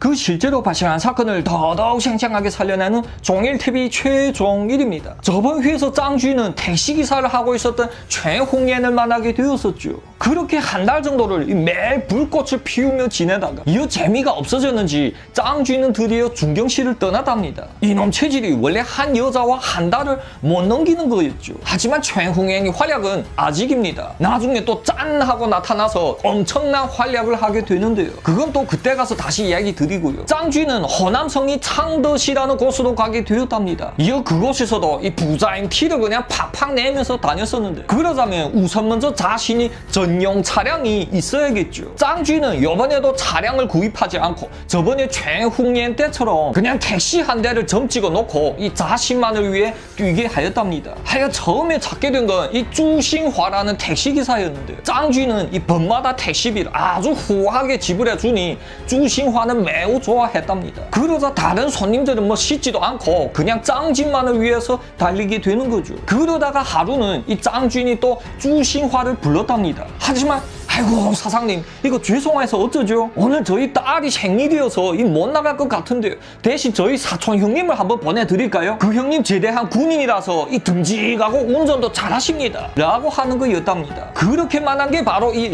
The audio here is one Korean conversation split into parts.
그 실제로 발생한 사건을 더더욱 생생하게 살려내는 종일TV 최종일입니다. 저번 회에서 짱 주인은 택시기사를 하고 있었던 최홍yen을 만나게 되었었죠. 그렇게 한 달 정도를 매일 불꽃을 피우며 지내다가 이 재미가 없어졌는지 짱 주인은 드디어 중경시를 떠나답니다. 이놈 체질이 원래 한 여자와 한 달을 못 넘기는 거였죠. 하지만 최홍yen의 활약은 아직입니다. 나중에 또 짠 하고 나타나서 엄청난 활약을 하게 되는데요. 그건 또 그때 가서 다시 이야기 드리고요. 짱 주인은 허남성이 창덕시라는 곳으로 가게 되었답니다. 이어 그곳에서도 이 부자인 티를 그냥 팍팍 내면서 다녔었는데, 그러자면 우선 먼저 자신이 전용 차량이 있어야겠죠. 짱 주인은 이번에도 차량을 구입하지 않고 저번에 최홍yen 때처럼 그냥 택시 한 대를 점찍어 놓고 이 자신만을 위해 뛰게 하였답니다. 하여 처음에 찾게 된 건 이 쭈싱화라는 택시기사였는데, 짱 주인은 이 번마다 택시비를 아주 후하게 지불해 주니 쭈싱화는 매우 좋아했답니다. 그러자 다른 손님들은 뭐 씻지도 않고 그냥 짱 주인만을 위해서 달리게 되는 거죠. 그러다가 하루는 이 짱 주인이 또 쭈싱화를 불렀답니다. 하지만 아이고 사장님, 이거 죄송해서 어쩌죠? 오늘 저희 딸이 생일이어서 못 나갈 것 같은데요. 대신 저희 사촌 형님을 한번 보내드릴까요? 그 형님 제대한 군인이라서 이 듬직하고 운전도 잘하십니다 라고 하는 거였답니다. 그렇게 만난 게 바로 이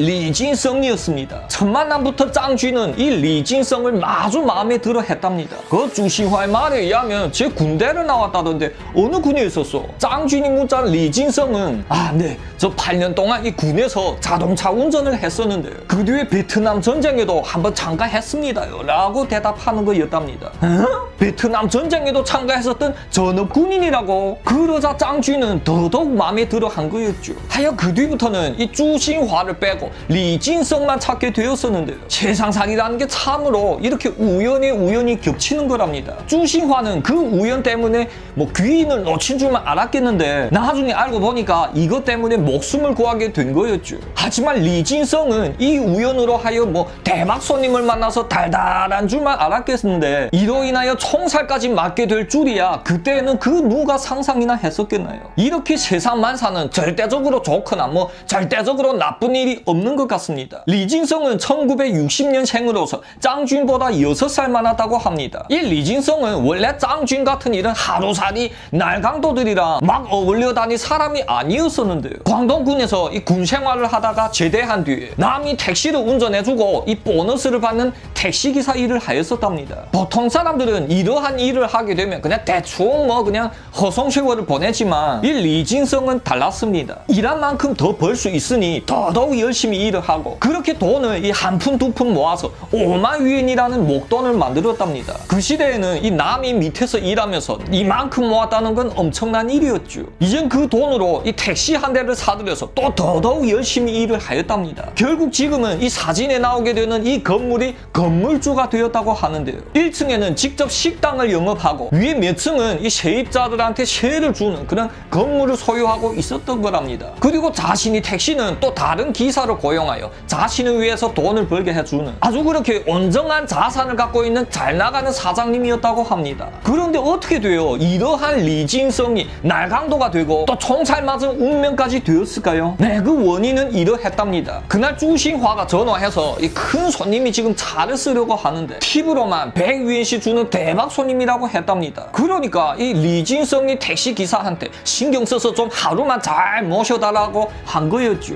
리진성이었습니다. 첫 만남부터 짱 주인은 이 리진성을 마주 마음에 들어 했답니다. 그 주신화의 말에 의하면 제 군대를 나왔다던데 어느 군에 있었어? 짱 주인이 묻자 리진성은 네, 저 8년 동안 이 군에서 자동차 운전을 했었는데요. 그 뒤에 베트남 전쟁에도 한번 참가했습니다요 라고 대답하는 거였답니다. 베트남 전쟁에도 참가했었던 전업 군인이라고? 그러자 짱 주인은 더더욱 마음에 들어 한 거였죠. 하여 그 뒤부터는 이 쭈싱화를 빼고 리진성만 찾게 되었었는데요. 세상살이라는 게 참으로 이렇게 우연히 겹치는 거랍니다. 쭈싱화는 그 우연 때문에 뭐 귀인을 놓친 줄만 알았겠는데 나중에 알고 보니까 이것 때문에 목숨을 구하게 된 거였죠. 하지만 리진성은 이 우연으로 하여 뭐 대박 손님을 만나서 달달한 줄만 알았겠는데 이로 인하여 총살까지 맞게 될 줄이야 그때는 그 누가 상상이나 했었겠나요? 이렇게 세상 만사는 절대적으로 좋거나 뭐 절대적으로 나쁜 일이 없는 것 같습니다. 리진성은 1960년생으로서 짱 주인보다 6살 많았다고 합니다. 이 리진성은 원래 짱 주인 같은 일은 하루살이 날강도들이랑 막 어울려 다닐 사람이 아니었었는데요. 광동군에서 이 군 생활을 하다가 제대한 뒤에 남이 택시를 운전해주고 이 보너스를 받는 택시기사 일을 하였었답니다. 보통 사람들은 이러한 일을 하게 되면 그냥 대충 뭐 그냥 허송세월을 보내지만 이 리진성은 달랐습니다. 일한 만큼 더 벌 수 있으니 더더욱 열심히 일을 하고 그렇게 돈을 이 한 푼 두 푼 모아서 5만 위엔이라는 목돈을 만들었답니다. 그 시대에는 이 남이 밑에서 일하면서 이만큼 모았다는 건 엄청난 일이었죠. 이젠 그 돈으로 이 택시 한 대를 사들여서 또 더더욱 열심히 일을 하였답니다. 결국 지금은 이 사진에 나오게 되는 이 건물이 건물주가 되었다고 하는데요. 1층에는 직접 식당을 영업하고 위에 몇 층은 이 세입자들한테 세를 주는 그런 건물을 소유하고 있었던 거랍니다. 그리고 자신이 택시는 또 다른 기사를 고용하여 자신을 위해서 돈을 벌게 해주는 아주 그렇게 온전한 자산을 갖고 있는 잘 나가는 사장님이었다고 합니다. 그런데 어떻게 돼요? 이러한 리진성이 날강도가 되고 또 총살 맞은 운명까지 되었을까요? 네, 그 원인은 이러했답니다. 그날 쭈싱화가 전화해서 이 큰 손님이 지금 차를 쓰려고 하는데 팁으로만 100위엔씩 주는 대박 손님이라고 했답니다. 그러니까 이 리진성이 택시기사한테 신경 써서 좀 하루만 잘 모셔달라고 한 거였죠.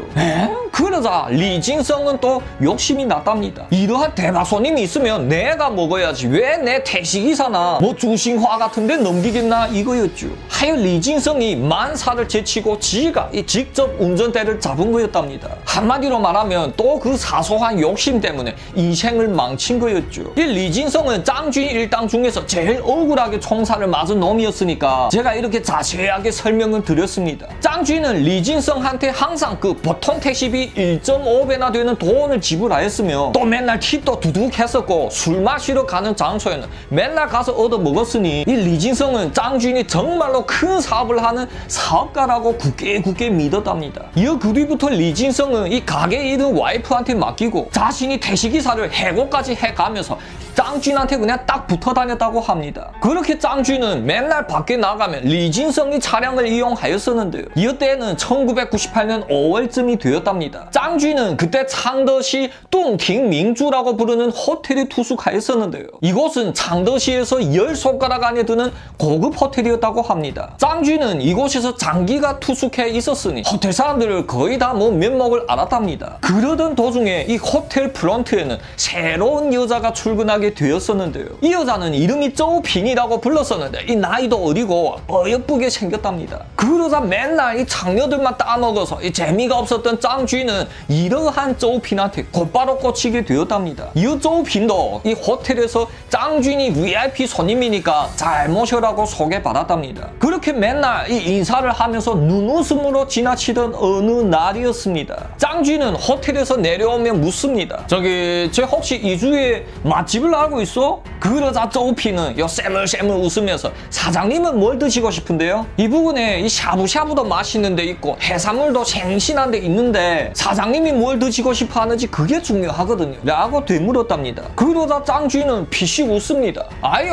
그러자 리진성은 또 욕심이 났답니다. 이러한 대박 손님이 있으면 내가 먹어야지 왜 내 택시기사나 뭐 쭈싱화 같은 데 넘기겠나 이거였죠. 하여 리진성이 만사를 제치고 지가 직접 운전대를 잡은 거였답니다. 한마디로 말하면 또 그 사소한 욕심 때문에 인생을 망친 거였죠. 이 리진성은 짱 주인 일당 중에서 제일 억울하게 총살을 맞은 놈이었으니까 제가 이렇게 자세하게 설명을 드렸습니다. 짱 주인은 리진성한테 항상 그 보통 택시비 1.5배나 되는 돈을 지불하였으며 또 맨날 팁도 두둑 했었고 술 마시러 가는 장소에는 맨날 가서 얻어 먹었으니 이 리진성은 짱 주인이 정말로 큰 사업을 하는 사업가라고 굳게 믿었답니다. 이어 그 뒤부터 리진성은 이 가게 일은 와이프한테 맡기고 자신이 택시기사를 해고까지 해가면서 짱 주인한테 그냥 딱 붙어 다녔다고 합니다. 그렇게 짱 주인은 맨날 밖에 나가면 리진성이 차량을 이용하였었는데요. 이때는 1998년 5월쯤이 되었답니다. 있었답니다. 짱쥐는 그때 창더시 뚱팅민주라고 부르는 호텔에 투숙하였었는데요. 이곳은 창더시에서 10손가락 안에 드는 고급 호텔이었다고 합니다. 짱쥐는 이곳에서 장기가 투숙해 있었으니 호텔 사람들을 거의 다 면목을 알았답니다. 그러던 도중에 이 호텔 프런트에는 새로운 여자가 출근하게 되었었는데요. 이 여자는 이름이 쪼핀이라고 불렀었는데 이 나이도 어리고 어여쁘게 생겼답니다. 그러자 맨날 이 장녀들만 따먹어서 이 재미가 없었던 짱쥐는 이러한 쪼핀한테 곧바로 꽂히게 되었답니다. 이 쪼핀도 이 호텔에서 짱쥐니 VIP 손님이니까 잘 모셔라고 소개받았답니다. 그렇게 맨날 이 인사를 하면서 눈웃음으로 지나치던 어느 날이었습니다. 짱쥐는 호텔에서 내려오면 묻습니다. 저기 쟤 혹시 이 주위에 맛집을 알고 있어? 그러자 쪼피는 요 쎄물쎄물 웃으면서 사장님은 뭘 드시고 싶은데요? 이 부근에 이 샤브샤브도 맛있는 데 있고 해산물도 생신한 데 있는데 사장님이 뭘 드시고 싶어 하는지 그게 중요하거든요 라고 되물었답니다. 그러자 짱쥐는 피식 웃습니다. 아유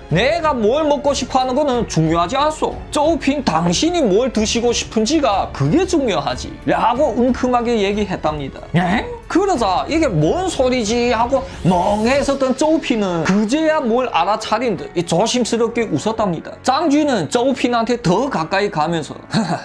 내가 뭘 먹고 싶어 하는 거는 중요하지 않소. 쪼핀 당신이 뭘 드시고 싶은지가 그게 중요하지 라고 웅큼하게 얘기했답니다. 에? 그러자 이게 뭔 소리지 하고 멍해있었던 쪼핀은 그제야 뭘 알아차린 듯 조심스럽게 웃었답니다. 짱쥐는 쪼핀한테 더 가까이 가면서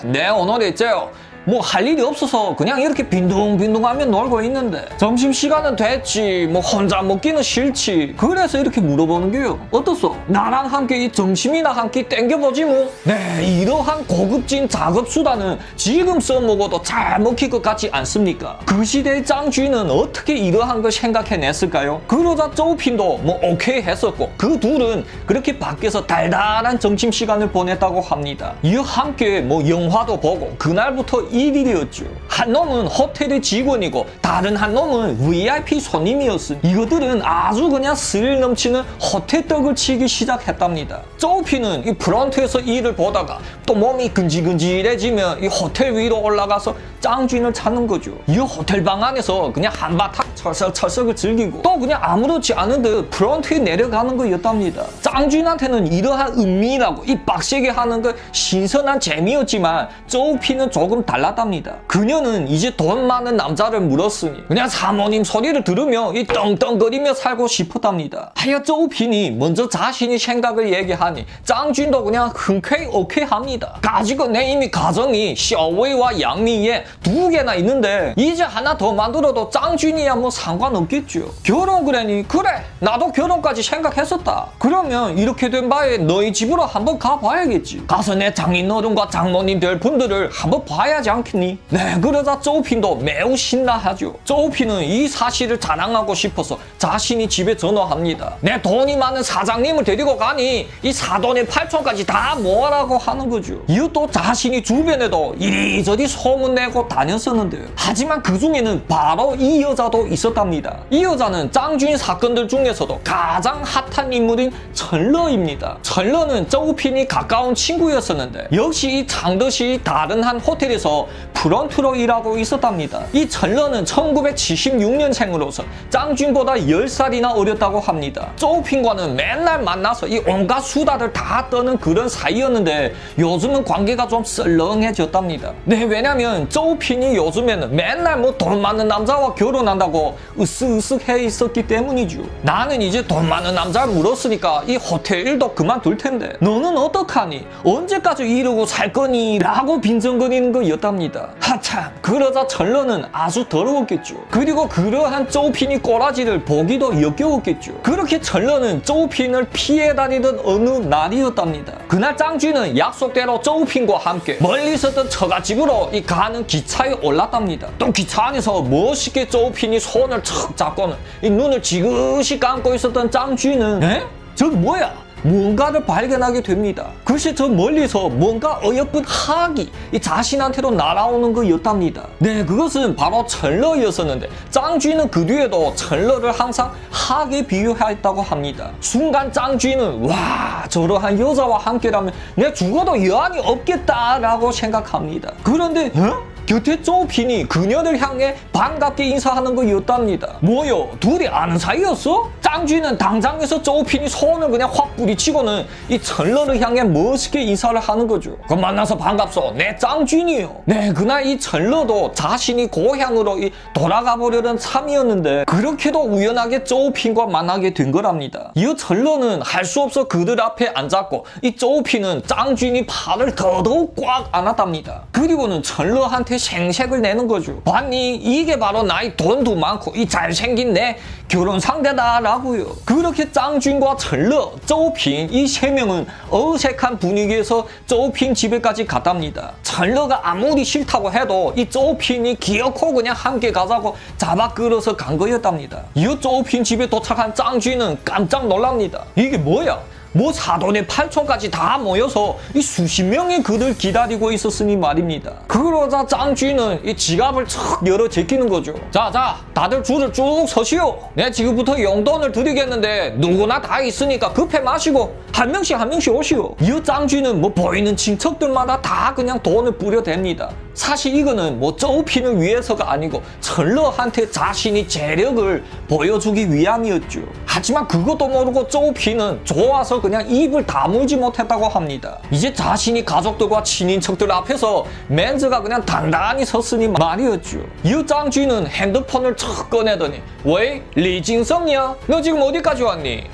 내 오늘 있죠? 뭐 할 일이 없어서 그냥 이렇게 빈둥빈둥하며 놀고 있는데 점심시간은 됐지 뭐 혼자 먹기는 싫지 그래서 이렇게 물어보는 게요. 어떻소? 나랑 함께 이 점심이나 한 끼 땡겨보지 뭐. 네, 이러한 고급진 작업수단은 지금 써먹어도 잘 먹힐 것 같지 않습니까? 그 시대의 짱쥐는 어떻게 이러한 걸 생각해냈을까요? 그러자 쪼핀도 뭐 오케이 했었고 그 둘은 그렇게 밖에서 달달한 점심시간을 보냈다고 합니다. 이와 함께 뭐 영화도 보고 그날부터 1일이었죠. 한 놈은 호텔의 직원이고 다른 한 놈은 VIP 손님이었으니 이것들은 아주 그냥 스릴 넘치는 호텔 떡을 치기 시작했답니다. 쪼피는 이 프런트에서 일을 보다가 또 몸이 근질근질해지면 이 호텔 위로 올라가서 짱쥐를 찾는 거죠. 이 호텔 방 안에서 그냥 한바탕 철썩철썩을 즐기고 또 그냥 아무렇지 않은 듯 프런트에 내려가는 거였답니다. 짱쥐한테는 이러한 은밀하고 이 빡세게 하는 거 신선한 재미였지만 쪼피는 조금 달랐답니다. 그녀는 이제 돈 많은 남자를 물었으니 그냥 사모님 소리를 들으며 이 떵떵거리며 살고 싶었답니다. 하여 쪼핀이 먼저 자신의 생각을 얘기하니 짱쥐도 그냥 흔쾌히 오케이 합니다. 가지고 내 이미 가정이 샤오웨이와 양미에 2개나 있는데 이제 하나 더 만들어도 짱쥐니야 뭐 상관없겠죠. 결혼 그래니 그래 나도 결혼까지 생각했었다. 그러면 이렇게 된 바에 너희 집으로 한번 가봐야겠지. 가서 내 장인어른과 장모님들 분들을 한번 봐야지 않겠니? 네, 그러자 쪼핀도 매우 신나하죠. 쪼핀은 이 사실을 자랑하고 싶어서 자신이 집에 전화합니다. 내 돈이 많은 사장님을 데리고 가니 이 사돈의 8촌까지 다 모아라고 하는 거죠. 이것도 자신이 주변에도 이리저리 소문내고 다녔었는데요. 하지만 그 중에는 바로 이 여자도 있었답니다. 이 여자는 짱쥐 사건들 중에서도 가장 핫한 인물인 천러입니다. 천러는 쪼핀이 가까운 친구였었는데 역시 이 장더시 다른 한 호텔에서 프런트로 일하고 있었답니다. 이 천러는 1976년생으로서 짱쥐보다 10살이나 어렸다고 합니다. 쪼핀과는 맨날 만나서 이 온갖 수다를 다 떠는 그런 사이였는데 요즘은 관계가 좀 썰렁해졌답니다. 네, 왜냐면 쪼핀이 요즘에는 맨날 뭐 돈 많은 남자와 결혼한다고 으쓱으쓱해 있었기 때문이죠. 나는 이제 돈 많은 남자를 물었으니까 이 호텔 일도 그만둘 텐데 너는 어떡하니? 언제까지 이러고 살 거니? 라고 빈정거리는 거였답니다. 하참, 그러자 천러는 아주 더러웠겠죠. 그리고 그러한 쪼핀이 꼬라지를 보기도 역겨웠겠죠. 그렇게 천러는 쪼핀을 피해 다니던 어느 날이었답니다. 그날 짱쥐는 약속대로 쪼핀과 함께 멀리 있었던 처갓집으로 이 가는 기차에 올랐답니다. 또 기차 안에서 멋있게 쪼핀이 손을 척 잡고는 이 눈을 지그시 감고 있었던 짱쥐는 에? 저기 뭐야? 뭔가를 발견하게 됩니다. 글쎄 저 멀리서 뭔가 어여쁜 하악이 이 자신한테로 날아오는 거였답니다. 네, 그것은 바로 천러였었는데 짱쥐는 그 뒤에도 천러를 항상 하악에 비유했다고 합니다. 순간 짱쥐는 와, 저러한 여자와 함께라면 내 죽어도 여한이 없겠다라고 생각합니다. 그런데 곁에 쪼핀이 그녀를 향해 반갑게 인사하는 거였답니다. 뭐요? 둘이 아는 사이였어? 짱쥐는 당장에서 쪼우핀이 손을 그냥 확 뿌리치고는 이 천러를 향해 멋있게 인사를 하는 거죠. 그 만나서 반갑소. 내 짱쥐니요. 네, 그날 이 천러도 자신이 고향으로 돌아가 보려던 참이었는데 그렇게도 우연하게 쪼우핀과 만나게 된 거랍니다. 이 천러는 할 수 없어 그들 앞에 앉았고 이 쪼우핀은 짱쥐니 팔을 더더욱 꽉 안았답니다. 그리고는 천러한테 생색을 내는 거죠. 봤니? 이게 바로 나의 돈도 많고 이 잘생긴 내 결혼 상대다라고요. 그렇게 짱쥐과 천러, 쪼우핀 이 세 명은 어색한 분위기에서 쪼우핀 집에까지 갔답니다. 천러가 아무리 싫다고 해도 이 쪼우핀이 기어코 그냥 함께 가자고 잡아 끌어서 간 거였답니다. 이 쪼우핀 집에 도착한 짱쥐는 깜짝 놀랍니다. 이게 뭐야? 뭐 사돈의 팔촌까지 다 모여서 이 수십 명이 그들 기다리고 있었으니 말입니다. 그러자 짱쥐는 이 지갑을 척 열어 제끼는 거죠. 자, 다들 줄을 쭉 서시오. 내 지금부터 용돈을 드리겠는데 누구나 다 있으니까 급해 마시고 한 명씩 오시오. 이 짱쥐는 뭐 보이는 친척들마다 다 그냥 돈을 뿌려댑니다. 사실 이거는 뭐 쪼우핀을 위해서가 아니고 천러한테 자신이 재력을 보여주기 위함이었죠. 하지만 그것도 모르고 쪼우핀은 좋아서 그냥 입을 다물지 못했다고 합니다. 이제 자신이 가족들과 친인척들 앞에서 맨즈가 그냥 단단히 섰으니 말이었죠. 이 짱쥐는 핸드폰을 척 꺼내더니 왜? 리징성이야? 너 지금 어디까지 왔니?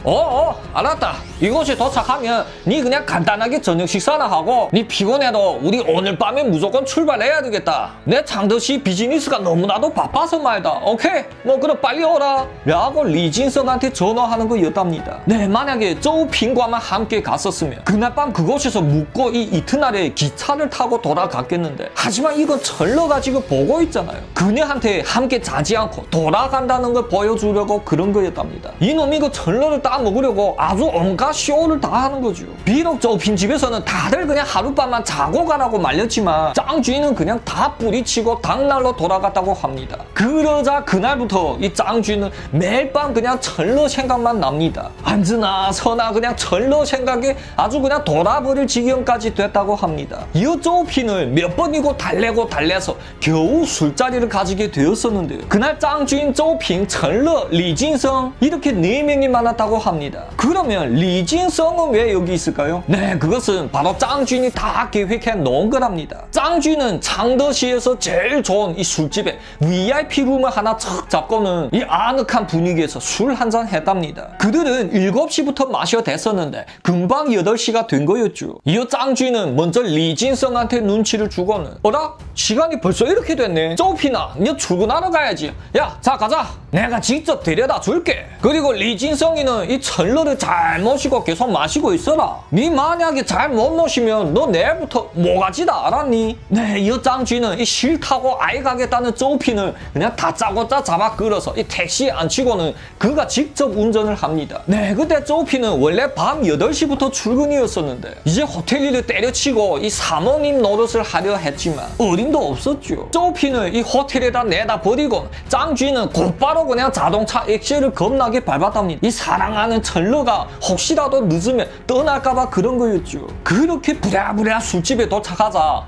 알았다. 이곳에 도착하면 니 그냥 간단하게 저녁 식사나 하고 니 피곤해도 우리 오늘 밤에 무조건 출발해야 되겠다. 내 장더시 비즈니스가 너무나도 바빠서 말다. 오케이? 뭐 그럼 빨리 오라. 라고 리징성한테 전화하는 거였답니다. 네, 만약에 쪼우핀과만 함께 갔었으면 그날 밤 그곳에서 묵고 이 이튿날에 기차를 타고 돌아갔겠는데 하지만 이건 천러가 지금 보고 있잖아요. 그녀한테 함께 자지 않고 돌아간다는 걸 보여주려고 그런 거였답니다. 이놈이 그 천러를 따먹으려고 아주 온갖 쇼를 다 하는 거죠. 비록 쪼우핀 집에서는 다들 그냥 하룻밤만 자고 가라고 말렸지만 짱쥐는 그냥 다 뿌리치고 당날로 돌아갔다고 합니다. 그러자 그날부터 이 짱쥐는 매일 밤 그냥 천러 생각만 납니다. 앉으나 서나 그냥 천러 생각에 아주 그냥 돌아버릴 지경까지 됐다고 합니다. 이 쪼우핀을 몇 번이고 달래서 겨우 술자리를 가지게 되었었는데요. 그날 짱쥐인 쪼우핀, 천러, 리징성 이렇게 4명이 만났다고 합니다. 그러면 리징성은 왜 여기 있을까요? 네, 그것은 바로 짱쥐인이 다 계획해 놓은 거랍니다. 짱쥐는 장더시에서 제일 좋은 이 술집에 VIP 룸을 하나 척 잡고는 이 아늑한 분위기에서 술 한잔 했답니다. 그들은 7시부터 마셔 댔었는데 금방 8시가 된 거였죠. 이 짱쥐는 먼저 리징성한테 눈치를 주고는 어라? 시간이 벌써 이렇게 됐네. 쪼우핀아, 너 출근하러 가야지. 야, 자 가자. 내가 직접 데려다 줄게. 그리고 리징성이는 이 천러를 잘 모시고 계속 마시고 있어라. 니 만약에 잘 못 모시면 너 내일부터 모가지다, 알았니? 네, 이 짱쥐는 이 싫다고 아예 가겠다는 쪼우핀을 그냥 다짜고짜 잡아 끌어서 이 택시에 앉히고는 그가 직접 운전을 합니다. 네, 그때 쪼우핀은 원래 밤 8시부터 출근이었었는데 이제 호텔 일을 때려치고 이 사모님 노릇을 하려 했지만 어림도 없었죠. 쪼우핀을 이 호텔에다 내다 버리고 짱쥐는 곧바로 그냥 자동차 액셀을 겁나게 밟았답니다. 이 사랑하는 천러가 혹시라도 늦으면 떠날까봐 그런 거였죠. 그렇게 부랴부랴 술집에 도착하자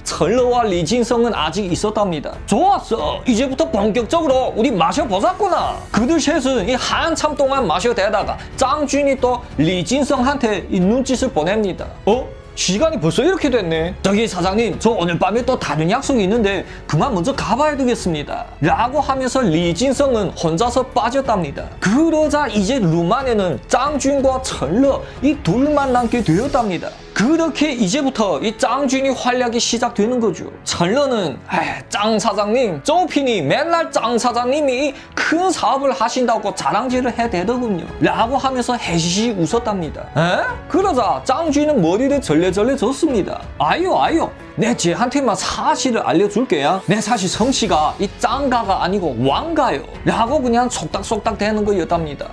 천러와 리징성은 아직 있었답니다. 좋았어. 이제부터 본격적으로 우리 마셔보자꾸나. 그들 셋은 이 한참 동안 마셔대다가 짱쥐니 또 리징성한테 이 눈짓을 보냅니다. 시간이 벌써 이렇게 됐네. 저기 사장님, 저 오늘 밤에 또 다른 약속이 있는데 그만 먼저 가봐야 되겠습니다. 라고 하면서 리징성은 혼자서 빠졌답니다. 그러자 이제 룸 안에는 짱쥐과 천러 이 둘만 남게 되었답니다. 그렇게 이제부터 이 짱쥐니 활약이 시작되는 거죠. 천러는 짱 사장님, 쪼우핀이 맨날 짱 사장님이 큰 사업을 하신다고 자랑질을 해대더군요. 라고 하면서 해시시 웃었답니다. 그러자 짱쥐는 머리를 절레절레 졌습니다. 아유, 내 쟤한테만 사실을 알려줄게요. 내 사실 성씨가 이 짱가가 아니고 왕가요. 라고 그냥 속닥속닥 대는 거였답니다.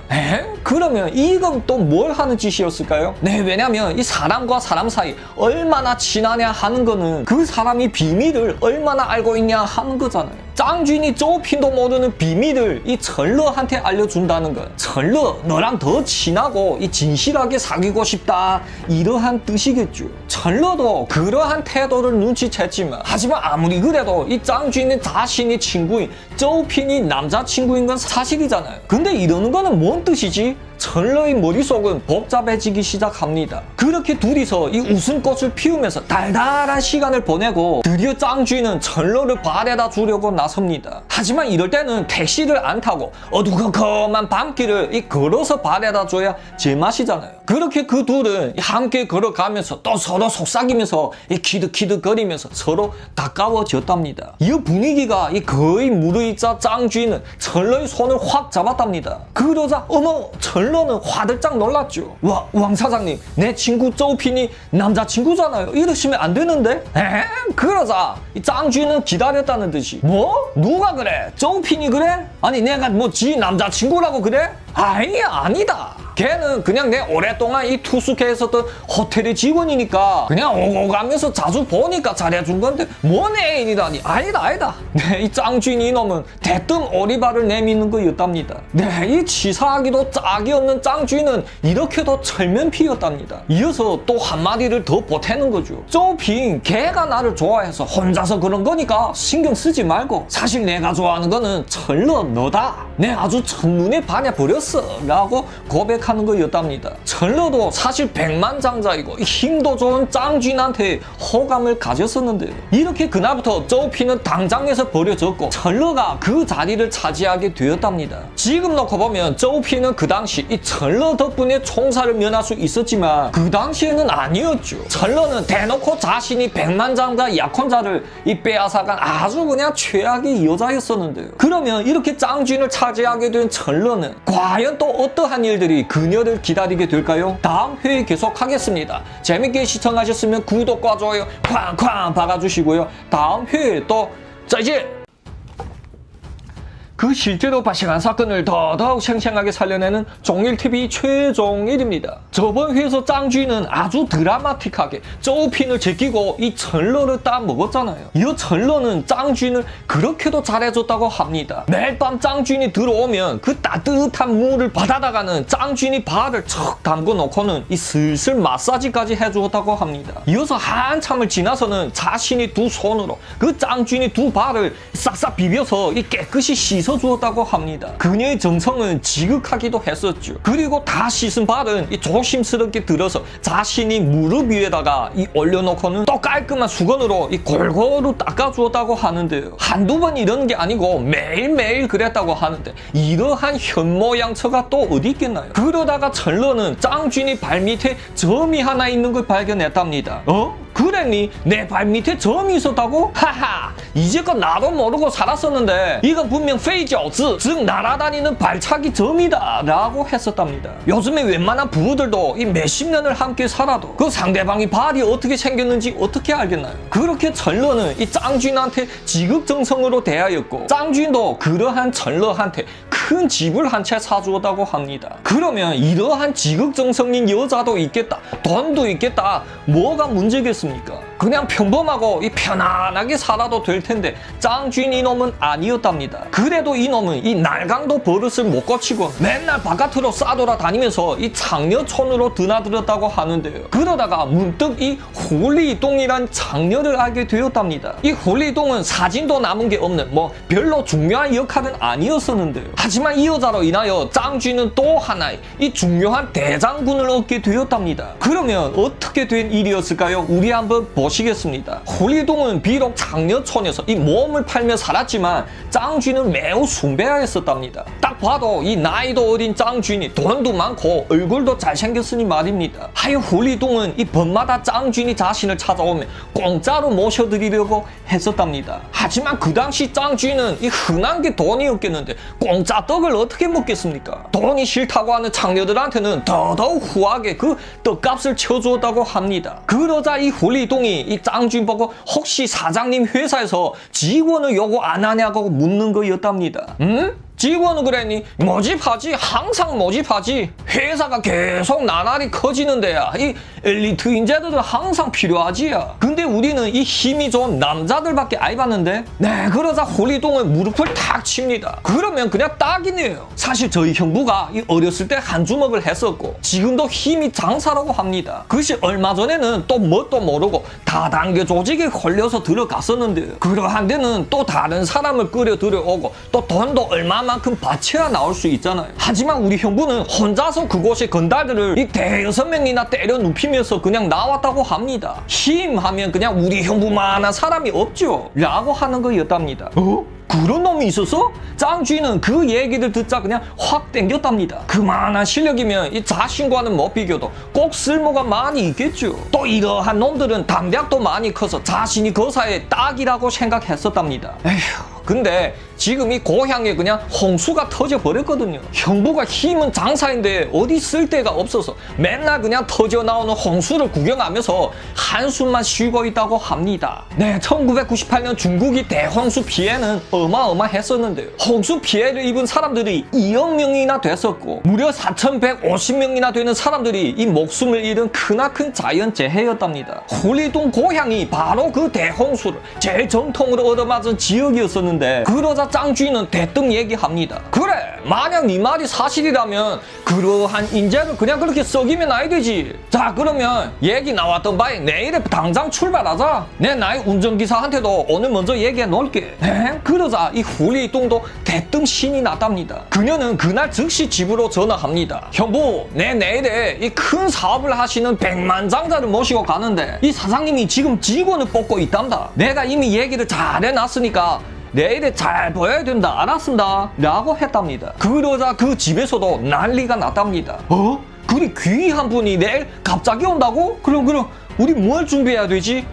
그러면 이건 또 뭘 하는 짓이었을까요? 네, 왜냐면 이 사람과 사람 사이 얼마나 친하냐 하는 거는 그 사람이 비밀을 얼마나 알고 있냐 하는 거잖아요. 장 주인이 조핀도 모르는 비밀을 이 전러한테 알려준다는 건 전러 너랑 더 친하고 이 진실하게 사귀고 싶다 이러한 뜻이겠죠. 전러도 그러한 태도를 눈치챘지만 하지만 아무리 그래도 이 장 주인은 자신이 친구인 조핀이 남자친구인 건 사실이잖아요. 근데 이러는 거는 뭔 뜻이지? 전러의 머릿속은 복잡해지기 시작합니다. 그렇게 둘이서 이 웃음꽃을 피우면서 달달한 시간을 보내고 드디어 장 주인은 전러를 발에다 주려고 나섭니다. 하지만 이럴 때는 택시를 안 타고 어두컴컴한 밤길을 이 걸어서 발에다 줘야 제맛이잖아요. 그렇게 그 둘은 함께 걸어가면서 또 서로 속삭이면서 이 키득키득거리면서 서로 가까워졌답니다. 이 분위기가 이 거의 무르익자 장 주인은 전러의 손을 확 잡았답니다. 그러자 어머 전러는 화들짝 놀랐죠. 왕 사장님, 내 친구 조핀이 남자친구잖아요. 이러시면 안 되는데? 그러자 이 장 주인은 기다렸다는 듯이 뭐? 누가 그래? 조핀이 그래? 아니 내가 뭐 지 남자친구라고 그래? 아니다. 걔는 그냥 내 오랫동안 이 투숙해 있었던 호텔의 직원이니까 그냥 오고 가면서 자주 보니까 잘해준 건데 뭔 애인이라니. 아니다. 네, 이 장 주인 이놈은 대뜸 오리발을 내미는 거였답니다. 네, 이 치사하기도 짝이 없는 장 주인은 이렇게도 철면피였답니다. 이어서 또 한마디를 더 보태는 거죠. 조핀, 걔가 나를 좋아해서 혼자서 그런 거니까 신경 쓰지 말고 사실 내가 좋아하는 거는 철러 너다. 내 아주 첫눈에 반해버렸어 라고 고백하는 거였답니다. 전러도 사실 백만장자이고 힘도 좋은 장 주인한테 호감을 가졌었는데요. 이렇게 그날부터 조핀은 당장에서 버려졌고 전러가 그 자리를 차지하게 되었답니다. 지금 놓고 보면 조핀은 그 당시 이 전러 덕분에 총살을 면할 수 있었지만 그 당시에는 아니었죠. 전러는 대놓고 자신이 백만장자 약혼자를 이 빼앗아간 아주 그냥 최악의 여자였었는데요. 그러면 이렇게 장 주인을 차지하게 된 전러는 과연 또 어떠한 일들이 그녀를 기다리게 될까요? 다음 회에 계속하겠습니다. 재밌게 시청하셨으면 구독과 좋아요 쾅쾅 박아주시고요. 다음 회에 또 짜이제 그 실제로 발생한 사건을 더더욱 생생하게 살려내는 종일TV 최종일입니다. 저번 회에서 장 주인은 아주 드라마틱하게 조핀을 제끼고 이 전러를 따먹었잖아요. 이 전러는 장 주인을 그렇게도 잘해줬다고 합니다. 매일 밤 장 주인이 들어오면 그 따뜻한 물을 받아다가는 장 주인이 발을 척 담궈 놓고는 이 슬슬 마사지까지 해주었다고 합니다. 이어서 한참을 지나서는 자신이 두 손으로 그 장 주인이 두 발을 싹싹 비벼서 이 깨끗이 씻어주었다고 합니다. 그녀의 정성은 지극하기도 했었죠. 그리고 다 씻은 발은 이 조심스럽게 들어서 자신이 무릎 위에다가 이 올려놓고는 또 깔끔한 수건으로 이 골고루 닦아주었다고 하는데요. 한두 번 이러는 게 아니고 매일매일 그랬다고 하는데 이러한 현모양처가 또 어디 있겠나요? 그러다가 전러는 장 주인이 발밑에 점이 하나 있는 걸 발견했답니다. 그랬니? 내 발밑에 점이 있었다고? 하하! 이제껏 나도 모르고 살았었는데 이건 분명 페이저즈, 즉 날아다니는 발차기 점이다 라고 했었답니다. 요즘에 웬만한 부부들도 이 몇십 년을 함께 살아도 그 상대방이 발이 어떻게 생겼는지 어떻게 알겠나요? 그렇게 전러는 이 장 주인한테 지극정성으로 대하였고 장 주인도 그러한 전러한테 큰 집을 한 채 사주었다고 합니다. 그러면 이러한 지극정성인 여자도 있겠다, 돈도 있겠다, 뭐가 문제겠습니까? 그냥 평범하고 이 편안하게 살아도 될 텐데 장 주인 이놈은 아니었답니다. 그래도 이놈은 이 날강도 버릇을 못 고치고 맨날 바깥으로 싸돌아다니면서 이 장녀촌으로 드나들었다고 하는데요. 그러다가 문득 이 홀리동이란 장녀를 알게 되었답니다. 이 홀리동은 사진도 남은 게 없는 뭐 별로 중요한 역할은 아니었었는데요. 하지만 이 여자로 인하여 장 주인은 또 하나의 이 중요한 대장군을 얻게 되었답니다. 그러면 어떻게 된 일이었을까요? 우리 한번 보시겠습니다. 홀리동은 비록 장녀촌에서 이 몸을 팔며 살았지만 장 주인은 매우 숭배하였었답니다. 딱 봐도 이 나이도 어린 장 주인이 돈도 많고 얼굴도 잘생겼으니 말입니다. 하여 홀리동은 이 밤마다 장 주인이 자신을 찾아오면 공짜로 모셔드리려고 했었답니다. 하지만 그 당시 장 주인은 이 흔한 게 돈이었겠는데 공짜 떡을 어떻게 먹겠습니까? 돈이 싫다고 하는 장녀들한테는 더더욱 후하게 그 떡값을 쳐주었다고 합니다. 그러자 이 홀리동이 이 장 주인 보고 혹시 사장님 회사에서 직원을 요구 안 하냐고 묻는 거였답니다. 직원은 그랬니? 모집하지. 항상 모집하지. 회사가 계속 나날이 커지는데야. 이 엘리트 인재들은 항상 필요하지야. 근데 우리는 이 힘이 좋은 남자들밖에 안 봤는데. 네, 그러자 홀리동은 무릎을 탁 칩니다. 그러면 그냥 딱이네요. 사실 저희 형부가 이 어렸을 때 한 주먹을 했었고 지금도 힘이 장사라고 합니다. 그것이 얼마 전에는 또 뭣도 모르고 다단계 조직에 걸려서 들어갔었는데요. 그러한 데는 또 다른 사람을 끌어 들여오고 또 돈도 얼마만큼 바쳐야 나올 수 있잖아요. 하지만 우리 형부는 혼자서 그곳의 건달들을 이 대여섯 명이나 때려 눕히면서 그냥 나왔다고 합니다. 힘 하면 그냥 우리 형부만한 사람이 없죠 라고 하는 거였답니다. 그런 놈이 있었어? 짱쥐는 그 얘기를 듣자 그냥 확 땡겼답니다. 그만한 실력이면 이 자신과는 못 비교도 꼭 쓸모가 많이 있겠죠. 또 이러한 놈들은 담력도 많이 커서 자신이 거사의 딱이라고 생각했었답니다. 에휴, 근데 지금 이 고향에 그냥 홍수가 터져버렸거든요. 형부가 힘은 장사인데 어디 쓸 데가 없어서 맨날 그냥 터져 나오는 홍수를 구경하면서 한숨만 쉬고 있다고 합니다. 네, 1998년 중국이 대홍수 피해는 어마어마했었는데요. 홍수 피해를 입은 사람들이 2억 명이나 됐었고 무려 4,150명이나 되는 사람들이 이 목숨을 잃은 크나큰 자연재해였답니다. 홀리동 고향이 바로 그 대홍수를 제일 정통으로 얻어맞은 지역이었었는데 그러자 짱쥐는 대뜸 얘기합니다. 그래, 만약 네 말이 사실이라면 그러한 인재를 그냥 그렇게 썩이면 아야 되지. 자, 그러면 얘기 나왔던 바에 내일에 당장 출발하자. 내 나의 운전기사한테도 오늘 먼저 얘기해 놓을게. 네? 그러자 이 홀리동도 대뜸 신이 났답니다. 그녀는 그날 즉시 집으로 전화합니다. 형부, 내 내일에 이 큰 사업을 하시는 백만장자를 모시고 가는데 이 사장님이 지금 직원을 뽑고 있단다. 내가 이미 얘기를 잘 해놨으니까 내일에 잘 보여야 된다. 알았습니다 라고 했답니다. 그러자 그 집에서도 난리가 났답니다. 그리 귀한 분이 내일 갑자기 온다고? 그럼 우리 뭘 준비해야 되지?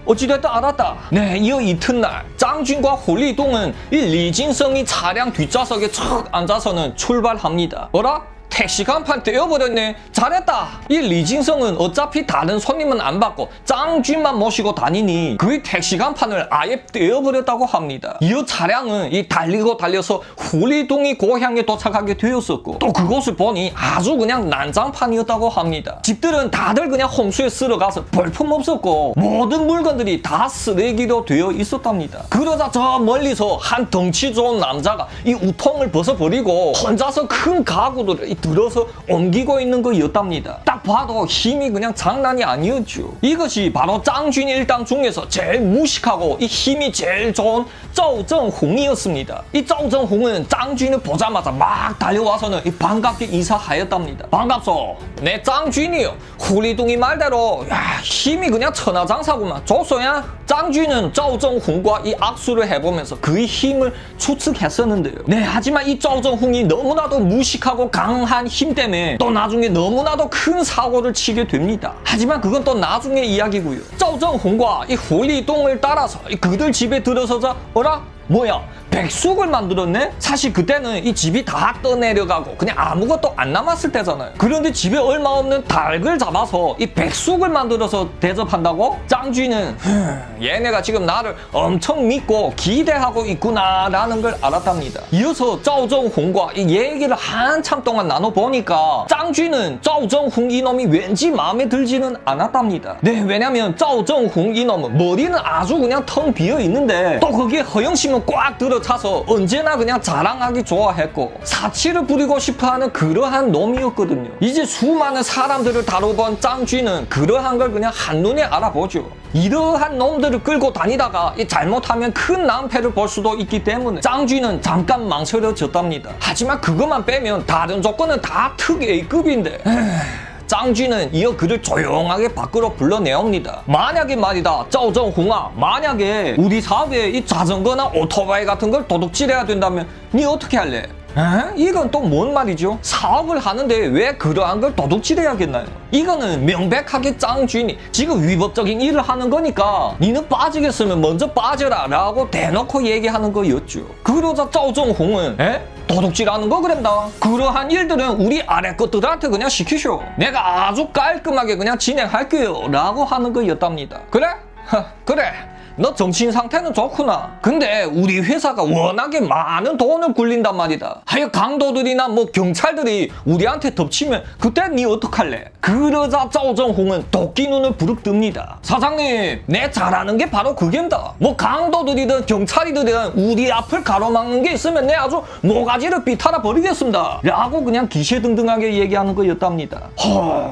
어찌됐든 알았다. 네, 이어 이튿날 짱준과 홀리동은 이 리진성이 차량 뒷좌석에 척 앉아서는 출발합니다. 뭐라? 택시 간판 떼어버렸네. 잘했다. 이 리진성은 어차피 다른 손님은 안 받고 짱쥐만 모시고 다니니 그 택시 간판을 아예 떼어버렸다고 합니다. 이어 차량은 이 달리고 달려서 홀리동이 고향에 도착하게 되었었고 또 그곳을 보니 아주 그냥 난장판이었다고 합니다. 집들은 다들 그냥 홍수에 쓸어가서 볼품없었고 모든 물건들이 다 쓰레기로 되어 있었답니다. 그러자 저 멀리서 한 덩치 좋은 남자가 이 우통을 벗어버리고 혼자서 큰 가구들을 들어서 옮기고 있는 거였답니다. 딱 봐도 힘이 그냥 장난이 아니었죠. 이것이 바로 짱쥔 일당 중에서 제일 무식하고 이 힘이 제일 좋은 조정홍이었습니다. 이 조정홍은 짱쥔을 보자마자 막 달려와서는 이 반갑게 인사하였답니다. 반갑소. 내 짱쥔이요. 홀리동이 말대로 힘이 그냥 천하장사구만. 좋소야. 짱쥔은 조정홍과 이 악수를 해보면서 그의 힘을 추측했었는데요. 네, 하지만 이 조정홍이 너무나도 무식하고 강한 힘 때문에 또 나중에 너무나도 큰 사고를 치게 됩니다. 하지만 그건 또 나중에 이야기고요. 조정홍과 이 홀리동을 따라서 그들 집에 들어서자 어라? 뭐야? 백숙을 만들었네? 사실 그때는 이 집이 다 떠내려가고 그냥 아무것도 안 남았을 때잖아요. 그런데 집에 얼마 없는 닭을 잡아서 이 백숙을 만들어서 대접한다고? 짱쥐는 얘네가 지금 나를 엄청 믿고 기대하고 있구나 라는 걸 알았답니다. 이어서 조정홍과 이 얘기를 한참 동안 나눠보니까 짱쥐는 조정홍 이놈이 왠지 마음에 들지는 않았답니다. 네, 왜냐면 조정홍 이놈은 머리는 아주 그냥 텅 비어 있는데 또 거기에 허영심은 꽉 들어차서 언제나 그냥 자랑하기 좋아했고 사치를 부리고 싶어하는 그러한 놈이었거든요. 이제 수많은 사람들을 다뤄본 짱쥐는 그러한 걸 그냥 한눈에 알아보죠. 이러한 놈들을 끌고 다니다가 잘못하면 큰 낭패를 볼 수도 있기 때문에 짱쥐는 잠깐 망설여졌답니다. 하지만 그것만 빼면 다른 조건은 다 특 A급인데 짱쥐는 이어 그를 조용하게 밖으로 불러내옵니다. 만약에 말이다, 조정홍아, 만약에 우리 사업에 이 자전거나 오토바이 같은 걸 도둑질해야 된다면 니 어떻게 할래? 이건 또 뭔 말이죠? 사업을 하는데 왜 그러한 걸 도둑질해야겠나요? 이거는 명백하게 짱쥐니 지금 위법적인 일을 하는 거니까 니는 빠지겠으면 먼저 빠져라 라고 대놓고 얘기하는 거였죠. 그러자 조정홍은 도둑질하는 거 그랬다. 그러한 일들은 우리 아래 것들한테 그냥 시키쇼. 내가 아주 깔끔하게 그냥 진행할게요 라고 하는 거였답니다. 그래? 그래. 너 정신 상태는 좋구나. 근데 우리 회사가 워낙에 많은 돈을 굴린단 말이다. 하여 강도들이나 뭐 경찰들이 우리한테 덮치면 그때 니 어떡할래? 그러자 짜오정홍은 도끼 눈을 부릅 뜹니다. 사장님, 내 잘하는 게 바로 그게입니다. 뭐 강도들이든 경찰이든 우리 앞을 가로막는 게 있으면 내 아주 모가지를 비탈아 버리겠습니다. 라고 그냥 기세등등하게 얘기하는 거였답니다.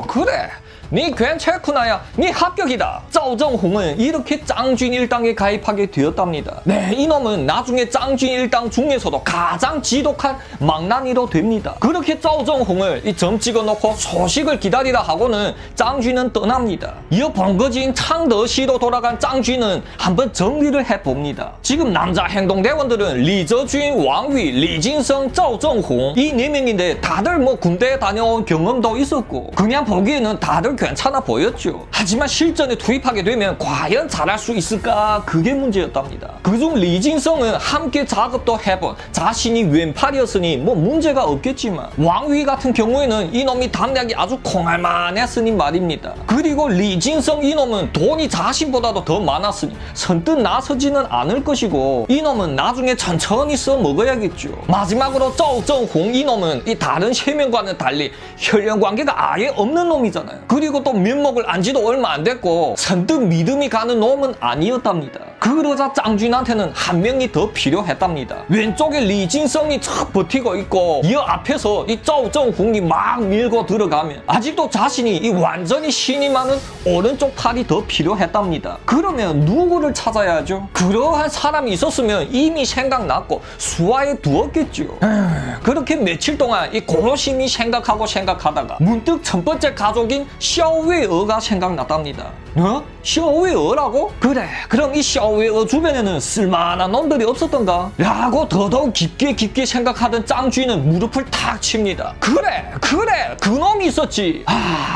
그래. 니 괜찮구나야. 니 합격이다. 짜오정홍은 이렇게 짱쥔 일당에 가입하게 되었답니다. 네, 이놈은 나중에 짱쥔 일당 중에서도 가장 지독한 망나니로 됩니다. 그렇게 짜오정홍을 이 점 찍어놓고 소식을 기다리다 하고는 짱쥔은 떠납니다. 이어 번거지인 창더시로 돌아간 짱쥔은 한번 정리를 해봅니다. 지금 남자 행동대원들은 리저쥔, 왕위, 리진성, 짜오정홍 이 4명인데 다들 뭐 군대에 다녀온 경험도 있었고 그냥 보기에는 다들 괜찮아 보였죠. 하지만 실전에 투입하게 되면 과연 잘할 수 있을까? 그게 문제였답니다. 그중 리진성은 함께 작업도 해본 자신이 왼팔이었으니 뭐 문제가 없겠지만 왕위 같은 경우에는 이놈이 담력이 아주 콩알만 했으니 말입니다. 그리고 리진성 이놈은 돈이 자신보다도 더 많았으니 선뜻 나서지는 않을 것이고 이놈은 나중에 천천히 써먹어야겠죠. 마지막으로 짜오정홍 이놈은 이 다른 3명과는 달리 혈연관계가 아예 없는 놈이잖아요. 그리고 또 면목을 안지도 얼마 안 됐고 선뜻 믿음이 가는 놈은 아니었답니다. 그러자 짱쥔한테는 한 명이 더 필요했답니다. 왼쪽에 리진성이 척 버티고 있고 이 앞에서 이 짜오정홍이 막 밀고 들어가면 아직도 자신이 이 완전히 신이 많은 오른쪽 팔이 더 필요했답니다. 그러면 누구를 찾아야죠? 그러한 사람이 있었으면 이미 생각났고 수화에 두었겠죠. 그렇게 며칠 동안 이 고심히 생각하다가 문득 첫 번째 가족인 샤오웨어가 생각났답니다. 샤오웨어라고? 그래, 그럼 이 샤오웨어 주변에는 쓸만한 놈들이 없었던가? 라고 더더욱 깊게 생각하던 짱쥐는 무릎을 탁 칩니다. 그래, 그 놈이 있었지.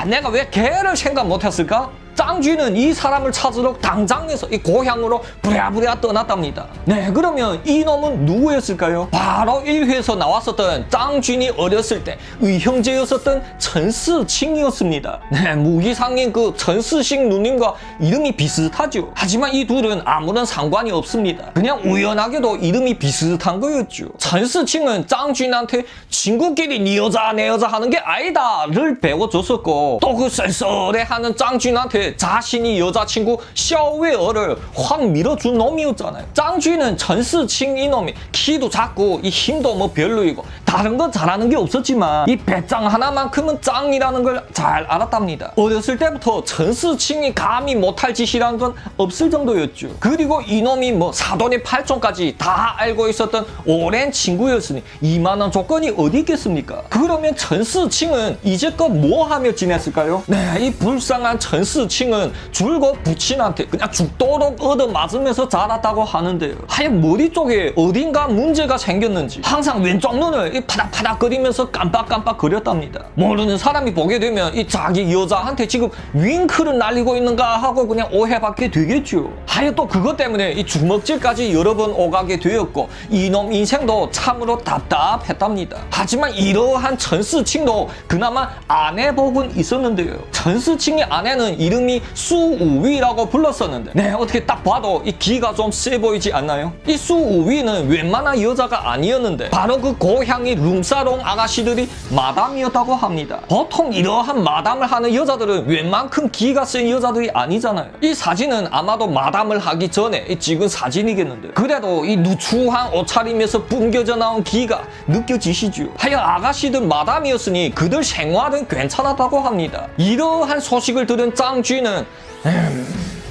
내가 왜 걔를 생각 못했을까? 짱쥐는 이 사람을 찾으러 당장에서 이 고향으로 부랴부랴 떠났답니다. 네, 그러면 이 놈은 누구였을까요? 바로 1회에서 나왔었던 짱쥐이 어렸을 때 의형제였었던陈世칭이었습니다. 네, 무기상인 그陈世싱 누님과 이름이 비슷하죠. 하지만 이 둘은 아무런 상관이 없습니다. 그냥 우연하게도 이름이 비슷한 거였죠.陈世칭은 짱쥐한테 친구끼리 네 여자 내 여자 하는 게 아니다를 배워줬었고 또 그 쏠쏠해하는 짱쥐한테 자신이 여자친구 샤오웨어를 확 밀어준 놈이었잖아요. 짱쥐는陈世칭 이놈이 키도 작고 이 힘도 뭐 별로이고 다른 건 잘하는 게 없었지만 이 배짱 하나만큼은 짱이라는 걸 잘 알았답니다. 어렸을 때부터陈世칭이 감히 못할 짓이라는 건 없을 정도였죠. 그리고 이놈이 뭐 사돈의 팔촌까지 다 알고 있었던 오랜 친구였으니 이만한 조건이 어디 있겠습니까? 그러면陈世칭은 이제껏 뭐 하며 지냈을까요? 네, 이 불쌍한陈世칭은 줄곧 부친한테 그냥 죽도록 얻어맞으면서 자랐다고 하는데요. 하얀 머리 쪽에 어딘가 문제가 생겼는지 항상 왼쪽 눈을 이 파닥파닥거리면서 깜빡깜빡 거렸답니다. 모르는 사람이 보게 되면 이 자기 여자한테 지금 윙크를 날리고 있는가 하고 그냥 오해받게 되겠죠. 하여 또 그것 때문에 이 주먹질까지 여러 번 오가게 되었고 이놈 인생도 참으로 답답했답니다. 하지만 이러한陈世칭도 그나마 아내복은 있었는데요.陈世칭의 아내는 이름이 수우위라고 불렀었는데 네, 어떻게 딱 봐도 이 기가 좀 세 보이지 않나요? 이 수우위는 웬만한 여자가 아니었는데 바로 그 고향의 룸사롱 아가씨들이 마담이었다고 합니다. 보통 이러한 마담을 하는 여자들은 웬만큼 기가 센 여자들이 아니잖아요. 이 사진은 아마도 마담을 하기 전에 찍은 사진이겠는데 그래도 이 누추한 옷차림에서 뿜겨져 나온 기가 느껴지시죠? 하여 아가씨들 마담이었으니 그들 생활은 괜찮았다고 합니다. 이러한 소식을 들은 짱쥐는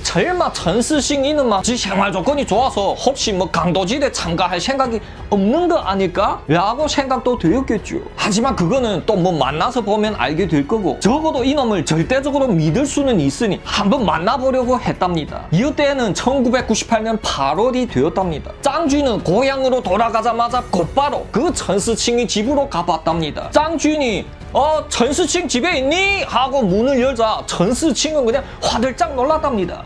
설마陈世싱 이놈아 지 생활 조건이 좋아서 혹시 뭐 강도질에 참가할 생각이 없는 거 아닐까? 라고 생각도 되었겠죠. 하지만 그거는 또 뭐 만나서 보면 알게 될 거고 적어도 이놈을 절대적으로 믿을 수는 있으니 한번 만나보려고 했답니다. 이때에는 1998년 8월이 되었답니다. 짱쥐는 고향으로 돌아가자마자 곧바로 그陈世칭이 집으로 가봤답니다. 짱쥐니陈世칭 집에 있니? 하고 문을 열자陈世칭은 그냥 화들짝 놀랐답니다.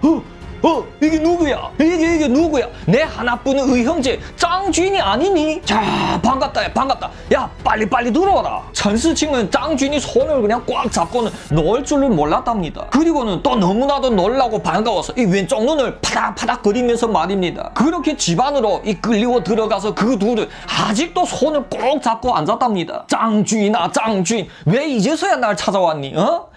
이게 누구야? 이게 누구야? 내 하나뿐인 의형제 짱준이 아니니? 자, 반갑다. 야, 빨리 들어와라. 전스칭은 짱준이 손을 그냥 꽉 잡고는 놓을 줄을 몰랐답니다. 그리고는 또 너무나도 놀라고 반가워서 이 왼쪽 눈을 파닥파닥 거리면서 말입니다. 그렇게 집 안으로 이 끌리고 들어가서 그 둘은 아직도 손을 꼭 잡고 앉았답니다. 짱준아, 짱준, 왜 이제서야 날 찾아왔니?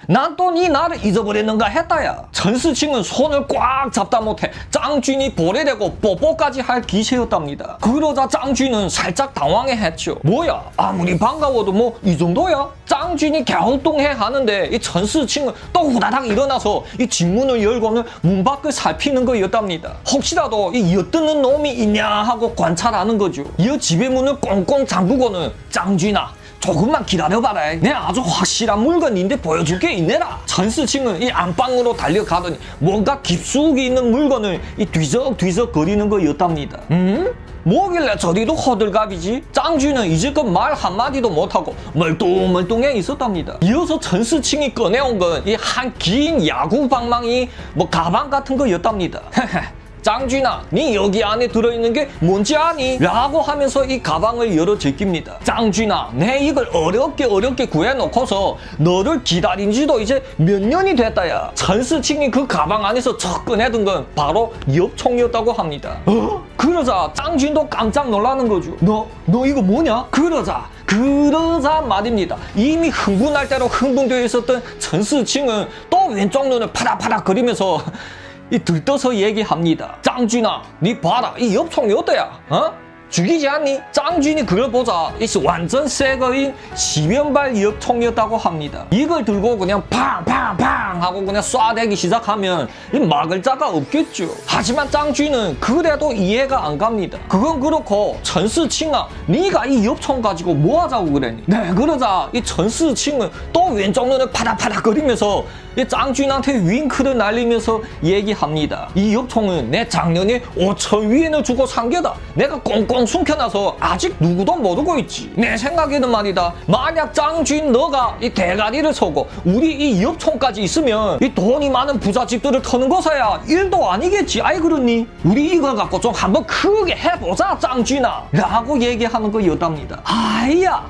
난 또 네 나를 잊어버렸는가 했다야. 전스칭은 손을 꽉 잡다 못해 짱준이 보레되고 뽀뽀까지 할 기세였답니다. 그러자 짱준은 살짝 당황해했죠. 뭐야, 아무리 반가워도 뭐 이 정도야? 짱준이 갸우뚱해 하는데 이 전스칭은 또 후다닥 일어나서 이 집문을 열고는 문 밖을 살피는 거였답니다. 혹시라도 이 엿듣는 놈이 있냐 하고 관찰하는 거죠. 이 집의 문을 꽁꽁 잠그고는 짱준아, 조금만 기다려봐라. 내 아주 확실한 물건인데 보여줄 게 있네라. 전스칭은 이 안방으로 달려가더니 뭔가 깊숙이 있는 물건을 이 뒤적뒤적 거리는 거였답니다. 뭐길래 저리도 호들갑이지? 짱쥐는 이제껏 말 한마디도 못하고 멀뚱멀뚱해 있었답니다. 이어서 전스칭이 꺼내온 건 이 한 긴 야구 방망이 뭐 가방 같은 거였답니다. 짱쥐나, 니 여기 안에 들어있는 게 뭔지 아니? 라고 하면서 이 가방을 열어 제낍니다. 짱쥐나, 내 이걸 어렵게 구해놓고서 너를 기다린 지도 이제 몇 년이 됐다야. 전스칭이 그 가방 안에서 척 꺼내든 건 바로 엽총이었다고 합니다. 그러자 짱쥐도 깜짝 놀라는 거죠. 너 이거 뭐냐? 그러자 말입니다. 이미 흥분할 대로 흥분되어 있었던 전스칭은 또 왼쪽 눈을 파닥파닥 거리면서 이 들떠서 얘기합니다. 짱쥐나, 니 봐라, 이 엽총이 어때야? 죽이지 않니? 짱쥐니 그걸 보자 이 완전 새 거인 10연발 엽총이었다고 합니다. 이걸 들고 그냥 팡팡팡 하고 그냥 쏴대기 시작하면 이 막을 자가 없겠죠. 하지만 짱쥐는 그래도 이해가 안 갑니다. 그건 그렇고 전스칭아, 네가 이 엽총 가지고 뭐 하자고 그랬니? 네, 그러자 이 전스칭은 또 왼쪽 눈을 파닥파닥 거리면서 이 짱쥐한테 윙크를 날리면서 얘기합니다. 이 엽총은 내 작년에 5천 위엔을 주고 산 게다. 내가 꽁꽁 숨겨놔서 아직 누구도 모르고 있지. 내 생각에는 말이다, 만약 짱쥐인 너가 이 대가리를 서고 우리 이 엽총까지 있으면 이 돈이 많은 부잣집들을 터는 것이야 일도 아니겠지. 아이 그렇니? 우리 이걸 갖고 좀 한번 크게 해보자 짱쥐나 라고 얘기하는 거였답니다. 아이야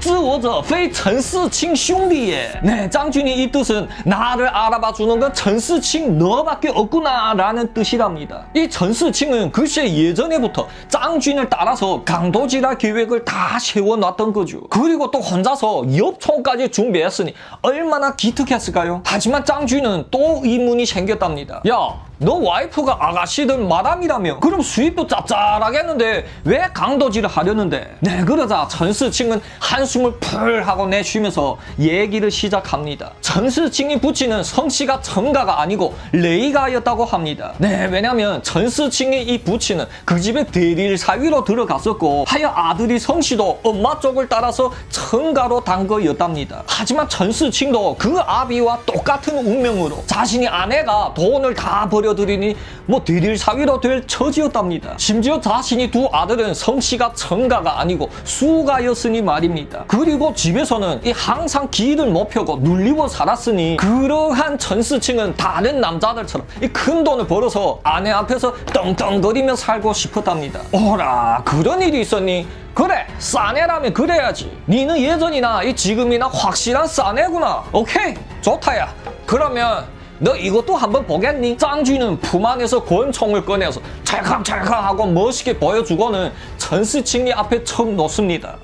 自我者非陈世清兄弟耶. 네, 짱준이 이 뜻은 나를 알아봐 주는 건 전스칭 너밖에 없구나 라는 뜻이랍니다. 이 전스칭은 글쎄 예전에부터 짱준을 따라서 강도질할 계획을 다 세워놨던 거죠. 그리고 또 혼자서 엽총까지 준비했으니 얼마나 기특했을까요? 하지만 짱준은 또 의문이 생겼답니다. 야, 너 와이프가 아가씨들 마담이라며? 그럼 수입도 짭짤하겠는데 왜 강도질을 하려는데? 네, 그러자 전스칭은 한숨을 풀 하고 내쉬면서 얘기를 시작합니다. 전스칭이 붙이는 성씨가 정가가 아니고 레이가였다고 합니다. 네, 왜냐면 전스칭이 이 부치는 그 집의 대릴 사위로 들어갔었고 하여 아들이 성씨도 엄마 쪽을 따라서 정가로 단 거였답니다. 하지만 전스칭도 그 아비와 똑같은 운명으로 자신이 아내가 돈을 다 버려들이니 뭐 대릴 사위로 될 처지였답니다. 심지어 자신이 두 아들은 성씨가 정가가 아니고 수가였으니 말입니다. 그리고 집에서는 이 항상 기를 못 펴고 눌리고 살았으니 그러한 전스칭은 다른 남자들처럼 이 큰 돈을 벌어서 아내 앞에서 떵떵거리며 살고 싶었답니다. 오라, 그런 일이 있었니? 그래, 싸네라면 그래야지. 니는 예전이나 이 지금이나 확실한 싸네구나. 오케이, 좋다야. 그러면 너 이것도 한번 보겠니? 짱쥐는 품 안에서 권총을 꺼내서 찰칵찰칵 하고 멋있게 보여주고는 전스칭이 앞에 척 놓습니다.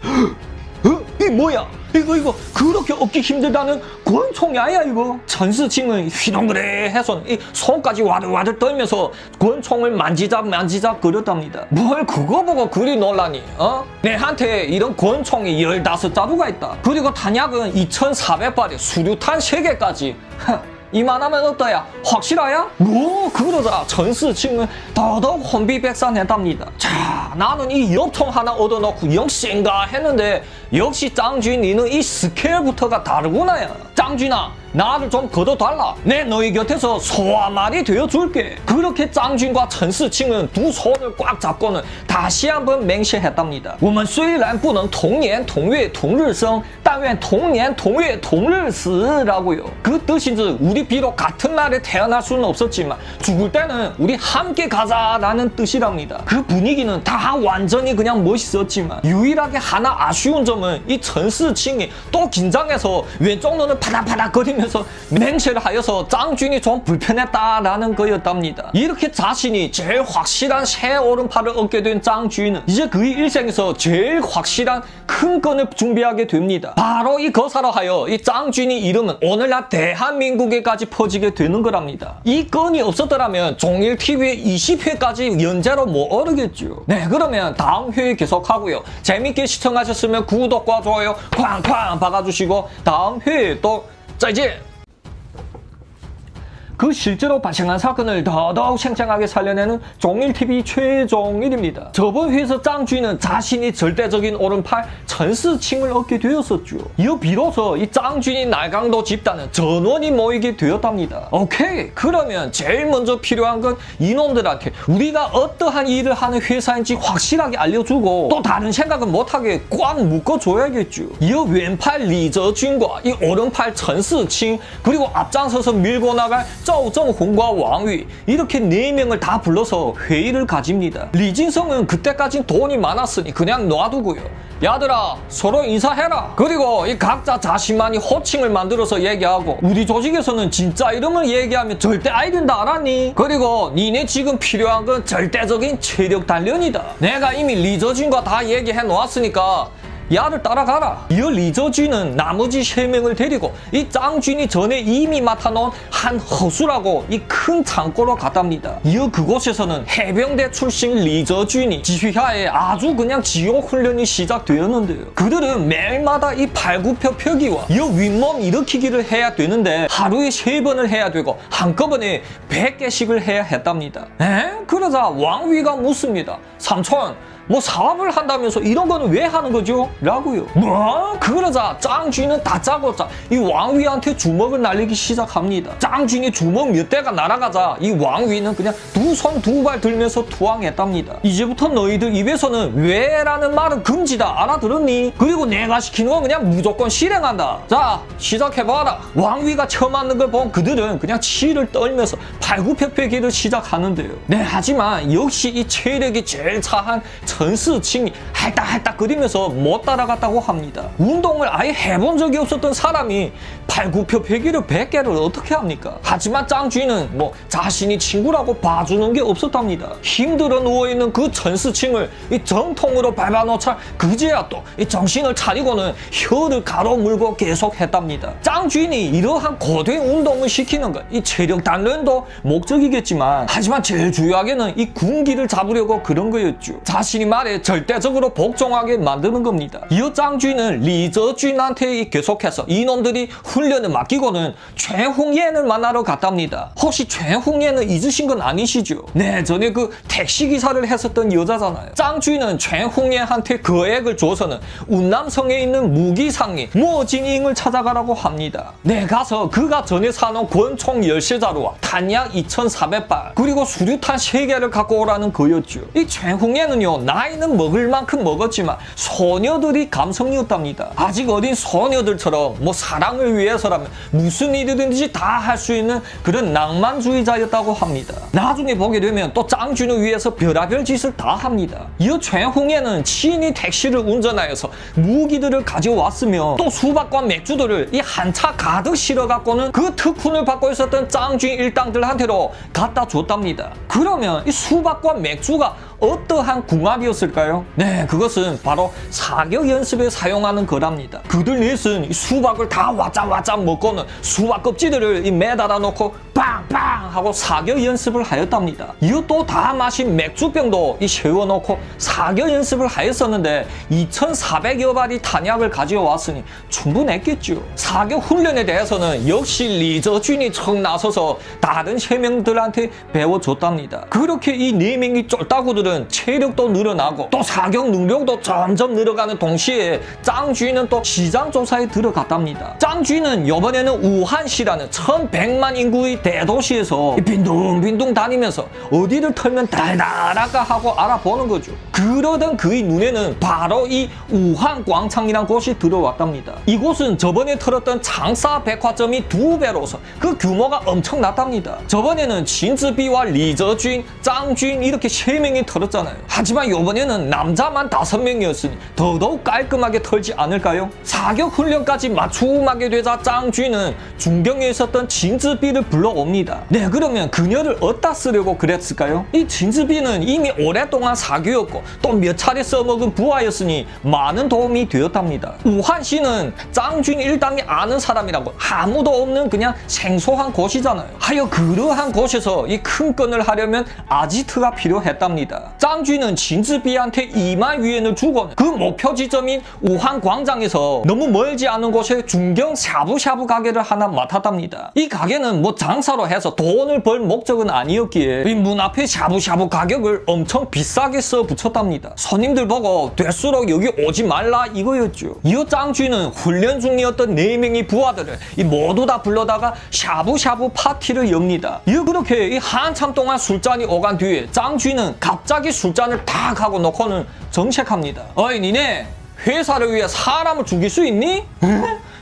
이 뭐야? 이거 그렇게 얻기 힘들다는 권총이 아야 이거? 전스칭은 휘둥그레해서 이 손까지 와들와들 떨면서 권총을 만지작 거렸답니다. 뭘 그거 보고 그리 놀라니? 내한테 이런 권총이 15자루가 있다. 그리고 탄약은 2,400발에 수류탄 3개까지. 이만하면 어떠야? 확실하야? 뭐 그러자 전스칭은 더더욱 혼비백산했답니다. 자, 나는 이 엽총 하나 얻어놓고 역시인가 했는데 역시 짱쥐 니는 이 스케일부터가 다르구나야. 짱쥐나, 나를 좀 걷어달라. 내 너희 곁에서 소 한 마리 되어줄게. 그렇게 짱준과陈世清은 두 손을 꽉 잡고는 다시 한번 맹세했답니다. 我们虽然不能同年同月同日生，但愿同年同月同日死라고요. 그 뜻인지 우리 비록 같은 날에 태어날 수는 없었지만 죽을 때는 우리 함께 가자라는 뜻이랍니다. 그 분위기는 다 완전히 그냥 멋있었지만 유일하게 하나 아쉬운 점은 이陈世清이 또 긴장해서 왼쪽 눈을 파닥파닥거리면서 맹세를 하여서 짱준이 좀 불편했다라는 거였답니다. 이렇게 자신이 제일 확실한 새 오른팔을 얻게 된 짱준은 이제 그의 일생에서 제일 확실한 큰 건을 준비하게 됩니다. 바로 이 거사로 하여 이 짱준이 이름은 오늘날 대한민국에까지 퍼지게 되는 거랍니다. 이 건이 없었더라면 종일TV에 20회까지 연재로 못 오르겠죠. 네, 그러면 다음 회에 계속하고요. 재밌게 시청하셨으면 구독과 좋아요 쾅쾅 박아주시고 다음 회에 또 짜이제! 그 실제로 발생한 사건을 더더욱 생생하게 살려내는 종일TV 최종일입니다. 저번 회에서 짱준은 자신이 절대적인 오른팔陈世清을 얻게 되었었죠. 이어 비로소 이 짱준이 날강도 집단은 전원이 모이게 되었답니다. 오케이, 그러면 제일 먼저 필요한 건 이놈들한테 우리가 어떠한 일을 하는 회사인지 확실하게 알려주고 또 다른 생각은 못하게 꽉 묶어줘야겠죠. 이어 왼팔 리저준과 이 오른팔陈世清그리고 앞장서서 밀고 나갈赵正홍과 왕위 이렇게 4명을 다 불러서 회의를 가집니다. 리진성은 그때까진 돈이 많았으니 그냥 놔두고요. 야들아 서로 인사해라. 그리고 이 각자 자신만이 호칭을 만들어서 얘기하고 우리 조직에서는 진짜 이름을 얘기하면 절대 안 된다 알았니? 그리고 니네 지금 필요한 건 절대적인 체력 단련이다. 내가 이미 리저진과 다 얘기해 놓았으니까 야를 따라가라. 이어 리저준은 나머지 3명을 데리고 이 짱준이 전에 이미 맡아놓은 한 허수라고 이 큰 창고로 갔답니다. 이어 그곳에서는 해병대 출신 리저준이 지휘하에 아주 그냥 지옥 훈련이 시작되었는데요. 그들은 매일마다 이 팔굽혀 펴기와 이어 윗몸 일으키기를 해야 되는데 하루에 3번을 해야 되고 한꺼번에 100개씩을 해야 했답니다. 그러자 왕위가 묻습니다. 삼촌 뭐 사업을 한다면서 이런 거는 왜 하는 거죠? 라고요. 뭐? 그러자 짱준은 다짜고짜 이 왕위한테 주먹을 날리기 시작합니다. 짱준이 주먹 몇 대가 날아가자 이 왕위는 그냥 두 손 두 발 들면서 투항했답니다. 이제부터 너희들 입에서는 왜라는 말은 금지다. 알아들었니? 그리고 내가 시키는 건 그냥 무조건 실행한다. 자, 시작해봐라. 왕위가 처음 맞는 걸 본 그들은 그냥 치를 떨면서 팔굽혀펴기를 시작하는데요. 네, 하지만 역시 이 체력이 제일 차한陈世清이 할딱할딱거리면서 못 따라갔다고 합니다. 운동을 아예 해본 적이 없었던 사람이 팔굽혀펴기를 100개를 어떻게 합니까? 하지만 짱준은 뭐 자신이 친구라고 봐주는 게 없었답니다. 힘들어 누워있는 그陈世清을 이 정통으로 밟아놓자 그제야 또 이 정신을 차리고는 혀를 가로물고 계속 했답니다. 짱준이 이러한 거대 운동을 시키는 것, 이 체력 단련도 목적이겠지만 하지만 제일 중요하게는 이 군기를 잡으려고 그런 거였죠. 자신이 말에 절대적으로 복종하게 만드는 겁니다. 이어 짱준은 리저준한테 계속해서 이놈들이 훈련을 맡기고는 최홍예를 만나러 갔답니다. 혹시 최홍예는 잊으신 건 아니시죠? 네, 전에 그 택시기사를 했었던 여자잖아요. 짱준은 최홍예한테 거액을 줘서는 운남성에 있는 무기상인 모징잉을 찾아가라고 합니다. 네, 가서 그가 전에 사놓은 권총 10세자루와 탄약 2,400발 그리고 수류탄 3개를 갖고 오라는 거였죠. 이 최홍예는요 나이는 먹을 만큼 먹었지만 소녀들이 감성이었답니다. 아직 어린 소녀들처럼 뭐 사랑을 위해서라면 무슨 일이든지 다 할 수 있는 그런 낭만주의자였다고 합니다. 나중에 보게 되면 또 짱준을 위해서 별의별 짓을 다 합니다. 이어 최홍예는 친히 택시를 운전하여서 무기들을 가져왔으며 또 수박과 맥주들을 이 한 차 가득 실어갖고는 그 특훈을 받고 있었던 짱준 일당들한테로 갖다 줬답니다. 그러면 이 수박과 맥주가 어떠한 궁합이었을까요? 네, 그것은 바로 사격 연습에 사용하는 거랍니다. 그들 넷은 수박을 다 와짜와짜 먹고는 수박 껍질들을 매달아 놓고 빵빵 하고 사격 연습을 하였답니다. 이어 또 다 마신 맥주병도 세워놓고 사격 연습을 하였었는데 2,400여 발이 탄약을 가져왔으니 충분했겠죠. 사격 훈련에 대해서는 역시 리저준이 척 나서서 다른 3명들한테 배워줬답니다. 그렇게 이 4명이 쫄따구들은 체력도 늘어 드러나고 또 사격 능력도 점점 늘어가는 동시에 짱 주인은 또 시장 조사에 들어갔답니다. 짱 주인은 이번에는 우한시라는 1100만 인구의 대도시에서 빈둥빈둥 다니면서 어디를 털면 달달할까 하고 알아보는 거죠. 그러던 그의 눈에는 바로 이 우한 광창이란 곳이 들어왔답니다. 이곳은 저번에 털었던 장사 백화점이 2배로서 그 규모가 엄청났답니다. 저번에는 진즈비와 리저주인, 짱주인 이렇게 3명이 털었잖아요. 하지만 이번에는 남자만 5명이었으니 더더욱 깔끔하게 털지 않을까요? 사격 훈련까지 맞춤하게 되자 짱주인은 중경에 있었던 진즈비를 불러옵니다. 네, 그러면 그녀를 어디다 쓰려고 그랬을까요? 이 진즈비는 이미 오랫동안 사귀었고 또 몇 차례 써먹은 부하였으니 많은 도움이 되었답니다. 우한시는 짱주인 일당이 아는 사람이라고 아무도 없는 그냥 생소한 곳이잖아요. 하여 그러한 곳에서 이 큰 건을 하려면 아지트가 필요했답니다. 짱주인은 진즈비한테 2만 위엔을 주고는 그 목표 지점인 우한 광장에서 너무 멀지 않은 곳에 중경 샤브샤브 가게를 하나 맡았답니다. 이 가게는 뭐 장사로 해서 돈을 벌 목적은 아니었기에 이 문 앞에 샤브샤브 가격을 엄청 비싸게 써 붙였답니다. 손님들 보고 될수록 여기 오지 말라 이거였죠. 이어 짱주인은 훈련 중이었던 4명의 부하들을 모두 다 불러다가 샤브샤브 파티를 엽니다. 이어 그렇게 한참 동안 술잔이 오간 뒤에 짱주인은 갑자기 술잔을 탁 하고 놓고는 정색합니다. 어이 니네 회사를 위해 사람을 죽일 수 있니?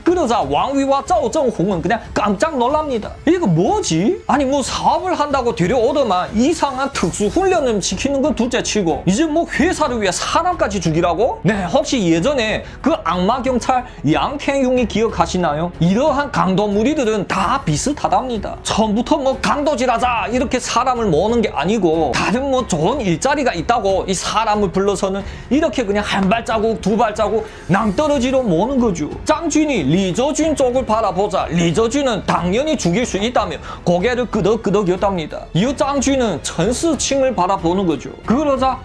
그러자 왕위와 짜오정홍은 그냥 깜짝 놀랍니다. 이거 뭐지? 아니 뭐 사업을 한다고 데려오더만 이상한 특수훈련을 시키는 건 둘째치고 이제 뭐 회사를 위해 사람까지 죽이라고? 네, 혹시 예전에 그 악마경찰 양태용이 기억하시나요? 이러한 강도 무리들은 다 비슷하답니다. 처음부터 뭐 강도질하자 이렇게 사람을 모으는 게 아니고 다른 뭐 좋은 일자리가 있다고 이 사람을 불러서는 이렇게 그냥 한 발자국 두 발자국 낭떠러지로 모으는 거죠. 짱주인이 리저준 쪽을 바라보자 리저준은 당연히 죽일 수 있다며 고개를 끄덕끄덕였답니다. 이후 짱주인은 천스칭을 바라보는 거죠. 그러자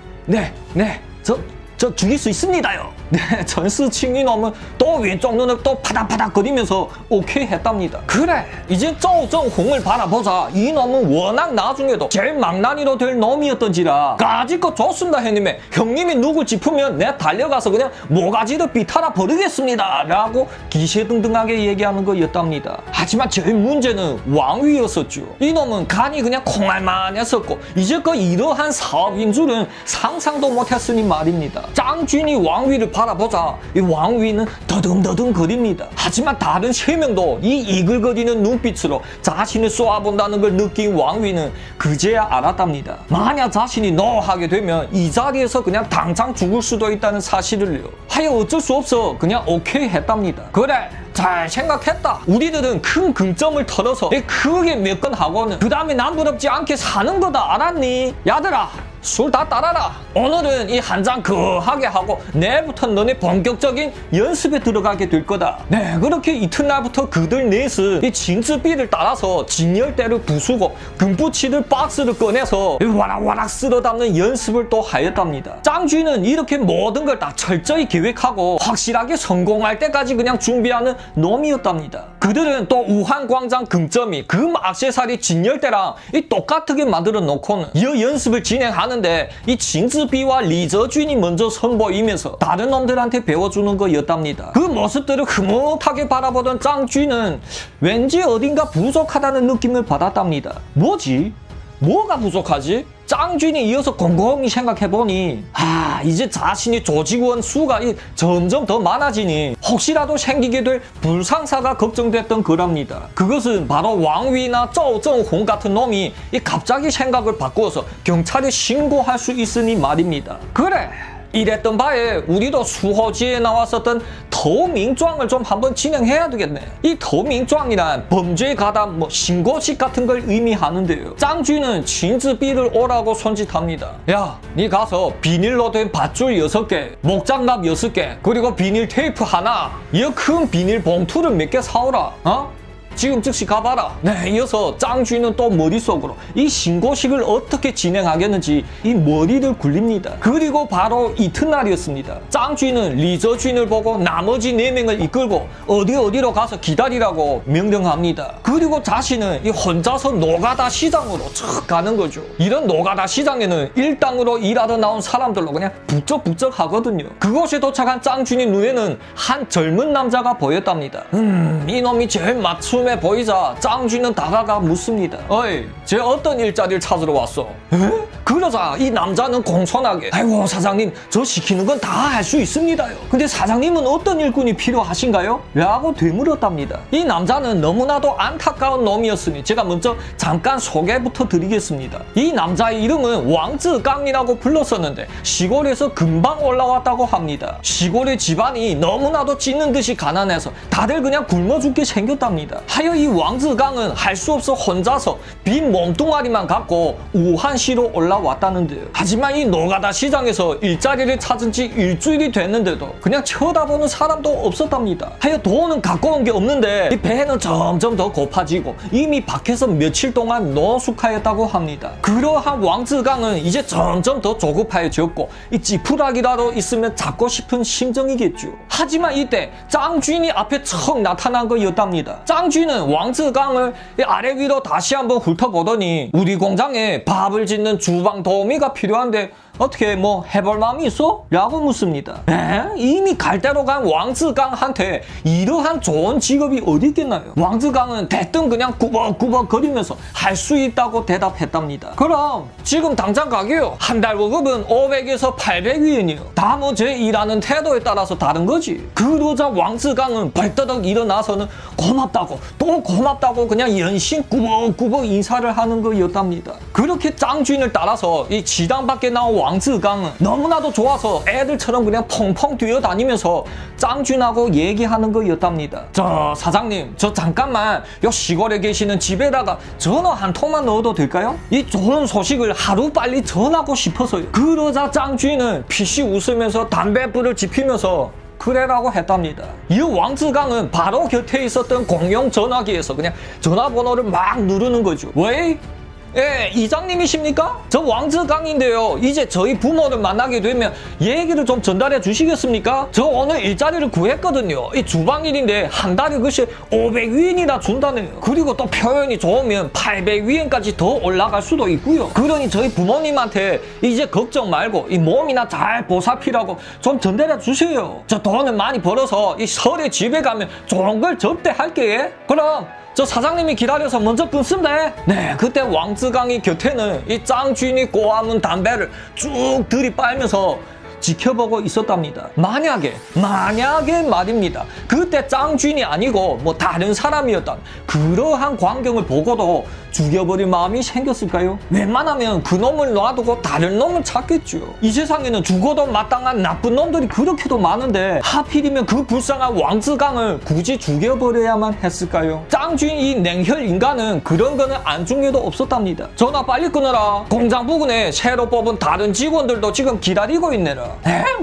저 죽일 수 있습니다요. 네, 전스칭이 놈은 또 왼쪽 눈을 또 파닥파닥 거리면서 오케이 했답니다. 그래, 이제 쪼정홍을 바라보자. 이 놈은 워낙 나중에도 제일 망나니로 될 놈이었던지라 까짓거 좋습니다 형님의 형님이 누굴 짚으면 내 달려가서 그냥 모가지를 비탈아 버리겠습니다 라고 기세등등하게 얘기하는 거였답니다. 하지만 제일 문제는 왕위였었죠. 이 놈은 간이 그냥 콩알만 했었고 이제껏 이러한 사업인 줄은 상상도 못했으니 말입니다. 짱주인이 왕위를 바라보자 이 왕위는 더듬더듬 거립니다. 하지만 다른 3명도 이 이글거리는 눈빛으로 자신을 쏘아본다는 걸 느낀 왕위는 그제야 알았답니다. 만약 자신이 노하게 되면 이 자리에서 그냥 당장 죽을 수도 있다는 사실을요. 하여 어쩔 수 없어 그냥 오케이 했답니다. 그래, 잘 생각했다. 우리들은 큰 금점을 털어서 크게 몇 건 하고는 그 다음에 남부럽지 않게 사는 거다. 알았니? 야들아, 술 다 따라라. 오늘은 이 한 잔 거하게 하고 내일부터 너네 본격적인 연습에 들어가게 될 거다. 네, 그렇게 이튿날부터 그들 넷은 이 진즈비를 따라서 진열대를 부수고 금붙이들 박스를 꺼내서 와락와락 쓸어 담는 연습을 또 하였답니다. 짱주인은 이렇게 모든 걸 다 철저히 계획하고 확실하게 성공할 때까지 그냥 준비하는 놈이었답니다. 그들은 또 우한광장 금점이 금 액세서리 진열대랑 이 똑같게 만들어 놓고는 이 연습을 진행하는데 이 진즈비와 리저준이 먼저 선보이면서 다른 놈들한테 배워주는 거였답니다. 그 모습들을 흐뭇하게 바라보던 짱쥐는 왠지 어딘가 부족하다는 느낌을 받았답니다. 뭐지? 뭐가 부족하지? 짱쥐이 이어서 곰곰이 생각해보니 이제 자신이 조직원 수가 점점 더 많아지니 혹시라도 생기게 될 불상사가 걱정됐던 거랍니다. 그것은 바로 왕위나 쪼정홍 같은 놈이 갑자기 생각을 바꾸어서 경찰에 신고할 수 있으니 말입니다. 그래, 이랬던 바에 우리도 수호지에 나왔었던 더밍庄을 좀 한번 진행해야 되겠네. 이 더밍庄이란 범죄 가담 신고식 같은 걸 의미하는데요. 짱쥐는 진즈비를 오라고 손짓합니다. 야, 니 가서 비닐로 된 밧줄 6개, 목장갑 6개, 그리고 비닐 테이프 하나, 이 큰 비닐 봉투를 몇 개 사오라. 지금 즉시 가봐라. 네, 이어서 짱쥐는 또 머릿속으로 이 신고식을 어떻게 진행하겠는지 이 머리를 굴립니다. 그리고 바로 이튿날이었습니다. 짱쥐는 리저쥔을 보고 나머지 4명을 이끌고 어디로 가서 기다리라고 명령합니다. 그리고 자신은 이 혼자서 노가다 시장으로 척 가는 거죠. 이런 노가다 시장에는 일당으로 일하러 나온 사람들로 그냥 북적북적 하거든요. 그곳에 도착한 짱쥐의 눈에는 한 젊은 남자가 보였답니다. 이놈이 제일 맞춤해 보이자 짱쥐는 다가가 묻습니다. 어이, 쟤 어떤 일자리를 찾으러 왔어? 에? 그러자 이 남자는 공손하게 아이고 사장님, 저 시키는 건 다 할 수 있습니다요. 근데 사장님은 어떤 일꾼이 필요하신가요? 라고 되물었답니다. 이 남자는 너무나도 안타까운 놈이었으니 제가 먼저 잠깐 소개부터 드리겠습니다. 이 남자의 이름은 왕즈깡이라고 불렀었는데 시골에서 금방 올라왔다고 합니다. 시골의 집안이 너무나도 찢는 듯이 가난해서 다들 그냥 굶어 죽게 생겼답니다. 하여 이 왕즈깡은 할 수 없어 혼자서 빈 몸뚱아리만 갖고 우한시로 올라왔다는데요. 하지만 이 노가다 시장에서 일자리를 찾은 지 일주일이 됐는데도 그냥 쳐다보는 사람도 없었답니다. 하여 돈은 갖고 온 게 없는데 이 배는 점점 더 고파지고 이미 밖에서 며칠 동안 노숙하였다고 합니다. 그러한 왕즈깡은 이제 점점 더 조급해졌고 이 지푸라기라도 있으면 잡고 싶은 심정이겠죠. 하지만 이때 짱쥐이 앞에 척 나타난 거였답니다. 짱쥐는 왕즈깡을 아래 위로 다시 한번 훑어보더니 우리 공장에 밥을 짓는 주방 도우미가 필요한데 어떻게 뭐 해볼 마음이 있어? 라고 묻습니다. 이미 갈대로 간 왕즈깡한테 이러한 좋은 직업이 어디 있겠나요? 왕즈깡은 대뜸 그냥 꾸벅꾸벅 거리면서 할 수 있다고 대답했답니다. 그럼 지금 당장 가게요. 한 달 월급은 500에서 800위엔이요. 다 뭐 제 일하는 태도에 따라서 다른 거지. 그러자 왕즈깡은 벌떡 일어나서는 고맙다고 또 고맙다고 그냥 연신 꾸벅꾸벅 인사를 하는 거였답니다. 그렇게 짱쥐인을 따라서 이 지당 밖에 나온 왕즈깡은 너무나도 좋아서 애들처럼 그냥 펑펑 뛰어다니면서 짱쥐하고 얘기하는 거였답니다. 저 사장님, 저 잠깐만 요 시골에 계시는 집에다가 전화 한 통만 넣어도 될까요? 이 좋은 소식을 하루빨리 전하고 싶어서요. 그러자 짱쥐는 피시 웃으면서 담배불을 지피면서 그래라고 했답니다. 이 왕즈깡은 바로 곁에 있었던 공용 전화기에서 그냥 전화번호를 막 누르는 거죠. 왜? 예, 이장님이십니까? 저 왕즈깡인데요. 이제 저희 부모를 만나게 되면 얘기를 좀 전달해 주시겠습니까? 저 오늘 일자리를 구했거든요. 이 주방일인데 한 달에 글쎄 500위엔이나 준다네요. 그리고 또 표현이 좋으면 800위엔까지 더 올라갈 수도 있고요. 그러니 저희 부모님한테 이제 걱정 말고 이 몸이나 잘 보살피라고 좀 전달해 주세요. 저 돈을 많이 벌어서 이 설에 집에 가면 좋은 걸 접대할게. 그럼 저 사장님이 기다려서 먼저 끊습니다. 네, 그때 왕즈깡이 곁에는 이 짱쥐인이 꼬아문 담배를 쭉 들이빨면서 지켜보고 있었답니다. 만약에 말입니다. 그때 짱쥐인이 아니고 뭐 다른 사람이었던 그러한 광경을 보고도 죽여버릴 마음이 생겼을까요? 웬만하면 그 놈을 놔두고 다른 놈을 찾겠죠. 이 세상에는 죽어도 마땅한 나쁜 놈들이 그렇게도 많은데 하필이면 그 불쌍한 왕즈깡을 굳이 죽여버려야만 했을까요? 짱쥐인 이 냉혈 인간은 그런 거는 안중에도 없었답니다. 전화 빨리 끊어라. 공장 부근에 새로 뽑은 다른 직원들도 지금 기다리고 있네라.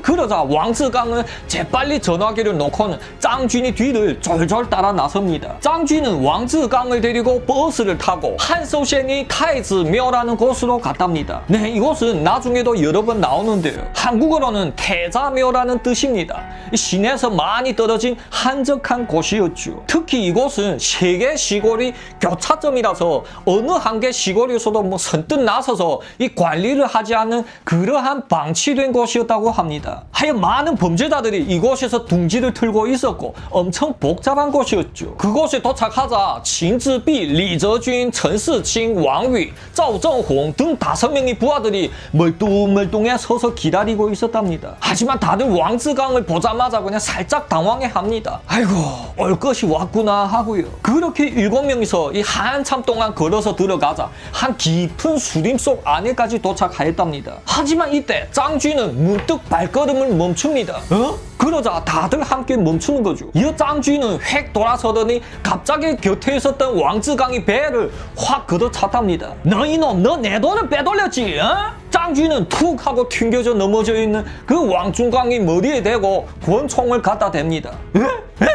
그러자 왕즈깡은 재빨리 전화기를 놓고는 짱쥐인이 뒤를 졸졸 따라 나섭니다. 짱쥐는 왕즈깡을 데리고 버스를 타고 한소셴이 타이즈묘라는 곳으로 갔답니다. 네, 이곳은 나중에도 여러 번 나오는데요. 한국어로는 태자묘라는 뜻입니다. 시내에서 많이 떨어진 한적한 곳이었죠. 특히 이곳은 세개 시골이 교차점이라서 어느 한 개 시골에서도 뭐 선뜻 나서서 이 관리를 하지 않는 그러한 방치된 곳이었다고 합니다. 하여 많은 범죄자들이 이곳에서 둥지를 틀고 있었고 엄청 복잡한 곳이었죠. 그곳에 도착하자 진즈비, 리저쥔, 천스칭, 왕위, 짜오정홍 등 5명의 부하들이 멀뚱멀뚱해 서서 기다리고 있었답니다. 하지만 다들 왕즈깡을 보자마자 그냥 살짝 당황해합니다. 아이고, 올 것이 왔구나 하고요. 그렇게 7명이서 이 한참 동안 걸어서 들어가자 한 깊은 수림 속 안에까지 도착하였답니다. 하지만 이때 짱쥐는 문득 발걸음을 멈춥니다. 그러자 다들 함께 멈추는 거죠. 이 짱쥐는 획 돌아서더니 갑자기 곁에 있었던 왕즈깡이 배를 확 걷어찼답니다. 너 이놈, 너 내 돈을 빼돌렸지? 짱쥐는 툭 하고 튕겨져 넘어져 있는 그 왕중강이 머리에 대고 권총을 갖다 댑니다.